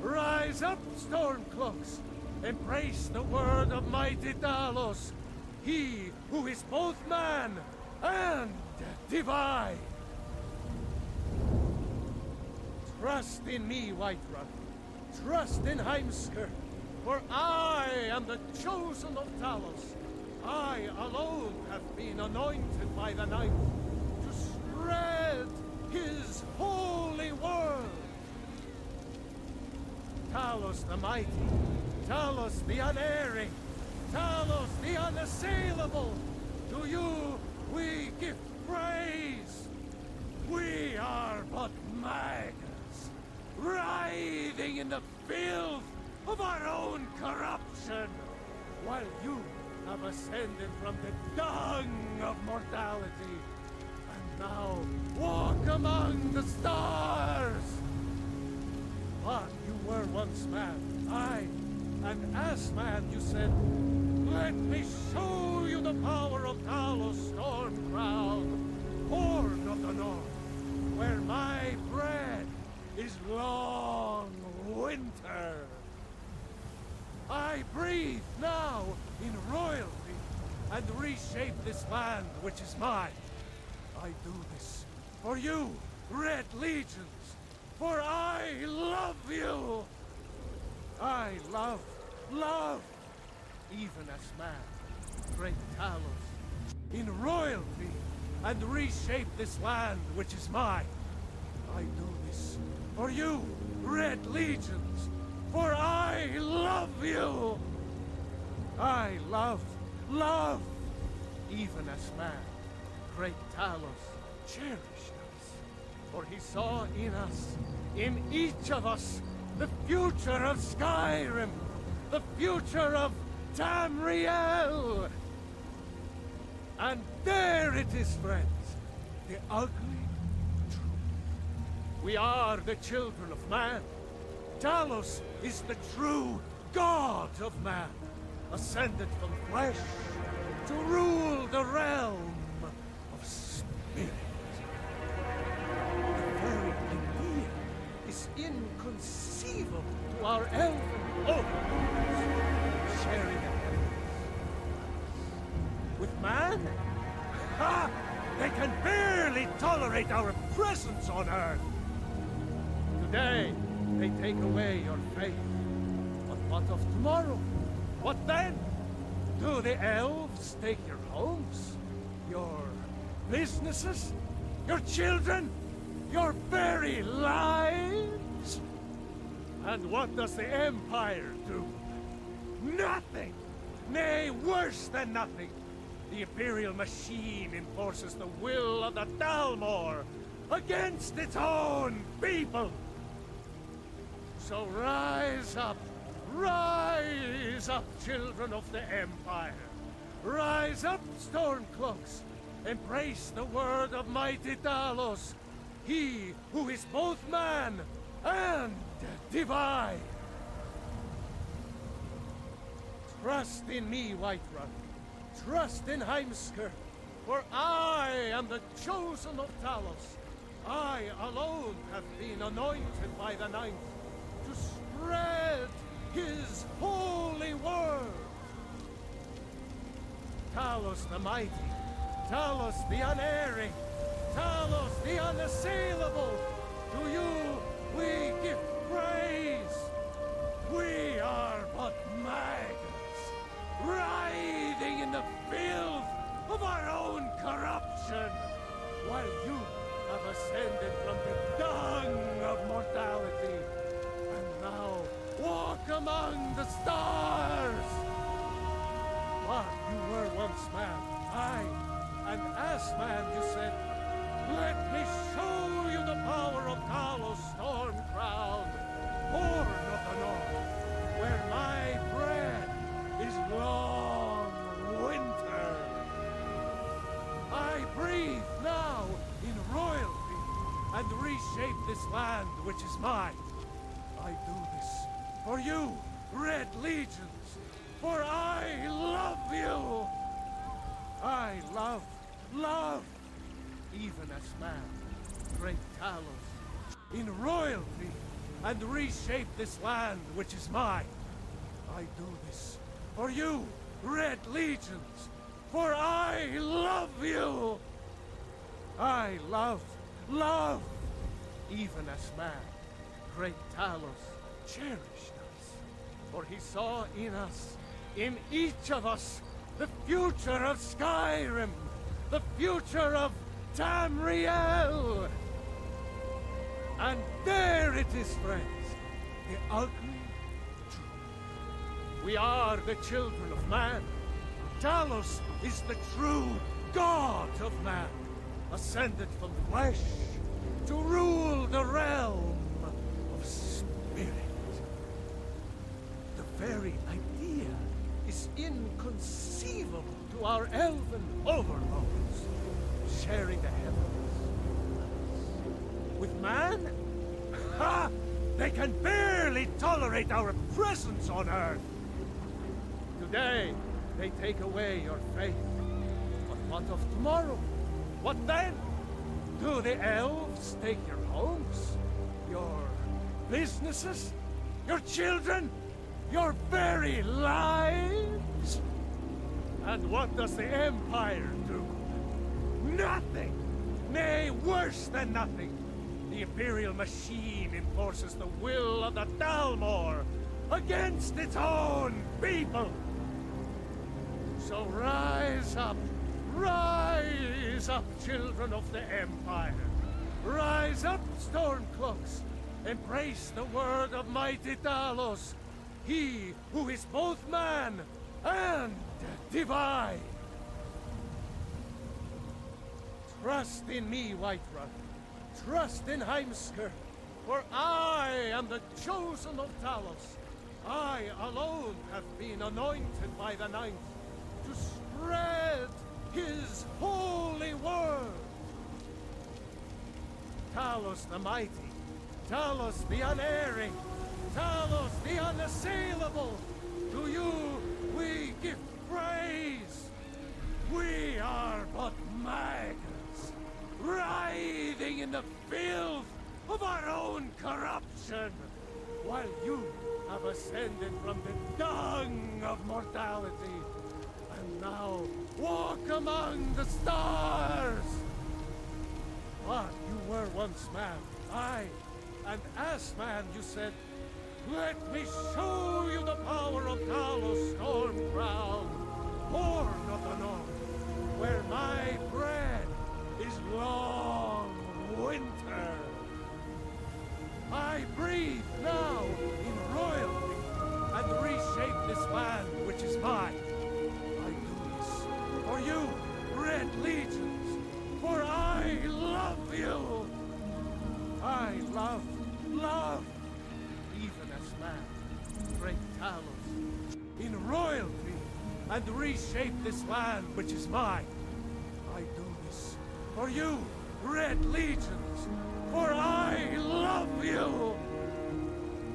Rise up, Stormcloaks! Embrace the word of mighty Talos, he who is both man and divine! Trust in me, Whiterun. Trust in Heimskir, for I am the chosen of Talos. I alone have been anointed by the Night to spread his holy word. Talos the mighty, Talos the unerring, Talos the unassailable, to you we give praise. We are but maggots, writhing in the filth of our own corruption, while you have ascended from the dung of mortality, and now walk among the stars. But you were once man, aye, and as man you said, let me show you the power of Talos Stormcrown, Horde of the North, where my bread is long winter. I breathe now in royalty and reshape this land which is mine. I do this for you, Red Legions, for I love you. I love, even as man, great Talos, in royalty and reshape this land which is mine. I do this for you, Red Legions, for I love you. I love, even as man, great Talos cherished us, for he saw in us, in each of us, the future of Skyrim, the future of Tamriel. And there it is, friends, the ugly truth. We are the children of man. Talos is the true god of man, ascended from flesh to rule the realm of spirit. The very idea is inconceivable to our elven overlords, sharing the heavens. With man? Ha! They can barely tolerate our presence on Earth! Today, they take away your faith. But what of tomorrow? What then? Do the elves take your homes? Your businesses? Your children? Your very lives? And what does the Empire do? Nothing! Nay, worse than nothing! The Imperial machine enforces the will of the Dalmor against its own people! So rise up, children of the Empire! Rise up, Stormcloaks! Embrace the word of mighty Talos, he who is both man and divine! Trust in me, Whiterun. Trust in Heimskr, for I am the chosen of Talos. I alone have been anointed by the Ninth to spread his holy word. Talos the mighty, Talos the unerring, Talos the unassailable, to you we give praise. We are but maggots, writhing in the filth of our own corruption, while you have ascended from the dung of mortality, and now walk among the stars. But you were once man, aye, and as man you said, let me show you the power of Talos Stormcrown, born of the north, where my bread is long winter. I breathe now in royalty and reshape this land which is mine. I do this for you, Red Legions, for I love you. I love, even as man, great Talos, in royalty and reshape this land which is mine. I do this for you, Red Legions, for I love you. I love, even as man, great Talos cherished us, for he saw in us, in each of us, the future of Skyrim, the future of Tamriel. And there it is, friends, the ugly truth. We are the children of man. Talos is the true god of man, ascended from flesh to rule the realm of spirit. The very idea is inconceivable to our elven overlords, sharing the heavens with man? Ha! They can barely tolerate our presence on Earth. Today, they take away your faith. But what of tomorrow? What then? Do the elves take your homes? Your businesses? Your children? Your very lives? And what does the Empire do? Nothing! Nay, worse than nothing! The Imperial machine enforces the will of the Dalmor against its own people! So rise up, children of the Empire! Rise up, Stormcloaks! Embrace the word of mighty Talos, he who is both man and divine! Trust in me, Whiterun. Trust in Heimskr, for I am the chosen of Talos. I alone have been anointed by the Ninth to spread his holy word. Talos the mighty, Talos the unerring, Talos the unassailable, to you we give praise. We are but maggots, writhing in the filth of our own corruption, while you have ascended from the dung of mortality, and now walk among the stars. But you were once man, aye, and as man you said, let me show you the power of Talos Stormcrown, born of the north, where my bread is long winter. I breathe now in royalty and reshape this land in royalty and reshape this land which is mine. I do this for you, Red Legions, for I love you.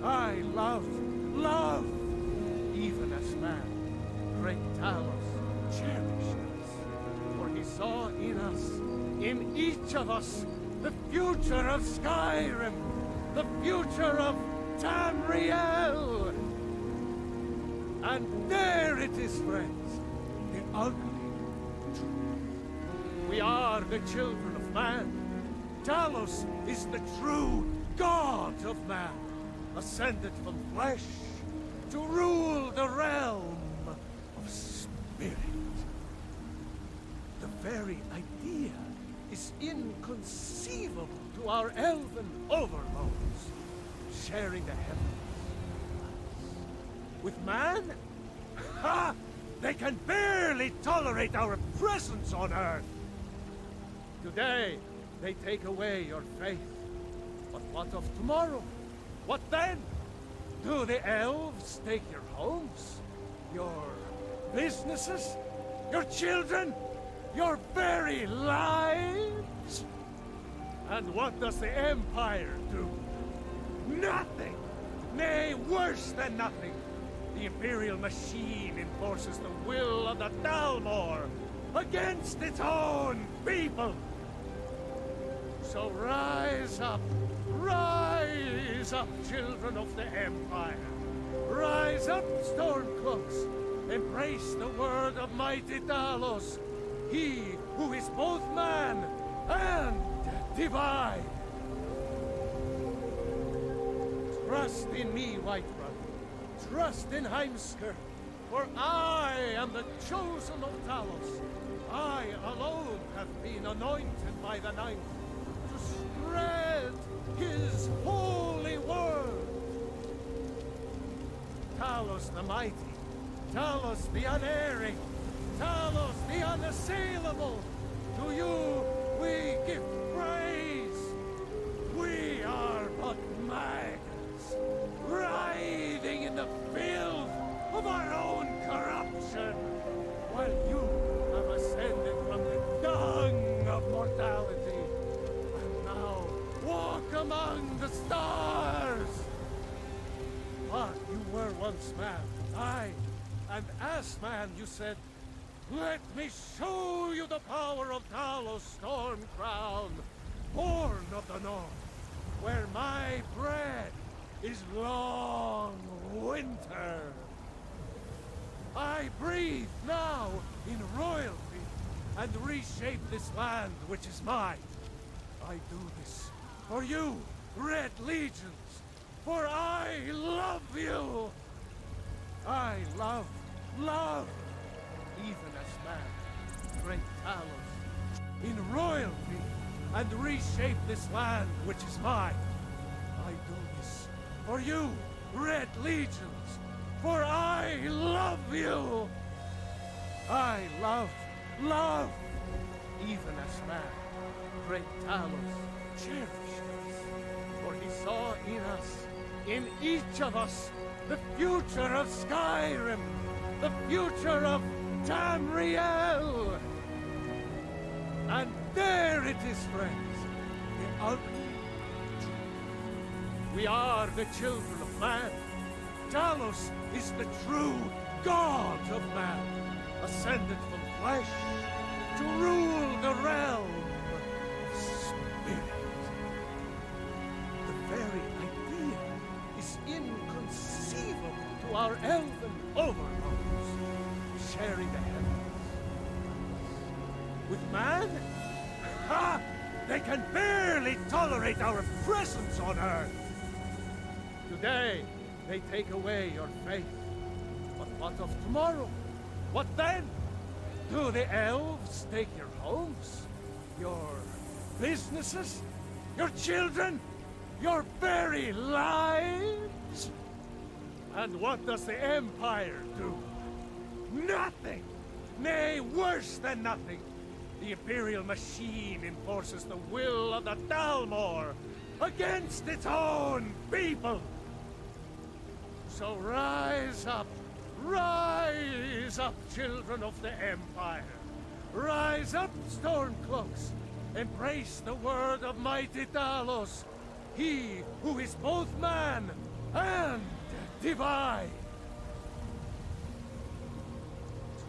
I love, even as man, great Talos cherished us, for he saw in us, in each of us, the future of Skyrim, the future of Tamriel. And there it is, friends, the ugly truth. We are the children of man. Talos is the true god of man, ascended from flesh to rule the realm of spirit. The very idea is inconceivable to our elven overlords, sharing the heavens with man? Ha! They can barely tolerate our presence on Earth! Today, they take away your faith. But what of tomorrow? What then? Do the elves take your homes? Your businesses? Your children? Your very lives? And what does the Empire do? Nothing! Nay, worse than nothing! The Imperial machine enforces the will of the Dalmor against its own people! So rise up, children of the Empire! Rise up, Stormcloaks! Embrace the word of mighty Talos, he who is both man and divine! Trust in me, White Brother. Trust in Heimskr, for I am the chosen of Talos. I alone have been anointed by the Ninth to spread his holy word. Talos the mighty, Talos the unerring, Talos the unassailable, to you we give praise. We are but maggots, writhing in the filth of our own corruption, while you have ascended from the dung of mortality, and now walk among the stars. But you were once man, aye, and as man you said, let me show you the power of Talos Stormcrown, born of the North, where my bread is long winter. I breathe now in royalty and reshape this land which is mine. I do this for you, Red Legions, for I love you. I love, even as man, great Talos, in royalty and reshape this land which is mine. I do this for you, Red Legions, for I love you. I love, even as man, great Talos cherished us, for he saw in us, in each of us, the future of Skyrim, the future of Tamriel. And there it is, friends, the ugly truth. We are the children of man. Talos is the true god of man, ascended from flesh to rule the realm of spirit. The very idea is inconceivable to our elven overlords, sharing the heavens. With man? Ha! They can barely tolerate our presence on Earth! Today, they take away your faith. But what of tomorrow? What then? Do the elves take your homes? Your businesses? Your children? Your very lives? And what does the Empire do? Nothing! Nay, worse than nothing! The Imperial machine enforces the will of the Dalmor against its own people! So rise up, Rise up, children of the Empire. Rise up, Stormcloaks. Embrace the word of mighty Talos. He who is both man and divine.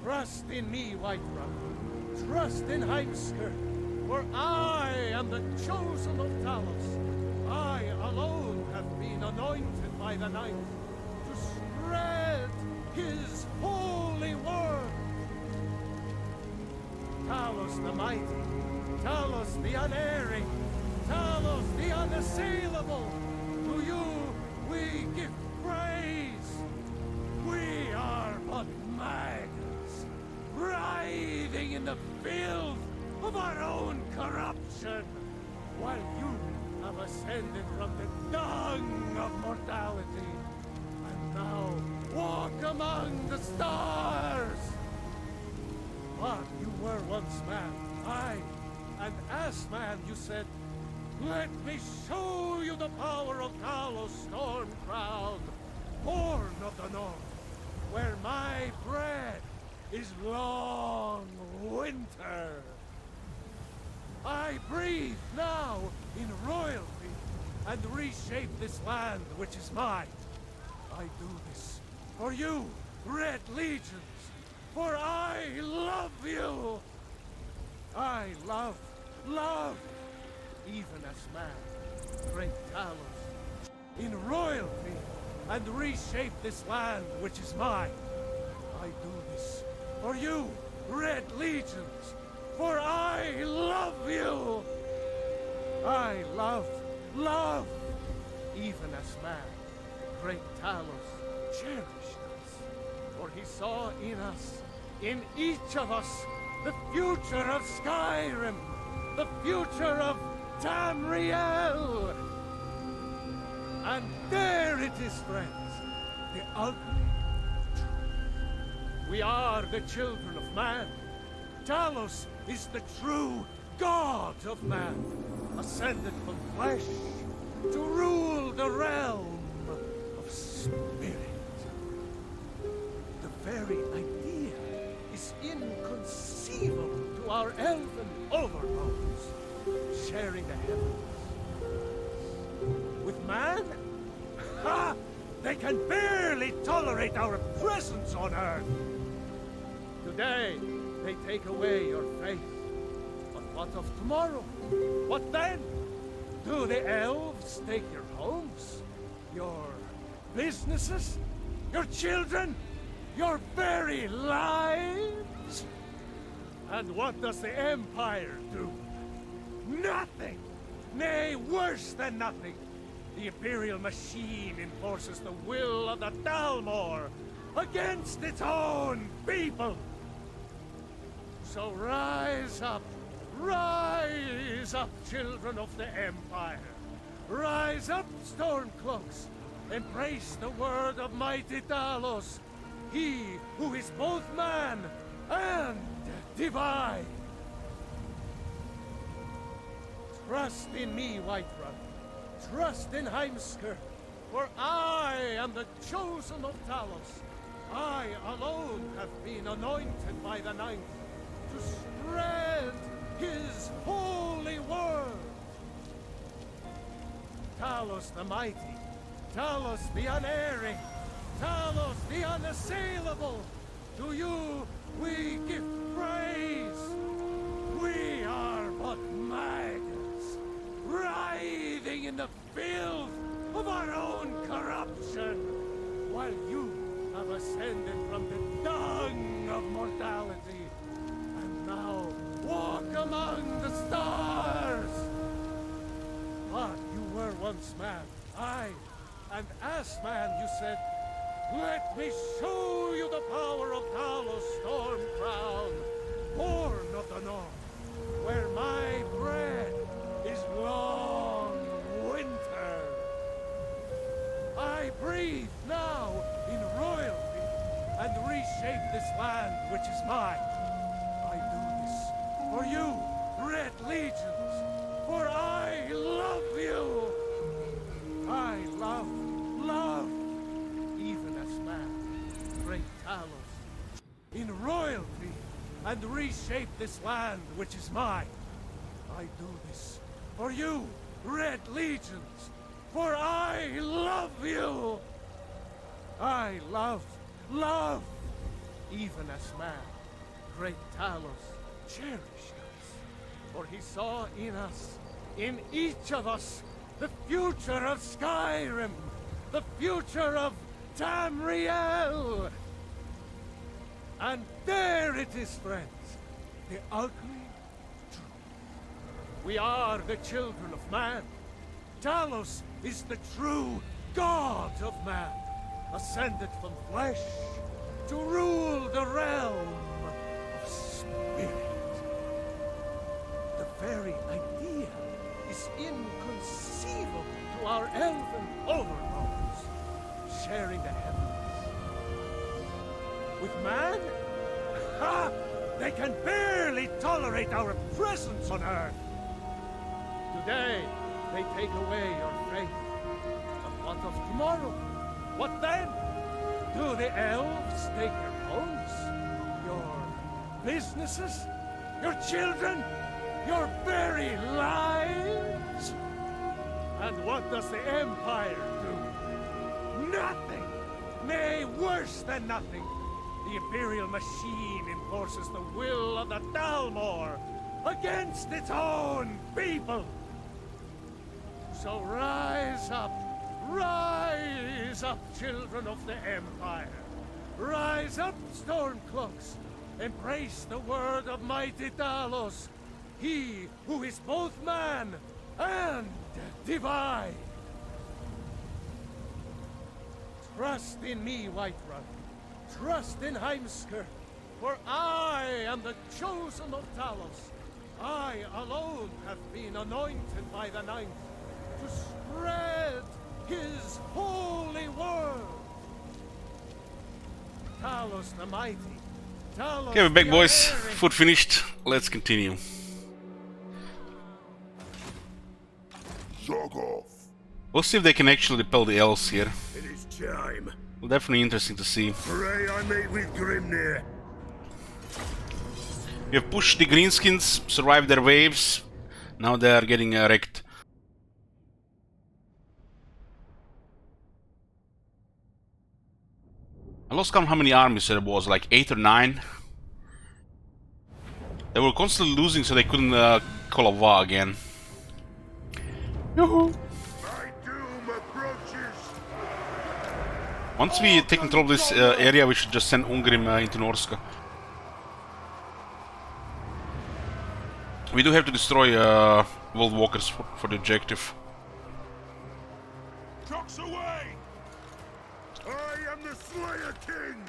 Trust in me, Whiterun. Trust in Heimskir. For I am the chosen of Talos. I alone have been anointed by the Ninth to spread his holy word. Talos the mighty, Talos the unerring, Talos the unassailable. To you we give praise. We are but maggots, writhing in the filth of our own corruption, while you have ascended from the dung of mortality, and now walk among the stars. But you were once man, aye, and as man you said, let me show you the power of Talos Stormcrown, born of the north, where my bread is long winter. I breathe now in royalty and reshape this land which is mine. I do this for you, Red Legions, for I love you. I love, even as man, great Talos, in royalty and reshape this land which is mine. I do this for you, Red Legions, for I love you. I love, even as man, great Talos cherished us, for he saw in us, in each of us, the future of Skyrim, the future of Tamriel. And there it is, friends, the ugly truth. We are the children of man. Talos is the true god of man, ascended from flesh to rule the realm of spirit. The very idea is inconceivable to our elven overlords, sharing the heavens. With man? Ha! They can barely tolerate our presence on Earth. Today, they take away your faith. But what of tomorrow? What then? Do the elves take your homes? Your businesses? Your children? Your very lives? And what does the Empire do? Nothing! Nay, worse than nothing! The Imperial machine enforces the will of the Dalmor against its own people! So rise up, children of the Empire! Rise up, Stormcloaks! Embrace the word of mighty Talos, he who is both man and divine! Trust in me, Whiterun. Trust in Heimskir, for I am the chosen of Talos. I alone have been anointed by the Ninth to spread his holy word. Talos the mighty, Talos the unerring, Talos the unassailable, to you we give praise. We are but maggots, writhing in the filth of our own corruption, while you have ascended from the dung of mortality, and now walk among the stars. But you were once man, aye, and as man you said, let me show you the power of Talos Stormcrown, born of the north, where my bread is long winter. I breathe now in royalty and reshape this land which is mine. I do this for you, Red Legions, for I love you. I love, even as man, great great Talos in royalty and reshape this land which is mine. I do this for you, Red Legions, for I love you. I love, even as man, great Talos cherished us, for he saw in us, in each of us, the future of Skyrim, the future of Tamriel. And there it is, friends, the ugly truth. We are the children of man. Talos is the true god of man, ascended from flesh to rule the realm of spirit. The very idea is inconceivable to our elven overlords, sharing the heavens. With man? Ha! They can barely tolerate our presence on Earth. Today, they take away your faith. But what of tomorrow? What then? Do the elves take your homes? Your businesses? Your children? Your very lives? And what does the Empire do? Nothing! Nay, worse than nothing! The Imperial machine enforces the will of the Dalmor against its own people! So rise up, children of the Empire! Rise up, Stormcloaks! Embrace the word of mighty Talos, he who is both man and divine! Trust in me, Whiterun. Trust in Heimskir, for I am the chosen of Talos. I alone have been anointed by the Ninth to spread his holy word. Talos the mighty. Talos. Okay, we're back, boys. Food finished. Let's continue. Zog We'll see if they can actually repel the elves here. It is time. Definitely interesting to see. Pray I meet with Grimnir. We have pushed the greenskins, survived their waves. Now they are getting wrecked. I lost count how many armies there was, like 8 or 9. They were constantly losing, so they couldn't call a war again. Yoo-hoo! My doom approaches. Once we take control of this area, we should just send Ungrim into Norska. We do have to destroy World Walkers for the objective. Trucks away! I am the Slayer King.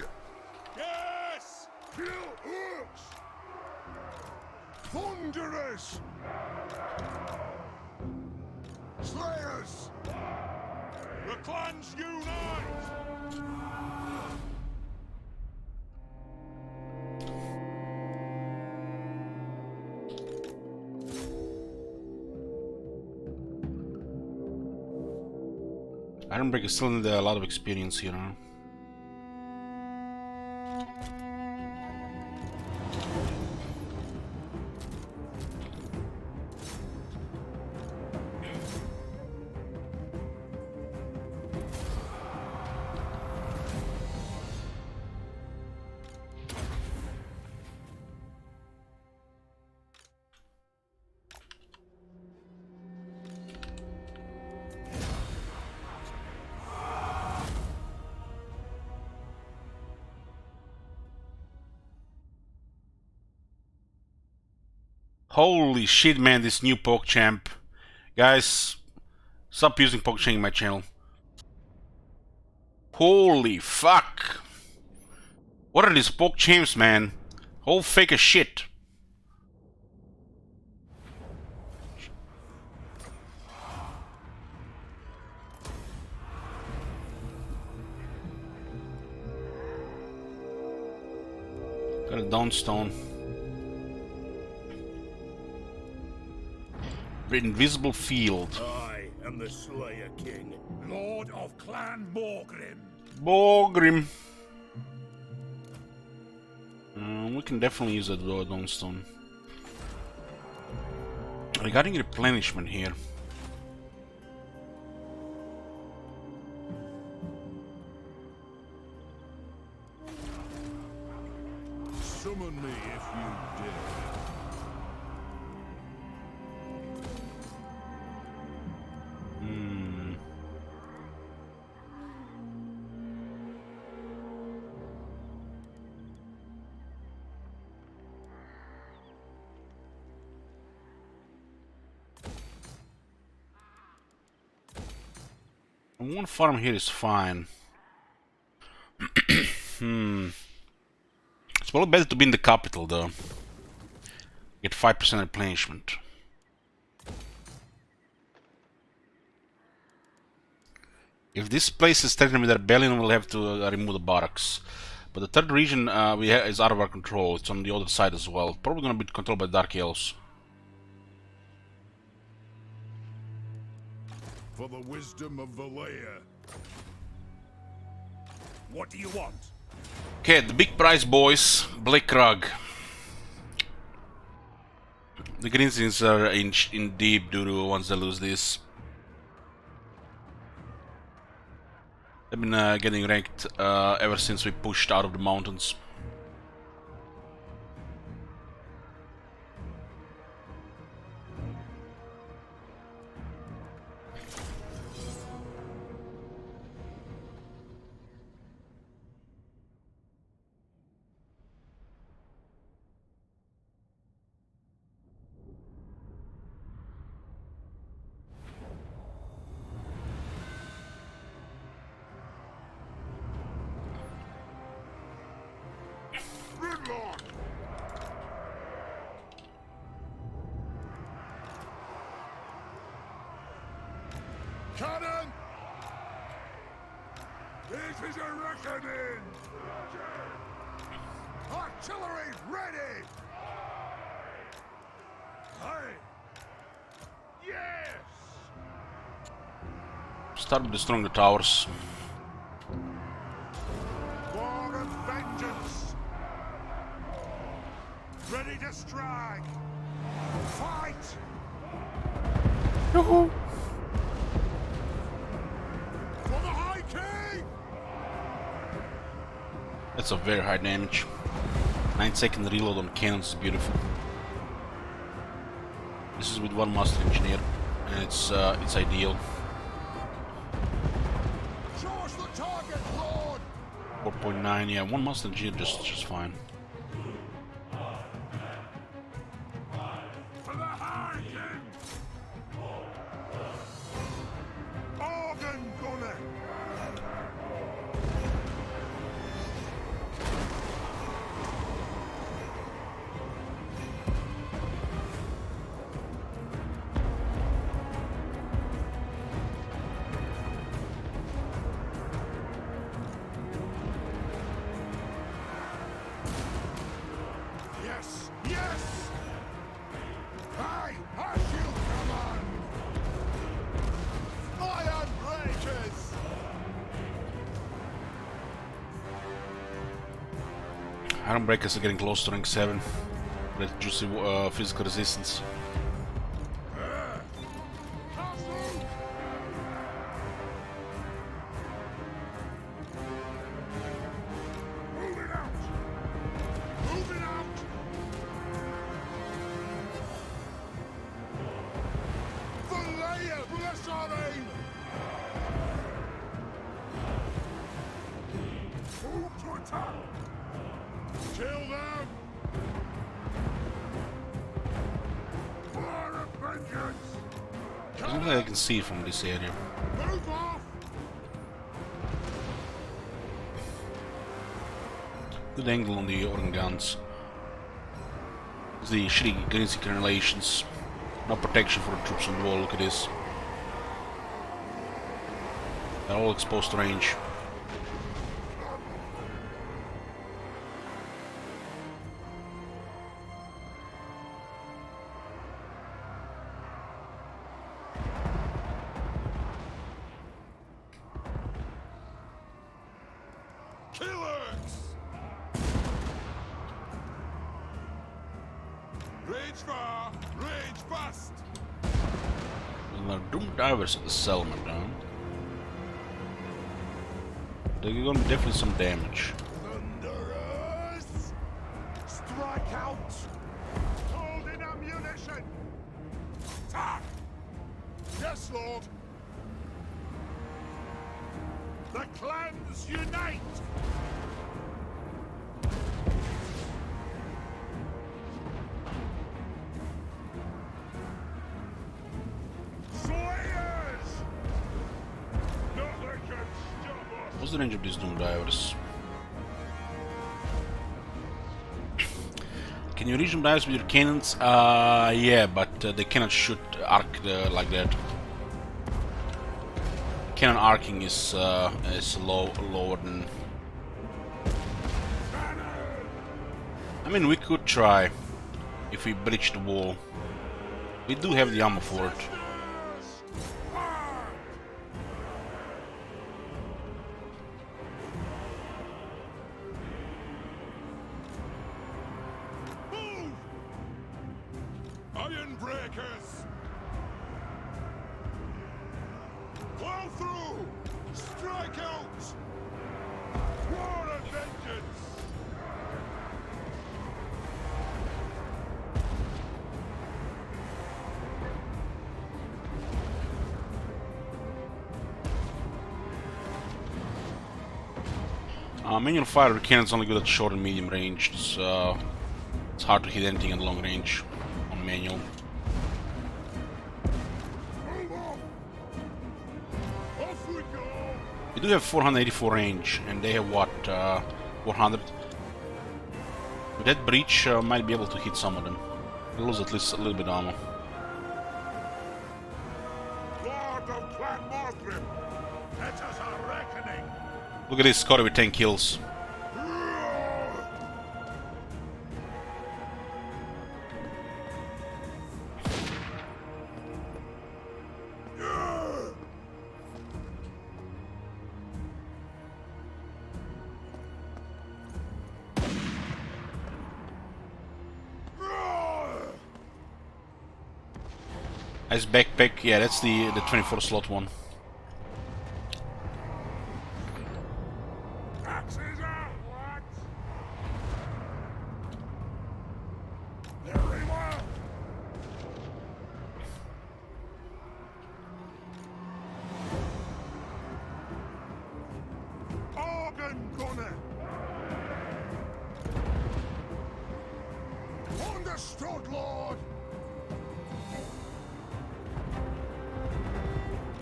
Yes! Kill orcs. Thunderers! Slayers! The clans unite! Ironbreak is still in a lot of experience here, huh? Holy shit, man, this new PogChamp. Guys, stop using PogChamp in my channel. Holy fuck. What are these PogChamps, man? All fake as shit. Got a downstone. Invisible field. I am the Slayer King. Lord of Clan Morgrim. Borgrim. we can definitely use that Dawnstone. Regarding replenishment here. Summon me if you dare. One farm here is fine. It's probably better to be in the capital though. Get 5% replenishment. If this place is threatened with rebellion, we'll have to remove the barracks. But the third region is out of our control. It's on the other side as well. Probably gonna be controlled by Dark Elves. For the wisdom of Valea. What do you want? Okay, the big prize, boys. Blackrug. The Greenskins are in deep doo doo once they lose this. They've been getting ranked ever since we pushed out of the mountains. Gridlock! Cannon! This is a reckoning! Artillery ready! Hey! Yes! Start with destroying the towers. War of vengeance! Ready to strike! Fight! Yoo-hoo. For the High King! That's a very high damage. 9-second reload on cannons is beautiful. This is with one master engineer, and it's ideal. Show us the target, Lord! 4.9, yeah, one master engineer just fine. For the High King! Organ gunner! Yes! Yes! I have you command! Iron breakers! Iron Breakers are getting close to rank 7. That juicy physical resistance. Castle! Moving out! Moving out! Valea, bless our aim! Move to attack! Kill them! War of vengeance! I don't think I can see it from this area. Move off! Good angle on the organ guns. It's the shitty Greenseeker relations. No protection for the troops on the wall, look at this. They're all exposed to range. Killers! Range far, range fast. And there are Doom Divers at the settlement down. They're gonna be definitely some damage. Thunderers! Strike out! Holding ammunition! Attack! Yes, Lord! The clans unite! Slayers! Nothing can stop us! What's the range of these Doom Divers? Can you reach Doom Divers with your cannons? Yeah, but they cannot shoot arc like that. Cannon arcing is lower than. I mean, we could try if we breach the wall. We do have the ammo for it. Move! Iron breakers! Plow through! Strike out! War and vengeance! Manual fire cannon's only good at short and medium range. It's hard to hit anything at long range on manual. Move on! Off we go! We do have 484 range, and they have what, 400? With that breach, might be able to hit some of them. We'll lose at least a little bit of ammo. Lord of Clan Morthrim! Let us a reckoning! Look at this, Scotty with 10 kills. Nice backpack, yeah, that's the 24 slot one. Axes out, lads! Very well! Organ gunner! Understood, Lord!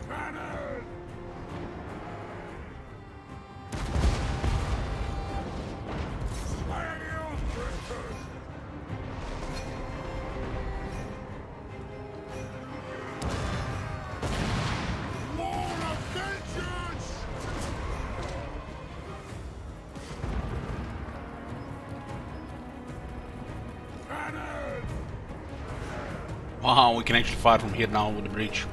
Cannon! Slay the Oathbreakers! Lord of vengeance! Cannon! Wow, we can actually fire from here now with the breach.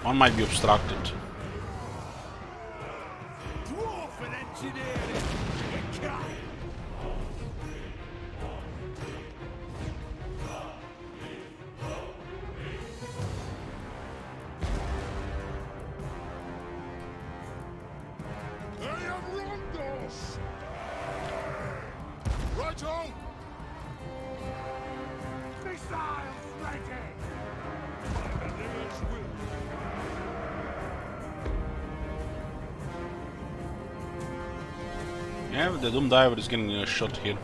One might be obstructed. Dwarf and engineering! You can't! I am Rondos! Right on! Missiles ready! My believers will. Yeah, but the Doom Diver is getting a shot here.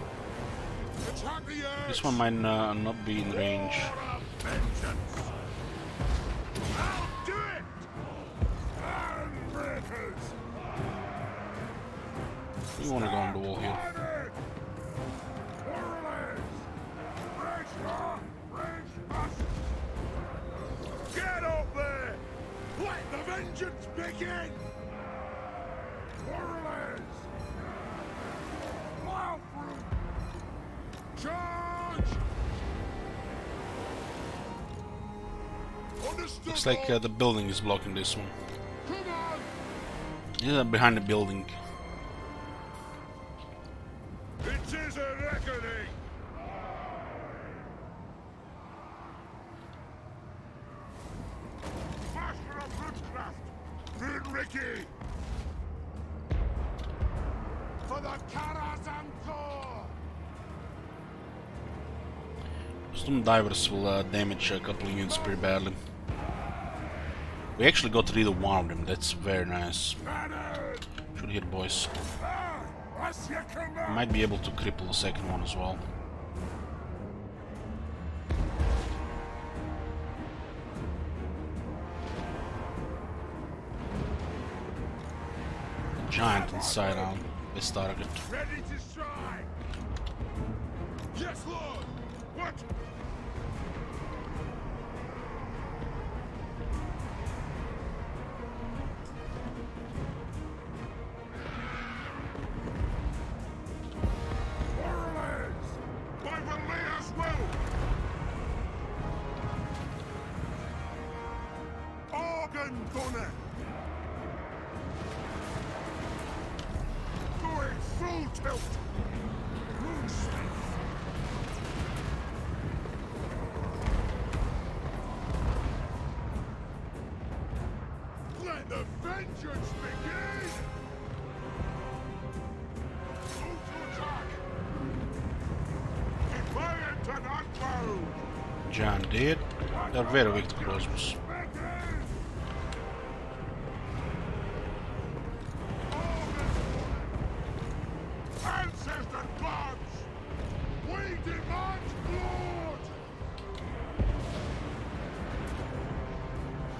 Attack the earth! This one might not be in range. War of vengeance! I'll do it! Iron breakers! We want to go on the wall here. Get up there! Let the vengeance begin! Warriors! Plow through! Charge! Understood. Looks like the building is blocking this one. Come on. Yeah, behind the building. It is a reckoning. Master of Woodcraft, Vin Ricky. For the Karazanko. Some divers will damage a couple of units pretty badly. We actually got rid of one of them, that's very nice. Should hit, boys. Might be able to cripple the second one as well. Giant inside out. This target. Ready to strike. Yes, Lord. What? Warriors! By Valea's will! Organ gunner! Going full tilt! Moonsmith! Let the vengeance begin! Move to attack! Defiant and unbowed! Giant dead. They're very weak to crossbows. Ancestor gods! We demand blood!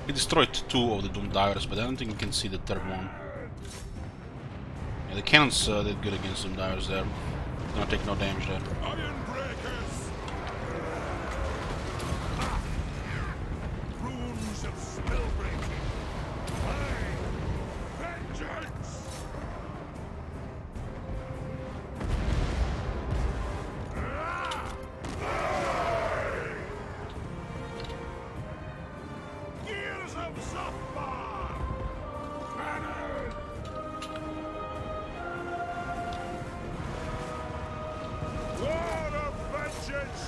He destroyed two of the Doom Divers, but I don't think we can see the third one. Yeah, the cannons did good against Doom Divers there. Gonna take no damage there. Iron breakers! Runes of spell breaking! Aye! Vengeance! Gears of Zafar! Cannon! Lord of vengeance!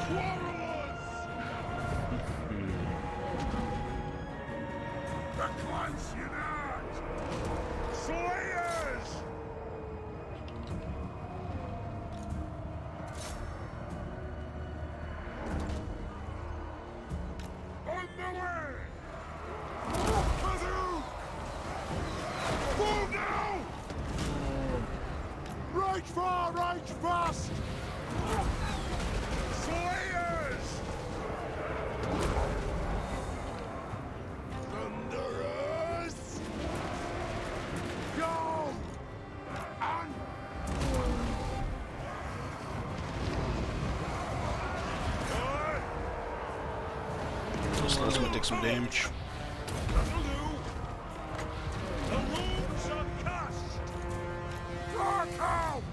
Quarrelers! The clans unite! Slayers! On the way! Kazoo! Move now! Right far, right fast! Slayers! Thunderers! Go! And... So let's go take some damage. That'll do! The runes are cast! Dark out!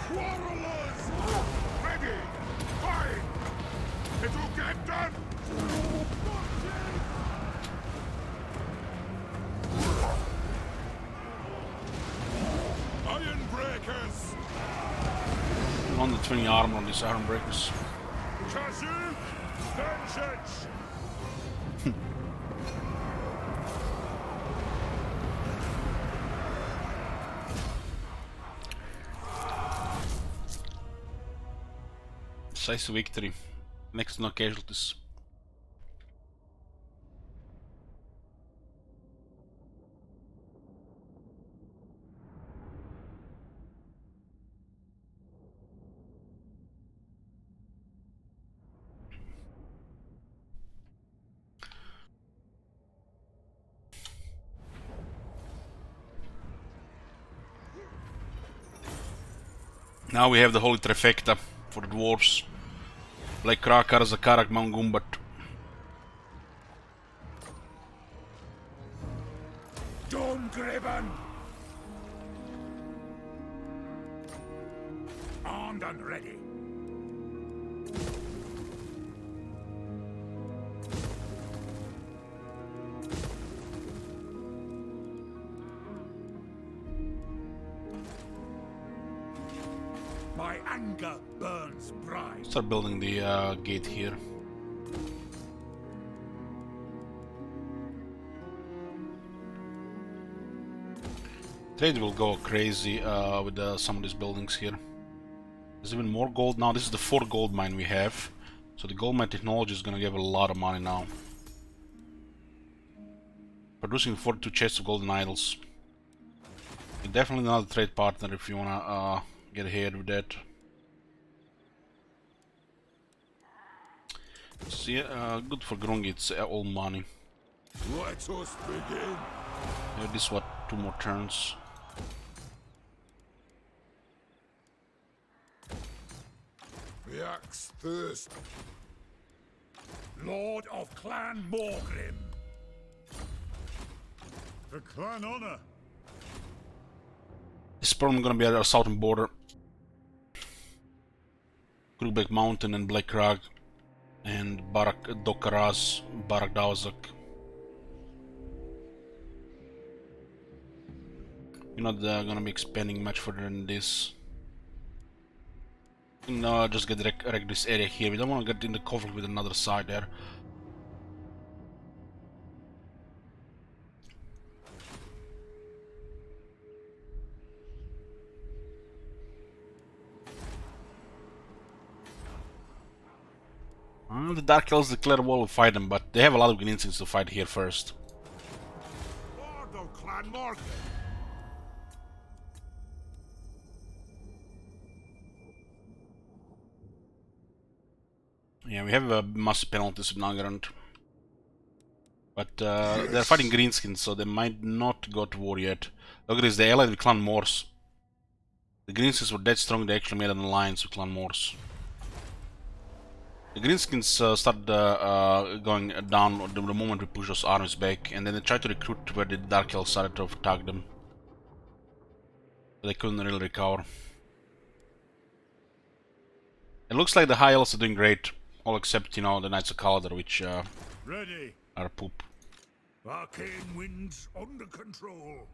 Quarrelers! Ready! Fine! It'll get done! Iron breakers! On the 20 armor on these iron breakers. Kazoo! Vengeance! Decisive victory. Next to no casualties. Now we have the holy trifecta for the dwarves. Like Karak, Karak, Mount Gumbat. Domgriben! Armed and ready. Anger burns bright. Start building the gate here. Trade will go crazy with some of these buildings here. There's even more gold now. This is the 4th gold mine we have. So the gold mine technology is gonna give a lot of money now. Producing 42 chests of golden idols. Definitely another trade partner if you wanna get ahead with that. So yeah, good for Grungi, it's all money. Let us begin. Yeah, this is what, 2 more turns. The axe thirst. Lord of Clan Morgrim. For clan honor. This is probably gonna be at our southern border. Krugbeck Mountain and Black Crag and Barak Dokaraz, Barak Dawzak. You're not gonna be expanding much further than this. No, just get wreck this area here. We don't want to get into conflict with another side there. The Dark Elves declare war will fight them, but they have a lot of green instincts to fight here first. Lord of Clan Morgrim. Yeah, we have massive penalties with Nagarand. But they're fighting greenskins, so they might not go to war yet. Look at this, they allied with Clan Morse. The greenskins were that strong they actually made an alliance with Clan Morse. The greenskins started going down the moment we push those armies back, and then they tried to recruit where the Dark Elves started to attack them. But they couldn't really recover. It looks like the High Elves are doing great, all except, you know, the Knights of Kaladar, which Ready. are poop. Arcane winds under control.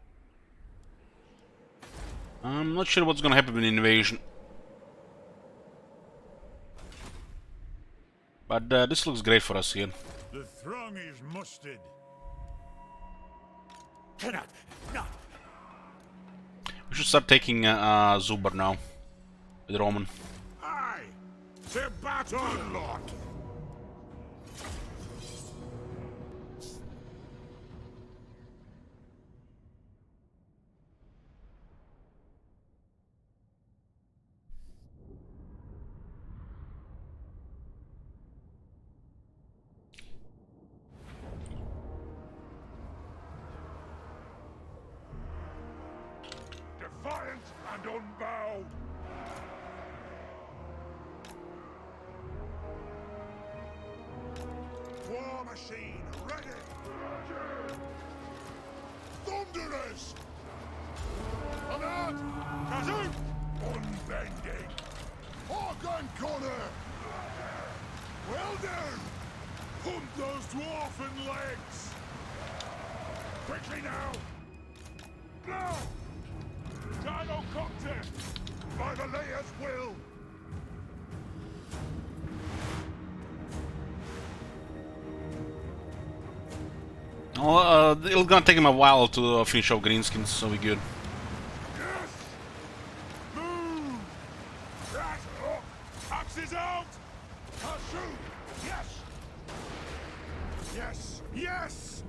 I'm not sure what's gonna happen with the invasion. But this looks great for us here. The throng is mustered. Cannot. Not. We should start taking Zubar now. With Roman. Aye. To battle, Lord. Defiant and unbowed. War machine ready. Thunderers. Alert. Kazoo. Unbending. Organ corner. Well done. Hunt those dwarfen legs. Quickly now. Now. Gyrocopter! By the Layer's will! Well, it's gonna take him a while to finish off greenskins, so we're good. Yes! Move! Right up! Axes out! Shoot! Yes! Yes! Yes!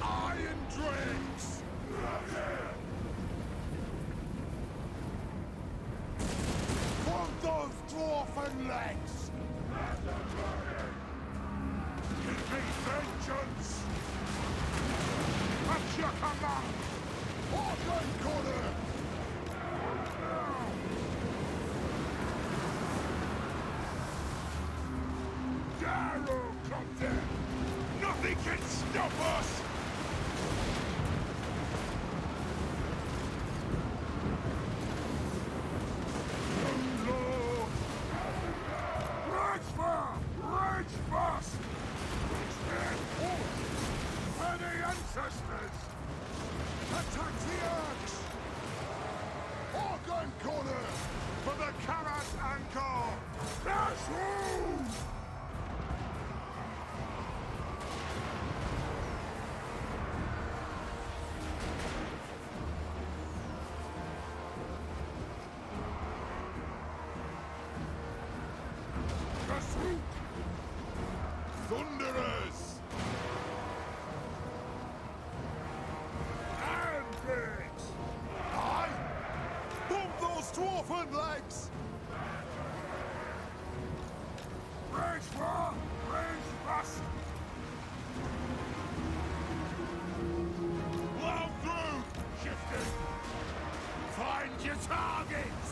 Iron dregs! From those dwarfen legs! Give me vengeance! At your command! Organ corner! Gyrocopter! Nothing can stop us! For the ancestors! on, legs! Range war! Range rust! Blow through, shifters! Find your targets!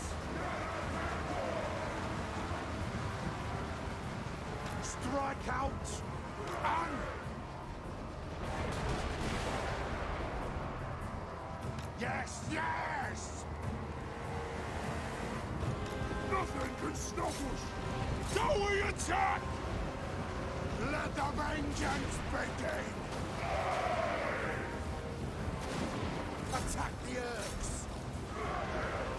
Strike out! And... Yes, yes! Nothing can stop us! Do we attack? Let the vengeance begin! Attack the Earths!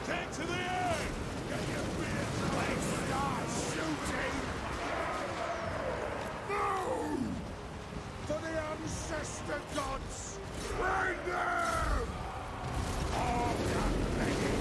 Take to the earth! Get your beards away! Start shooting! No! For the ancestor gods! Find them! All done, lady!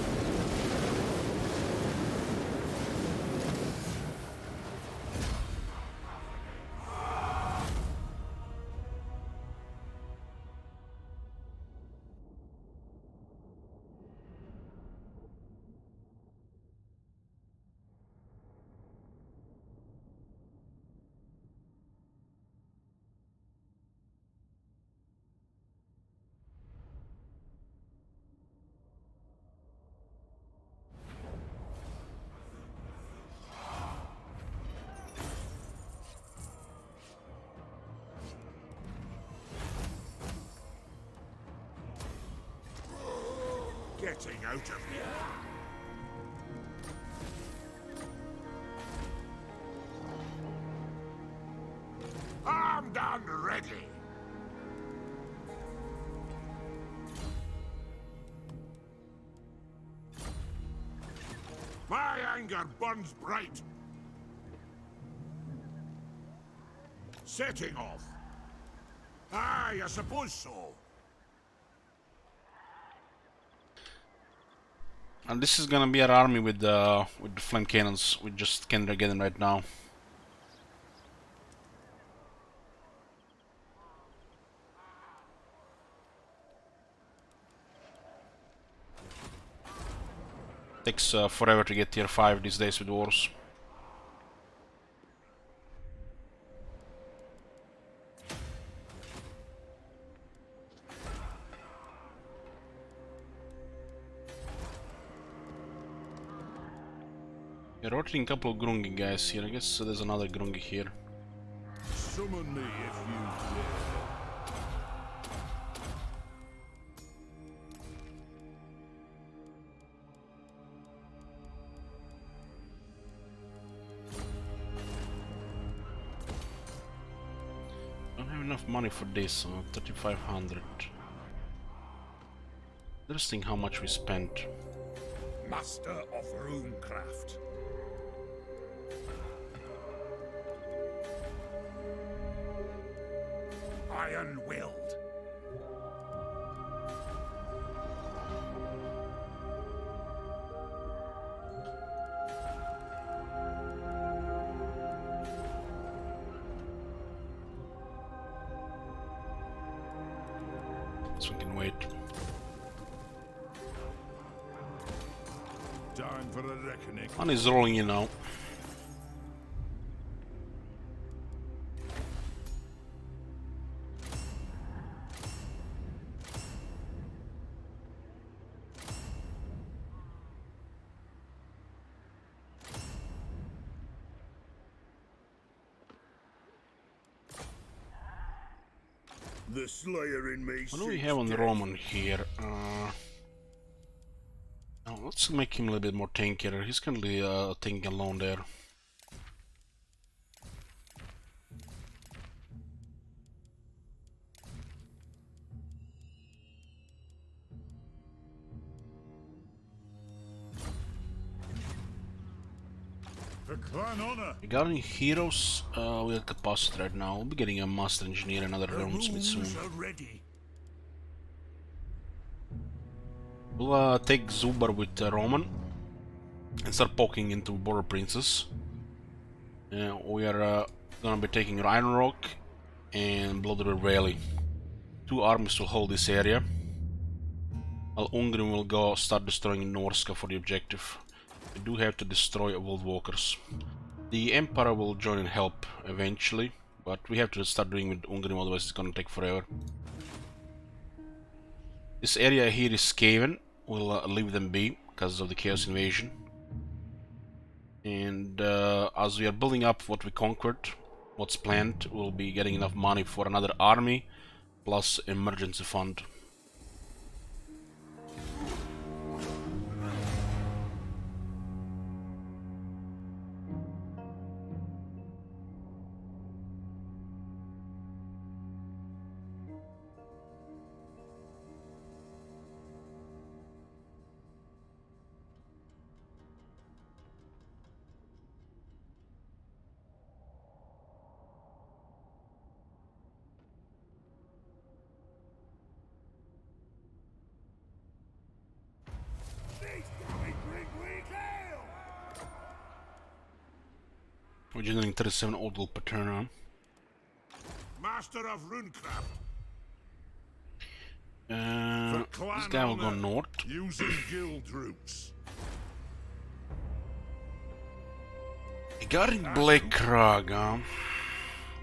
Getting out of here! Armed and ready! My anger burns bright! Setting off! Aye, I suppose so. And this is gonna be our army with the flame cannons. We just can't get them right now. Takes forever to get tier 5 these days with wars. We're rotating a couple of Grungi guys here. I guess there's another Grungi here. Summon me if you dare. Don't have enough money for this. 3,500. Interesting how much we spent. Master of runecraft. Iron-willed. So we can wait. Time for a reckoning. Money's rolling in now. The Slayer in me. What do we seeks have on death. Roman here? Oh, let's make him a little bit more tankier. He's currently tanking alone there. For clan honor. Regarding heroes, we're at capacity right now. We'll be getting a master engineer and another runesmith soon. Are ready. We'll take Zubar with Roman and start poking into Border Princess. We are gonna be taking Iron Rock and Blood River Valley. 2 armies will hold this area. While Ungrim will go start destroying Norska for the objective. We do have to destroy World Walkers. The Emperor will join and help eventually, but we have to start doing with Ungrim, otherwise it's gonna take forever. This area here is Skaven. We'll leave them be because of the Chaos Invasion. And as we are building up what we conquered, what's planned, we'll be getting enough money for another army plus emergency fund. We're generating 37 old gold per turn on. Master of Runecraft. This guy will go north. Using guild routes. Regarding Black Karak,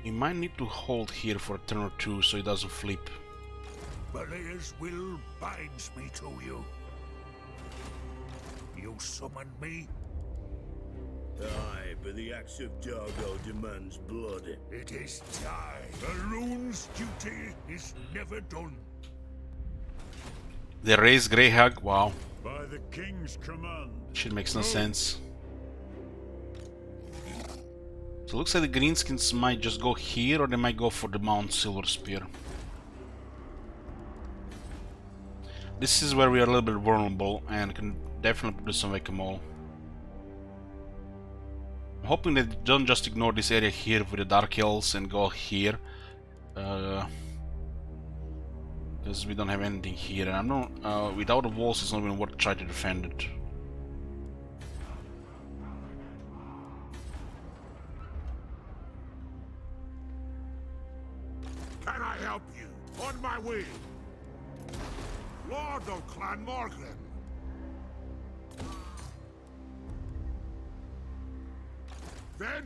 we might need to hold here for a turn or two so he doesn't flip. Belia's will binds me to you. You summoned me? Aye, but the axe of Dargo demands blood. It is time. The rune's duty is never done. They raise Greyhag, wow. By the king's command. Shit makes no sense. So it looks like the greenskins might just go here or they might go for the Mount Silver Spear. This is where we are a little bit vulnerable and can definitely do some whack-a-mole. I'm hoping they don't just ignore this area here with the Dark Elves and go here. Because we don't have anything here, and I'm not, without the walls it's not even worth trying to defend it. Can I help you? On my way. Lord of Clan Morgan.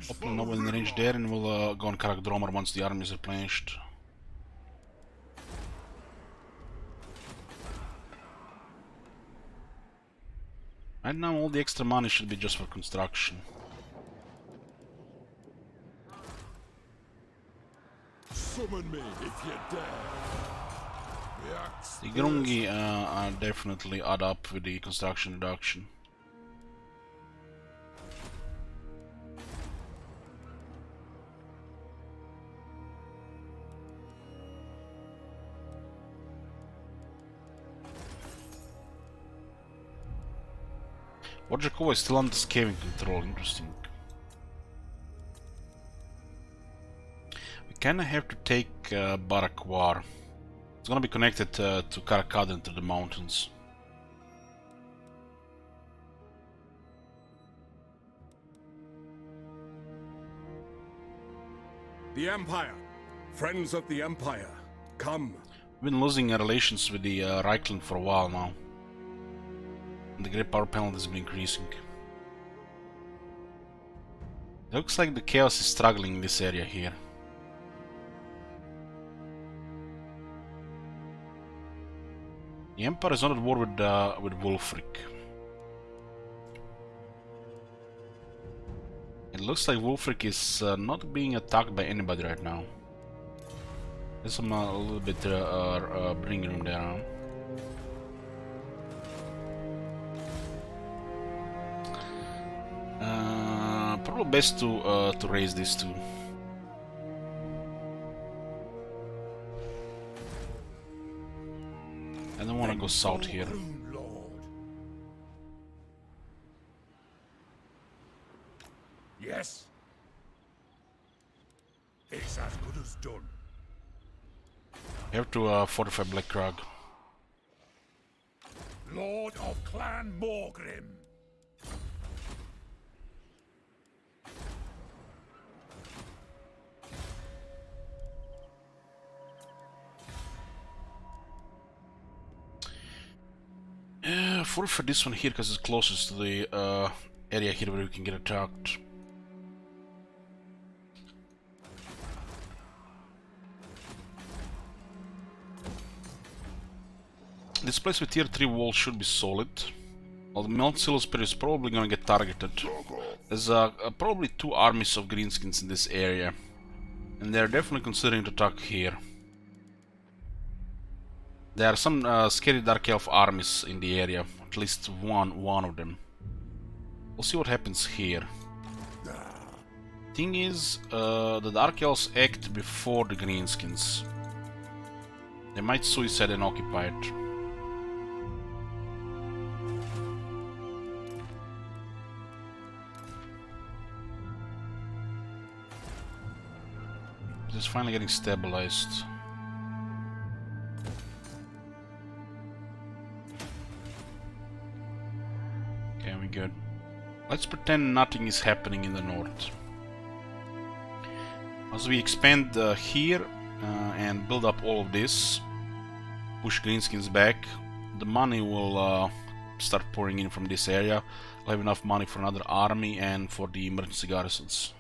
Hopefully no one in range there, and we'll go on Karak Dromer once the army is replenished. Right now all the extra money should be just for construction. Summon me if you dare. The Grungi are definitely add up with the construction reduction. Wojciechova is still under Skaven control, interesting. We kinda have to take Barakwar. It's gonna be connected to Karak through the mountains. The Empire! Friends of the Empire, come! We've been losing relations with the Reichland for a while now. And the great power penalty has been increasing. It looks like the Chaos is struggling in this area here. The Emperor is not at war with Wulfric. It looks like Wulfric is not being attacked by anybody right now. There's some a little bit breathing room there. Huh? Probably best to raise these two. I don't want to go south here. Yes. It's as good as done. We have to fortify Black Karak. Lord of Clan Morgrim. For this one here, because it's closest to the area here where we can get attacked. This place with tier 3 wall should be solid. Well, the Mount Silosphere is probably gonna get targeted. There's probably 2 armies of greenskins in this area. And they're definitely considering to attack here. There are some scary Dark Elf armies in the area. At least one of them. We'll see what happens here. Thing is, the Dark Elves act before the greenskins. They might suicide and occupy it. It's finally getting stabilized. Okay, we're good. Let's pretend nothing is happening in the north. As we expand here and build up all of this, push greenskins back, the money will start pouring in from this area. I'll have enough money for another army and for the emergency garrisons.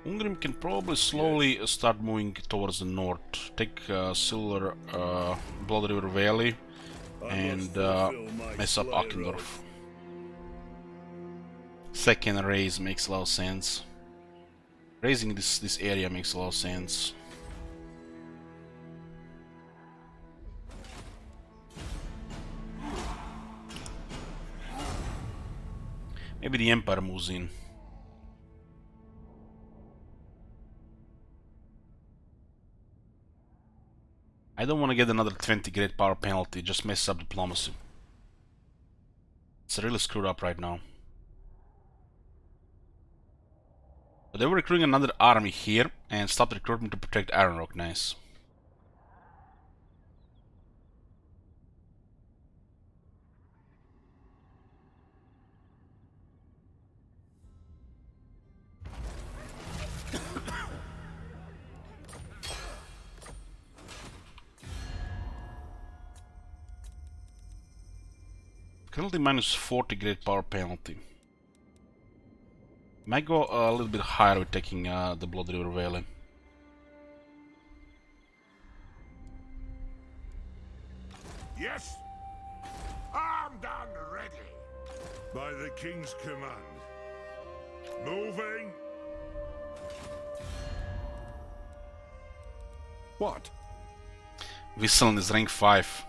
Ungrim can probably slowly start moving towards the north. Take Silver Blood River Valley and mess up Akendorf. Second raise makes a lot of sense. Raising this area makes a lot of sense. Maybe the Empire moves in. I don't want to get another 20 great power penalty, just mess up diplomacy. It's really screwed up right now. But they were recruiting another army here and stopped recruitment to protect Iron Rock. Nice. Penalty minus 40 great power penalty. Might go a little bit higher with taking the Blood River Valley. Yes, armed and ready. By the King's command. Moving. What? Whistling is rank 5.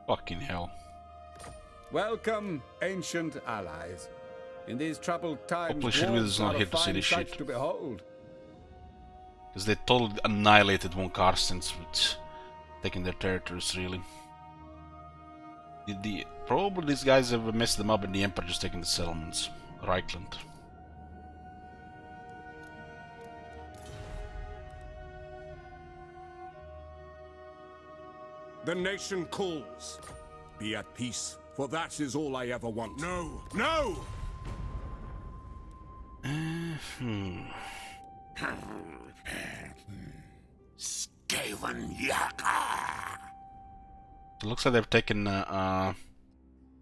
Fucking hell. Welcome, ancient allies. In these troubled times, Hopefully Shirvid is not here to see this shit. to behold. Because they totally annihilated Von Karstens with taking their territories, really. Probably these guys have messed them up and the Emperor just taking the settlements. Reichland. The nation calls. Be at peace, for that is all I ever want. No! No! Skaven Yaka! It looks like they've taken the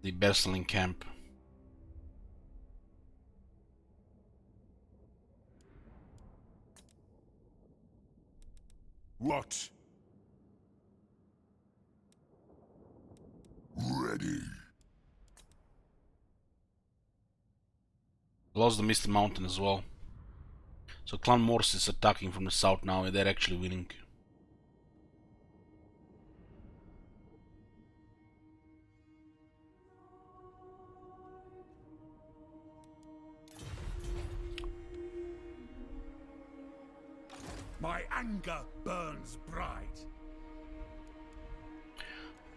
Berseling camp. What? Ready. Lost the Misty Mountain as well. So Clan Morse is attacking from the south now and they're actually winning. My anger burns bright.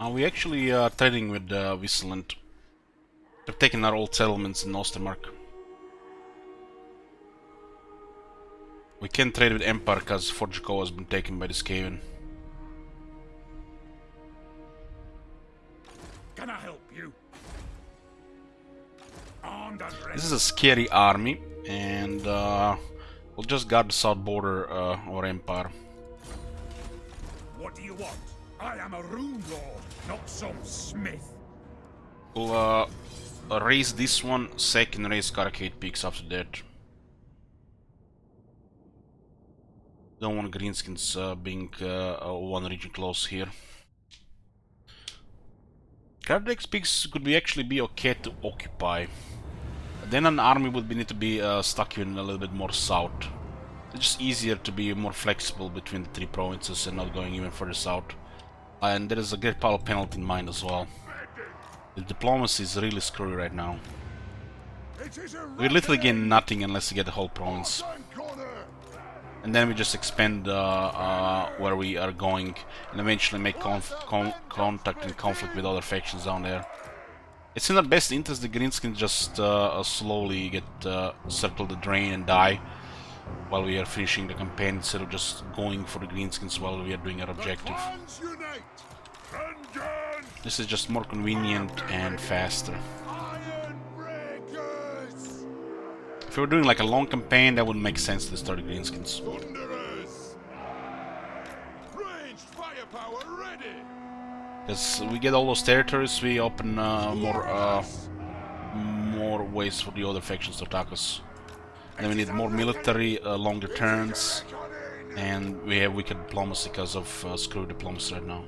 We actually trading with Wisseland. They're taking our old settlements in Ostermark. We can't trade with Empire because Fort Jacob has been taken by the Skaven. Can I help you? Armed and ready. This is a scary army and we'll just guard the south border of our Empire. What do you want? I am a rune lord, not some smith. We'll raise this one, second raise Karak peaks after that. Don't want greenskins being one region close here. Karak's peaks could be actually be okay to occupy. Then an army would need to be stuck in a little bit more south. It's just easier to be more flexible between the three provinces and not going even further south. And there is a great power penalty in mind as well. The diplomacy is really screwy right now. We literally gain nothing unless we get the whole province. And then we just expand where we are going and eventually make contact and conflict with other factions down there. It's in our best interest the Greenskins just slowly get circle the drain and die while we are finishing the campaign instead of just going for the Greenskins while we are doing our objective. This is just more convenient and faster. If we were doing like a long campaign, that wouldn't make sense to start the Greenskins. Because we get all those territories, we open more ways for the other factions to attack us. And then we need more military, longer turns, and we have weaker diplomacy because of screw diplomacy right now.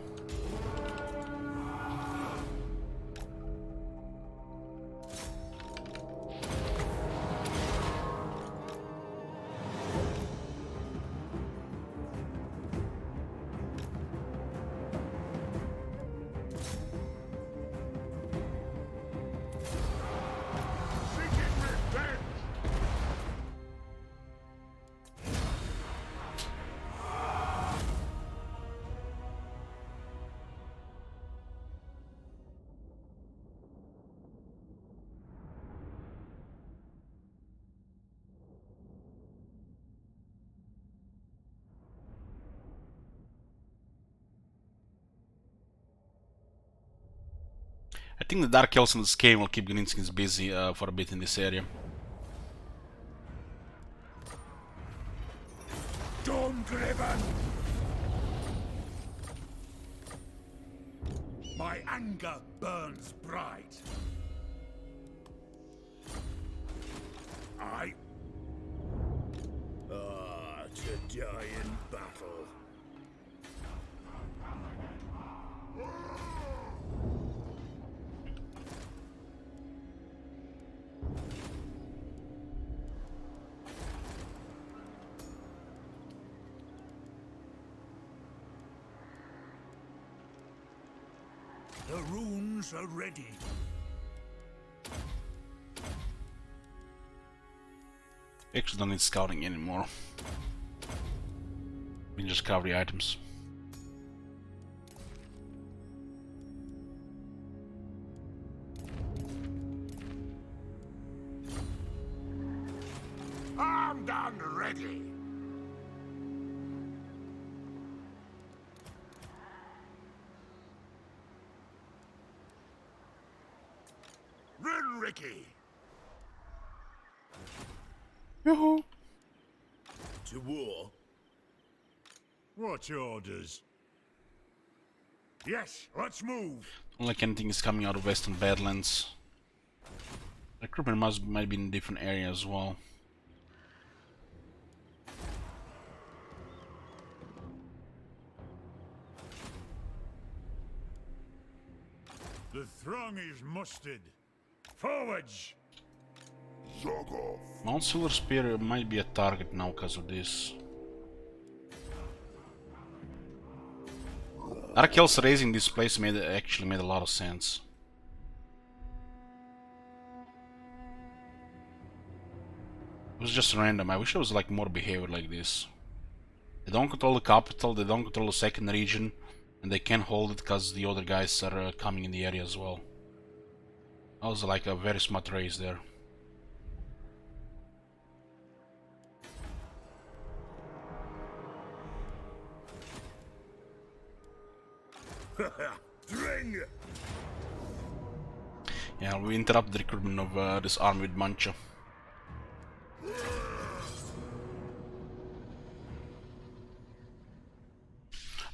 I think the Dark Elves in this game will keep Greenskins busy for a bit in this area. Storm-driven! My anger burns bright. To die in battle. The runes are ready. Actually don't need scouting anymore. We can just cover the items. Armed and ready. Ricky. Yoo-hoo. To war? What orders? Yes, let's move. Not like anything is coming out of Western Badlands. Recruitment might be in a different area as well. The throng is mustered. Forwards! Zogov. Mount Silver Spear might be a target now because of this. Dark Elves raising this place actually made a lot of sense. It was just random. I wish there was like more behavior like this. They don't control the capital, they don't control the second region, and they can't hold it because the other guys are coming in the area as well. That was like a very smart race there. Dring! Yeah, we interrupt the recruitment of this army with Mancha.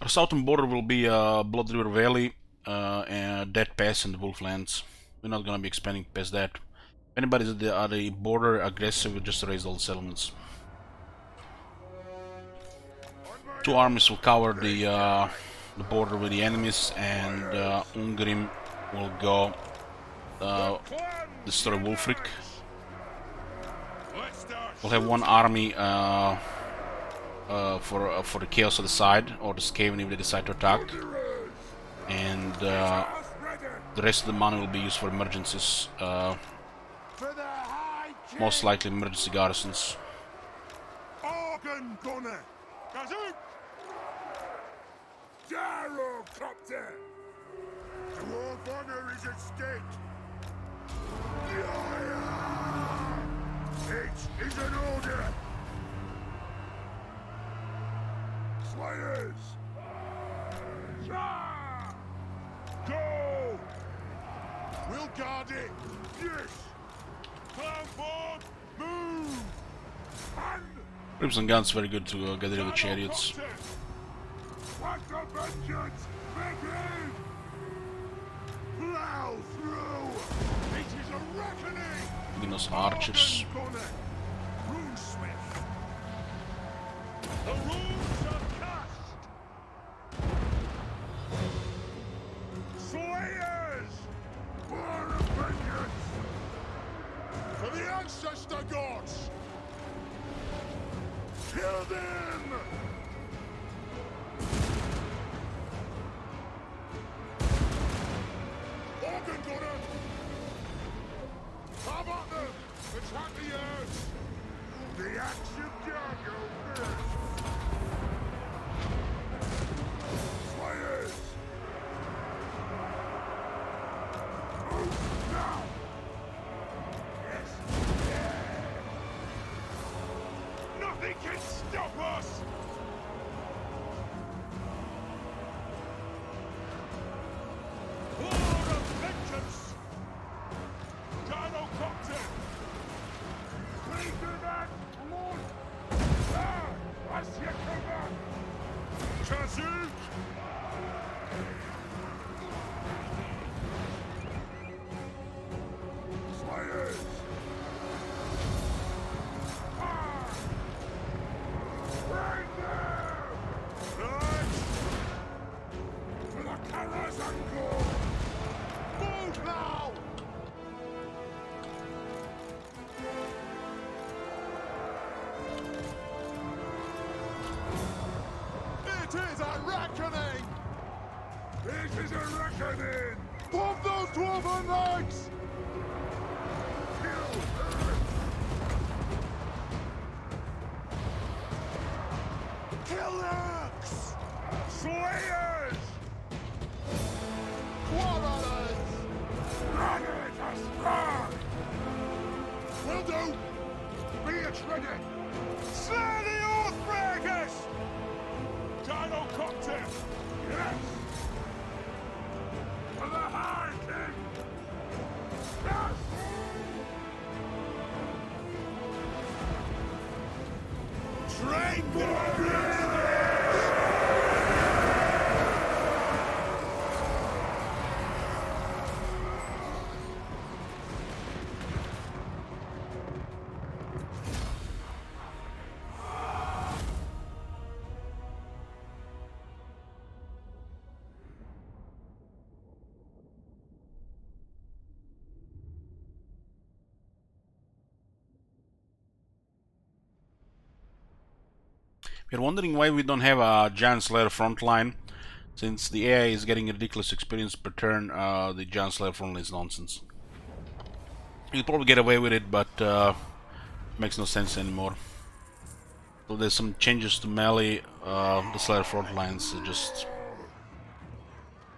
Our southern border will be Blood River Valley, and Dead Pass and the Wolflands. We're not gonna be expanding past that. If anybody's at the border aggressive, we'll just raise all the settlements. Two armies will cover the border with the enemies, and Ungrim will go destroy Wulfric. We'll have one army for the chaos on the side, or the Skaven if they decide to attack, and the rest of the money will be used for emergencies, most likely emergency garrisons. Organ gunner! Kazook! Gyrocopter! Dwarf honor is at stake! It is an order! Slayers! Go! We'll guard it. Yes! Clownford, move! Crimson Gun's very good to get rid of the chariots. What the vengeance! Begin! Plow through! It is a reckoning! Even those archers. Runesmith! The runes are cast! Slayers! For a vengeance! For the ancestor gods. Kill them! Organ gunner. Come at them. Attack the earth. The axe of Jargo first! Slayers! Move now! Yes! Nothing can stop us! War of vengeance! Gyrocopter! Laserman! Lord! Ah! Asyakoba! Kazook! Slayers! Ah! Bring them! Right! For the Karazanko! Move now! It is a reckoning. This is a reckoning! Pump those dwarven legs. Kill Earth! Kill X. Slayers! Quarrelers. Run it as far! Will do. Be it ready! Slay the Oathbreakers! Gyrocopter! Yes! For the High King! Yes! We're wondering why we don't have a Giant Slayer frontline. Since the AI is getting ridiculous experience per turn, the Giant Slayer frontline is nonsense. You'll probably get away with it, but makes no sense anymore. So there's some changes to melee. The Slayer frontlines are just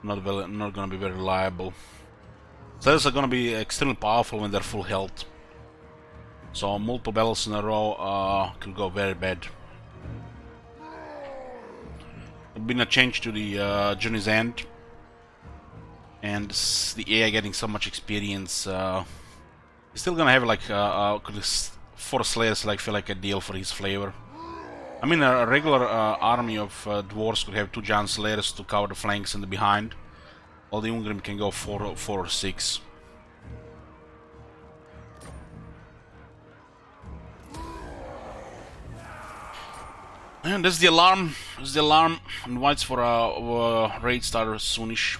not gonna be very reliable. Slayers are gonna be extremely powerful when they're full health. So multiple battles in a row can go very bad. There's been a change to the Journey's End, and the AI getting so much experience. He's still gonna have like 4 Slayers, like feel like a deal for his flavor. I mean, a regular army of dwarves could have 2 giant slayers to cover the flanks and the behind, while the Ungrim can go 4 or 6. And there's the alarm. There's the alarm. Invites for a raid starter soonish.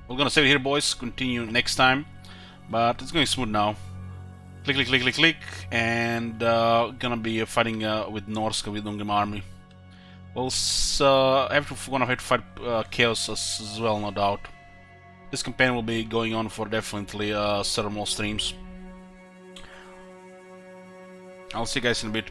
We're gonna save it here, boys. Continue next time, but it's going smooth now. Click, click, click, click, click, and gonna be fighting with Norska with Ungrim army. We'll gonna have to fight Chaos as well, no doubt. This campaign will be going on for definitely several more streams. I'll see you guys in a bit.